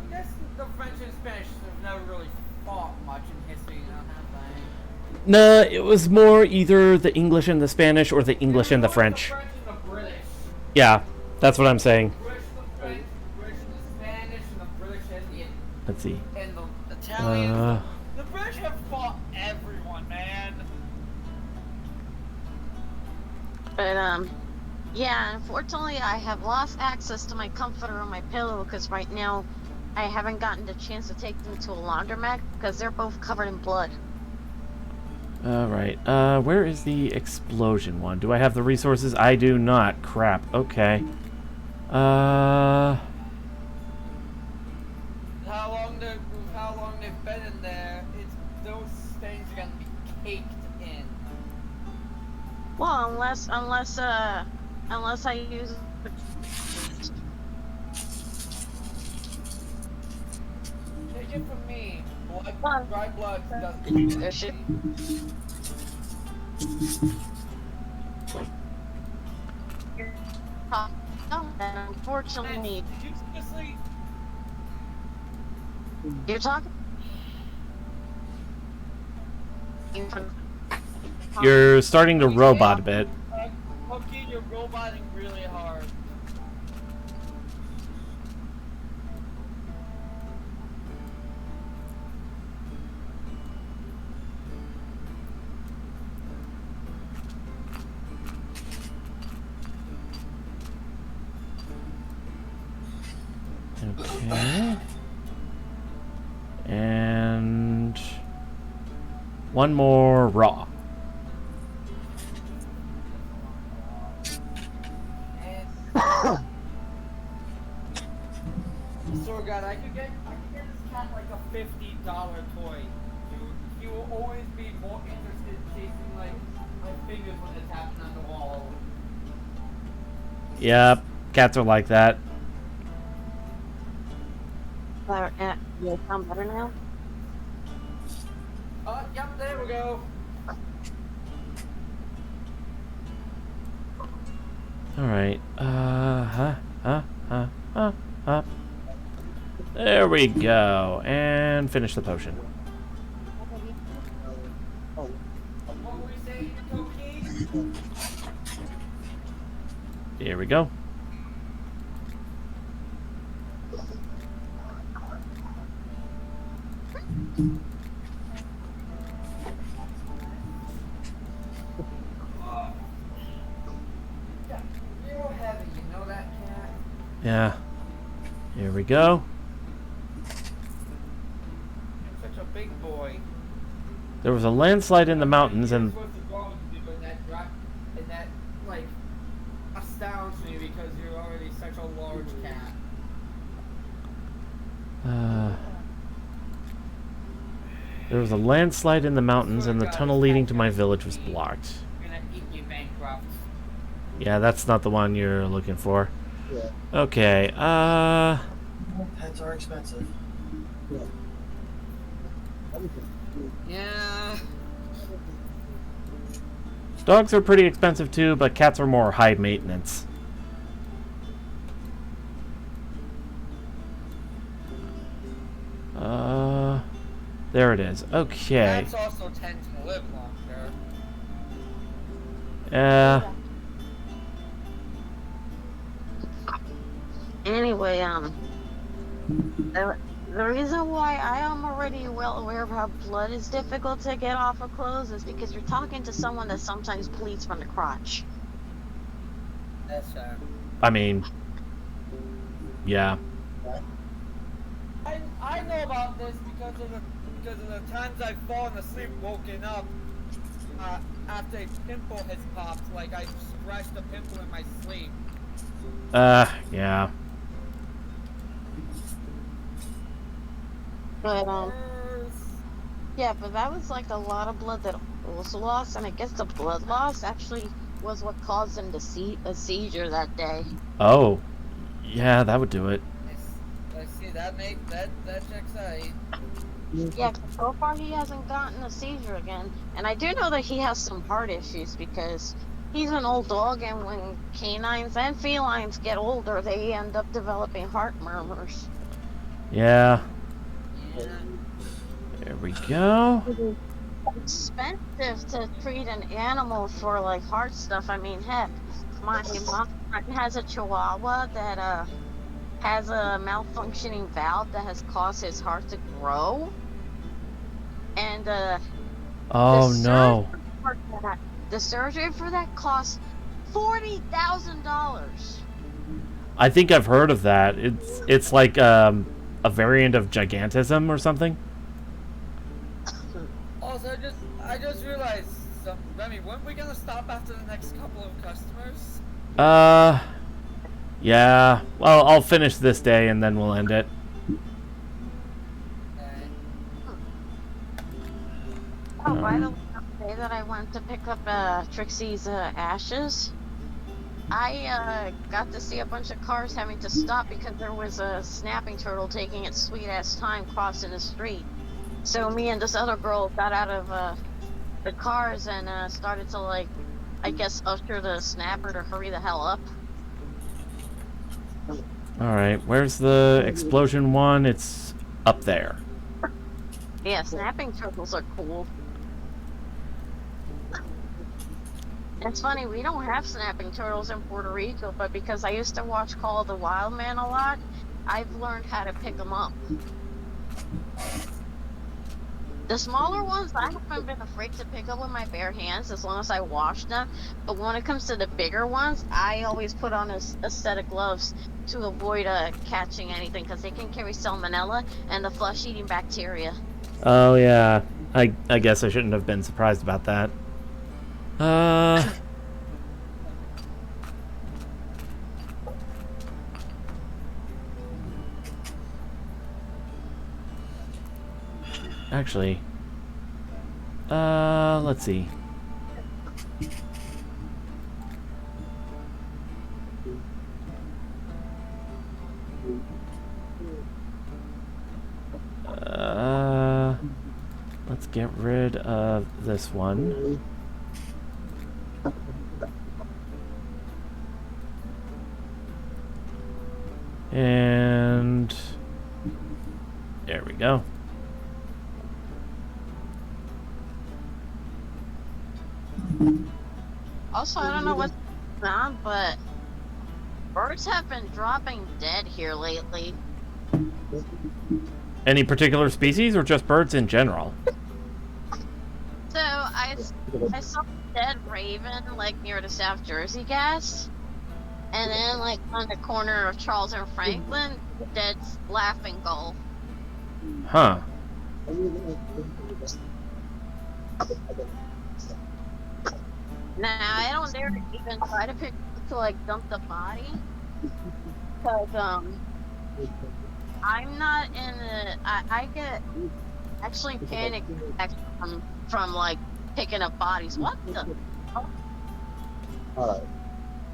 guess the French and Spanish have never really fought much in history, you know, have they? No, it was more either the English and the Spanish or the English and the French. The French and the British. Yeah, that's what I'm saying. British and the French, British and the Spanish, and the British Let's see. and the Italians. The British have fought everyone, man. But yeah, unfortunately I have lost access to my comforter and my pillow because right now I haven't gotten the chance to take them to a laundromat because they're both covered in blood. Alright, where is the explosion one? Do I have the resources? I do not. Crap. Okay. How long they've been in there, those stains are gonna be caked in. Well, unless I use. Take it from me, dry blood There should. Unfortunately, Seriously? you're talking. You're starting to robot a bit. Cookie, you're roboting really hard. Okay. And one more raw. So God, I could get this cat like a $50 toy. He will always be more interested in chasing like my fingers when it's happening on the wall. Yep, cats are like that. You sound better now? Yep, there we go. Alright, there we go, and finish the potion. What were we saying, Cookie? Here we go. Real heavy, you know that cat? Yeah. Here we go. You're such a big boy. There was a landslide in the mountains and You're supposed to go and that like astounds me because you're already such a large cat. there was a landslide in the mountains and the tunnel leading to my village was blocked. You're gonna eat me bankrupt. Yeah, that's not the one you're looking for. yeah, Okay, Pets are expensive. yeah. Everything. Yeah. dogs are pretty expensive too, but cats are more high maintenance. There it is. Okay. Cats also tend to live longer. Anyway, the reason why I am already well aware of how blood is difficult to get off of clothes is because you're talking to someone that sometimes bleeds from the crotch. That's fair. I mean, yeah. I know about this because of the times I've fallen asleep, woken up after a pimple has popped, like I scratched a pimple in my sleep. Yeah. But yeah, but that was like a lot of blood that was lost, and I guess the blood loss actually was what caused him to see a seizure that day. Oh, yeah, that would do it. I see that checks out. Yeah, 'cause so far he hasn't gotten a seizure again, and I do know that he has some heart issues because he's an old dog, and when canines and felines get older, they end up developing heart murmurs. Yeah. Yeah. There we go. It's expensive to treat an animal for like heart stuff. I mean, heck, my mom has a Chihuahua that has a malfunctioning valve that has caused his heart to grow, and Oh no. the surgery for that costs $40,000. I think I've heard of that. It's like a variant of gigantism or something. Also, I just realized, Remy, weren't we gonna stop after the next couple of customers? Yeah. Well, I'll finish this day and then we'll end it. Oh, by the way, the day that I went to pick up Trixie's ashes, I got to see a bunch of cars having to stop because there was a snapping turtle taking its sweet ass time crossing the street. So me and this other girl got out of the cars and started to, like, I guess, usher the snapper to hurry the hell up. Alright, where's the explosion one? It's up there. Yeah, snapping turtles are cool. It's funny, we don't have snapping turtles in Puerto Rico, but because I used to watch Call of the Wild Man a lot, I've learned how to pick them up. The smaller ones, I haven't been afraid to pick up with my bare hands as long as I wash them, but when it comes to the bigger ones, I always put on a set of gloves to avoid catching anything, because they can carry salmonella and the flesh-eating bacteria. Oh yeah. I guess I shouldn't have been surprised about that. Actually, let's see. Let's get rid of this one. And there we go. Also, I don't know what's going on, but birds have been dropping dead here lately. Any particular species or just birds in general? So, I saw a dead raven, like, near the South Jersey gas. And then, like, on the corner of Charles and Franklin, dead laughing gull. Huh. Now, I don't dare to even try to like, dump the body. Because, I'm not in the... I get actually panic attacks from, like, picking up bodies. What the... Alright.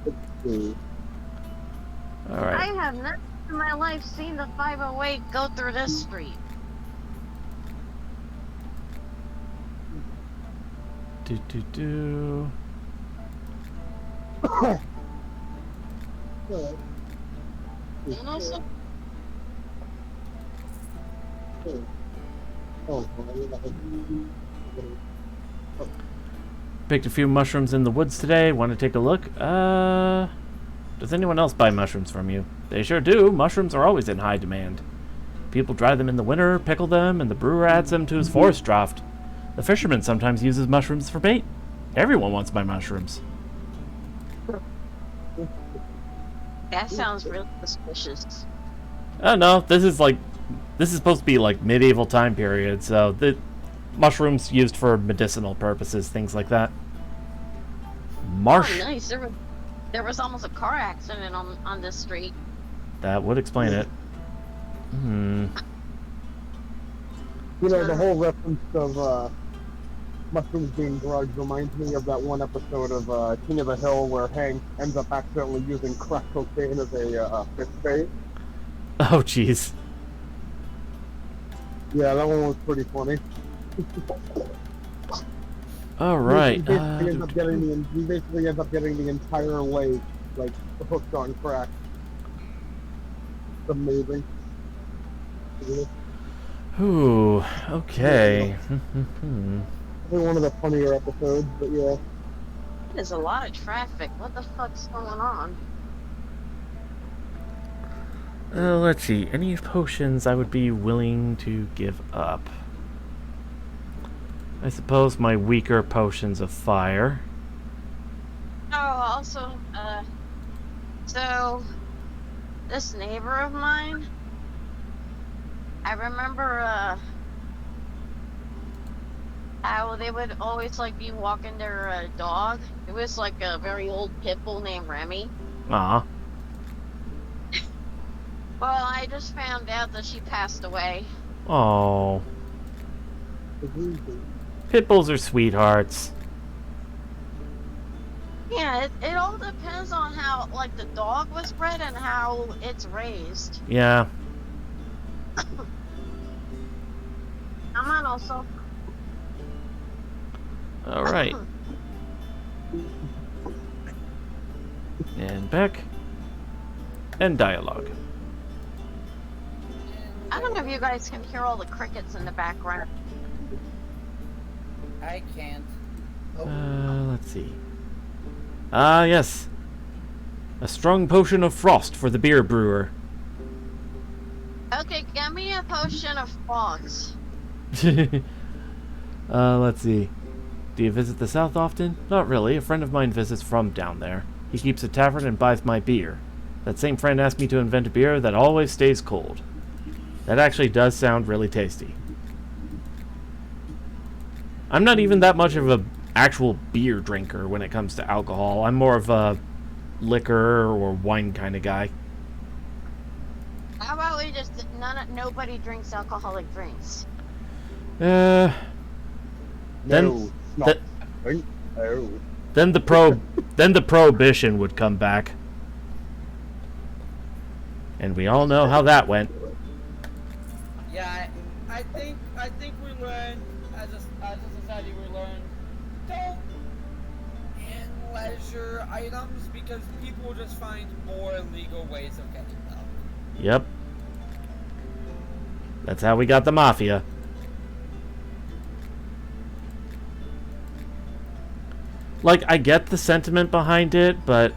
Let's see. Alright. I have never in my life seen the 508 go through this street. Do. Alright. And also, Oh, Picked a few mushrooms in the woods today. Want to take a look? Does anyone else buy mushrooms from you? They sure do. Mushrooms are always in high demand. People dry them in the winter, pickle them, and the brewer adds them to his forest draft. The fisherman sometimes uses mushrooms for bait. Everyone wants my mushrooms. That sounds really suspicious. Oh no, this is supposed to be like medieval time period, so the mushrooms used for medicinal purposes, things like that. Oh, nice. There was almost a car accident on this street. That would explain it. You know, the whole reference of mushrooms being drugs reminds me of that one episode of King of the Hill where Hank ends up accidentally using crack cocaine as a fish bait. Oh, jeez. Yeah, that one was pretty funny. All right. He basically ends up getting the entire lake, like, hooked on crack. It's amazing. Ooh, okay. Probably one of the funnier episodes, but yeah. There's a lot of traffic. What the fuck's going on? Let's see. Any potions I would be willing to give up? I suppose my weaker potions of fire. Oh, also, so, this neighbor of mine, I remember, how they would always, like, be walking their, dog. It was, like, a very old pit bull named Remy. Aw. Well, I just found out that she passed away. Oh. Pit bulls are sweethearts. Yeah, it all depends on how, like, the dog was bred and how it's raised. Yeah. I'm on also. All right. And back. And dialogue. I don't know if you guys can hear all the crickets in the background. I can't. Let's see. Ah, yes. A strong potion of frost for the beer brewer. Okay, get me a potion of frogs. Let's see. Do you visit the South often? Not really. A friend of mine visits from down there. He keeps a tavern and buys my beer. That same friend asked me to invent a beer that always stays cold. That actually does sound really tasty. I'm not even that much of a actual beer drinker when it comes to alcohol. I'm more of a liquor or wine kind of guy. How about we just nobody drinks alcoholic drinks? Then No, th- no. then the prohibition would come back. And we all know how that went. Yeah, I think we learned as a society we learned don't in leisure items because people will just find more legal ways of getting them. Yep. That's how we got the mafia. Like, I get the sentiment behind it, but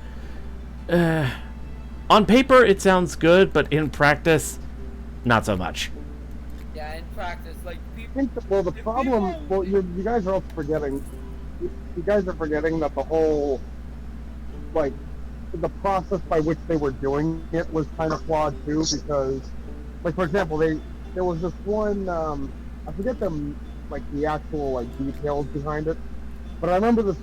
on paper it sounds good, but in practice, not so much. Yeah, in practice, like people. Well, the problem, well, you guys are also forgetting. You guys are forgetting that the whole, like, the process by which they were doing it was kind of flawed too. Because, like, for example, there was this one. I forget them, like, the actual like details behind it, but I remember this.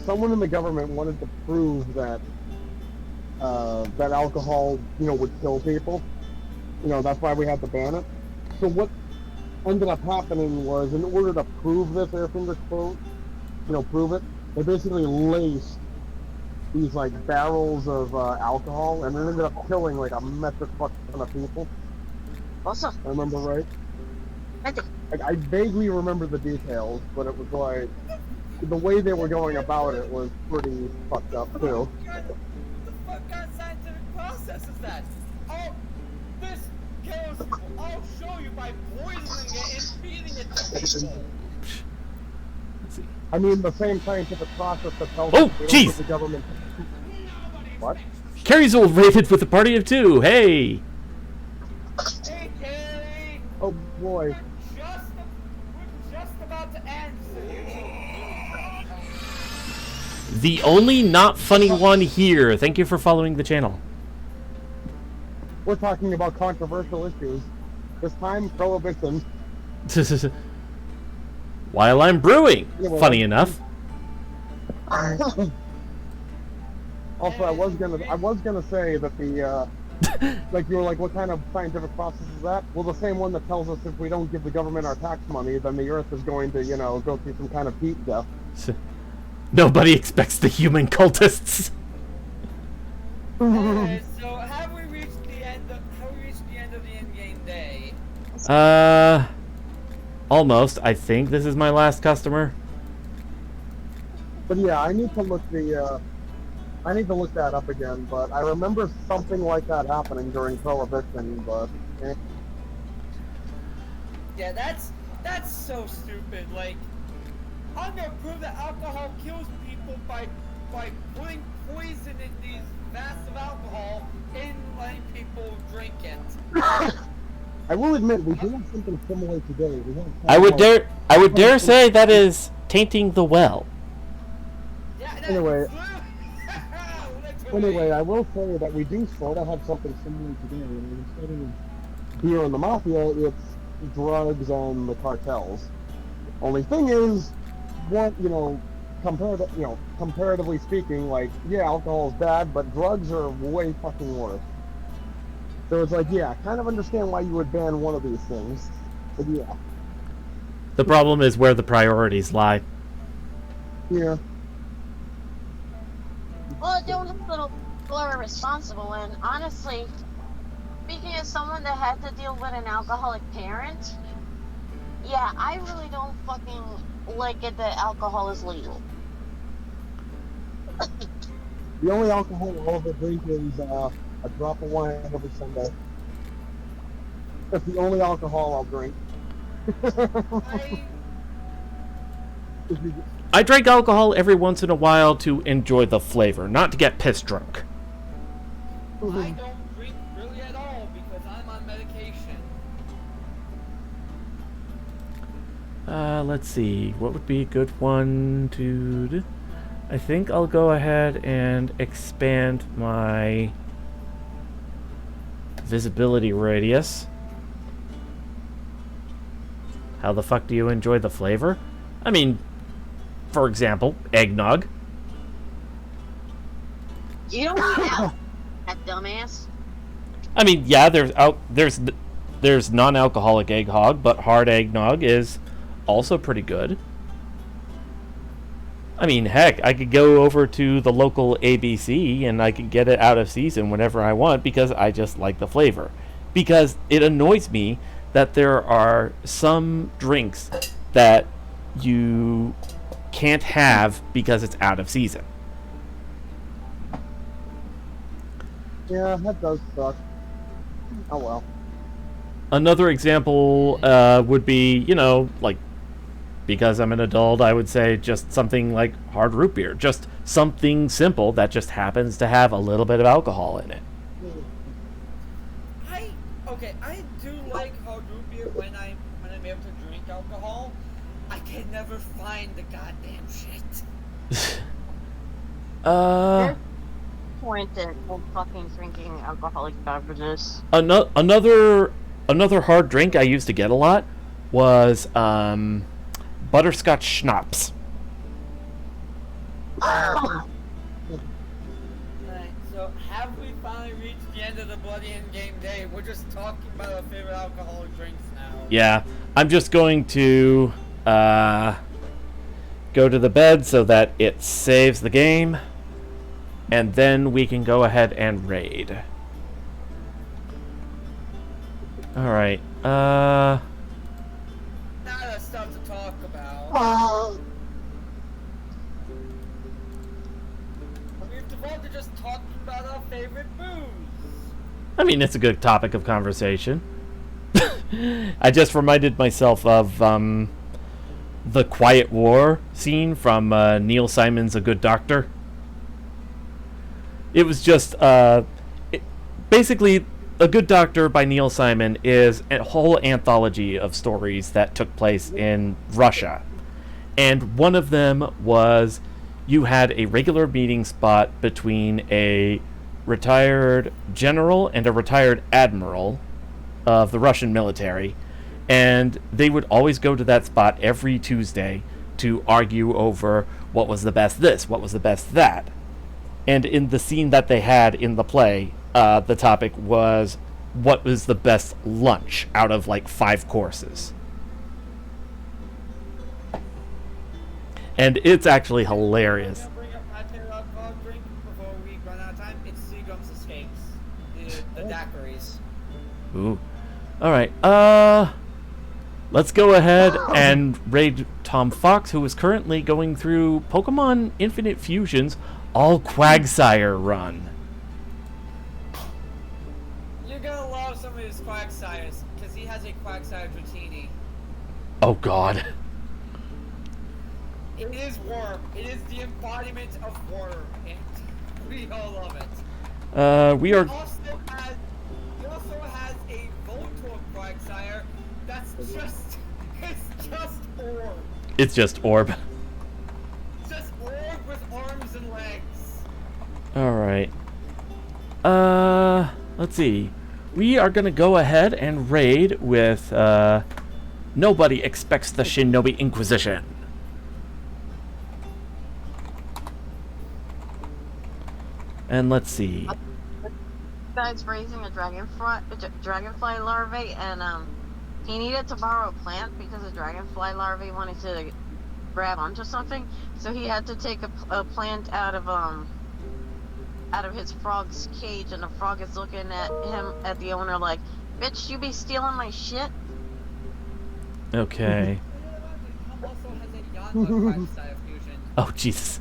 Someone in the government wanted to prove that that alcohol, would kill people. That's why we had to ban it. So what ended up happening was, in order to prove this, air finger quote, prove it, they basically laced these like barrels of alcohol, and it ended up killing like a metric fuck ton of people. Also, I remember right. I vaguely remember the details, but it was like the way they were going about it was pretty fucked up too. What the fuck kind of scientific process is that? Oh, this kills people. I'll show you by poisoning it and feeding it to people. Let's see. I mean, the same scientific process that tells Oh, us we don't jeez. give the government. What? Carrie'sel raided with a party of 2. Hey! Hey, Carrie! Oh boy. We're just about to end, so you The only not funny one here. Thank you for following the channel. We're talking about controversial issues. This time, prohibition. While I'm brewing. Anyway. Funny enough. Also, I was gonna say that the like you were like, what kind of scientific process is that? Well, the same one that tells us if we don't give the government our tax money, then the Earth is going to, you know, go through some kind of heat death. Nobody expects the human cultists. Anyway, so have we reached the end of the in-game day? Almost. I think this is my last customer. But yeah, I need to look that up again. But I remember something like that happening during Prohibition. But Yeah, that's so stupid. Like, I'm gonna prove that alcohol kills people by putting poison in these vats of alcohol and letting people drink it. I will admit we do have something similar today. We have I would dare say that is tainting the well. Yeah, that's Anyway. literally. Anyway, I will say that we do sort of have something similar today. I mean, instead of beer and the mafia, it's drugs and the cartels. Only thing is, comparatively speaking, like, yeah, alcohol is bad, but drugs are way fucking worse. So it's like, yeah, I kind of understand why you would ban one of these things. But yeah. The problem is where the priorities lie. Yeah. Well, doing a little more responsible, and honestly, speaking as someone that had to deal with an alcoholic parent, yeah, I really don't fucking like it that alcohol is legal. The only alcohol I'll ever drink is a drop of wine every Sunday. That's the only alcohol I'll drink. I drink alcohol every once in a while to enjoy the flavor, not to get piss drunk. I don't drink really at all because I'm on medication. Let's see. What would be a good one to do? I think I'll go ahead and expand my visibility radius. How the fuck do you enjoy the flavor? I mean, for example, eggnog. You don't need that, dumbass. I mean, yeah, there's non-alcoholic eggnog, but hard eggnog is also pretty good. I mean, heck, I could go over to the local ABC and I could get it out of season whenever I want because I just like the flavor. Because it annoys me that there are some drinks that you can't have because it's out of season. Yeah, that does suck. Oh well. Another example would be, like, because I'm an adult, I would say just something like hard root beer. Just something simple that just happens to have a little bit of alcohol in it. I do like hard root beer when I'm able to drink alcohol. I can never find the goddamn shit. There's point in fucking drinking alcoholic beverages. Another hard drink I used to get a lot was butterscotch schnapps. Alright, so have we finally reached the end of the bloody in-game day? We're just talking about our favorite alcoholic drinks now. Yeah, I'm just going to go to the bed so that it saves the game, and then we can go ahead and raid. Alright, Now that's stuff to talk about. We've devolved to just talking about our favorite booze. I mean, it's a good topic of conversation. I just reminded myself of the Quiet War scene from Neil Simon's A Good Doctor. It was just basically A Good Doctor by Neil Simon is a whole anthology of stories that took place in Russia. And one of them was you had a regular meeting spot between a retired general and a retired admiral of the Russian military, and they would always go to that spot every Tuesday to argue over what was the best this, what was the best that. And in the scene that they had in the play, the topic was what was the best lunch out of like 5 courses. And it's actually hilarious. Bring up my favorite alcoholic drink before we run out of time. It's Seagram's Escapes, the daiquiris. Ooh. Alright, let's go ahead and raid Tom Fox, who is currently going through Pokemon Infinite Fusion's All Quagsire run. You're gonna love some of his Quagsires, because he has a Quagsire Dratini. Oh god. It is worm. It is the embodiment of worm, and we all love it. We are... He also has a Voltorb Quagsire that's just... It's just orb. It's just orb. Just orb with arms and legs. Alright. Let's see. We are gonna go ahead and raid with, Nobody Expects the Shinobi Inquisition. And let's see. Guy's raising a dragonfly larvae, and he needed to borrow a plant because the dragonfly larvae wanted to grab onto something, so he had to take a plant out of his frog's cage, and the frog is looking at him, at the owner, like, "Bitch, you be stealing my shit." Okay. Also has a Yanma Quagsire fusion. Oh, Jesus.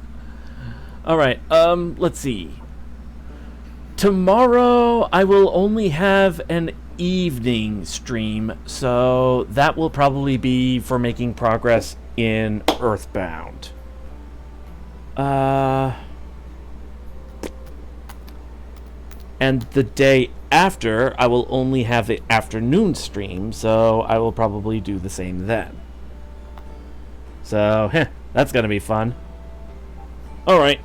Alright, let's see. Tomorrow I will only have an evening stream, so that will probably be for making progress in Earthbound. And the day after, I will only have the afternoon stream, so I will probably do the same then. So, that's gonna be fun. Alright,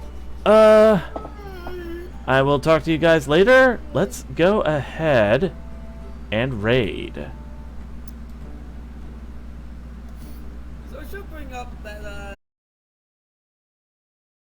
I will talk to you guys later. Let's go ahead and raid. So she'll bring up that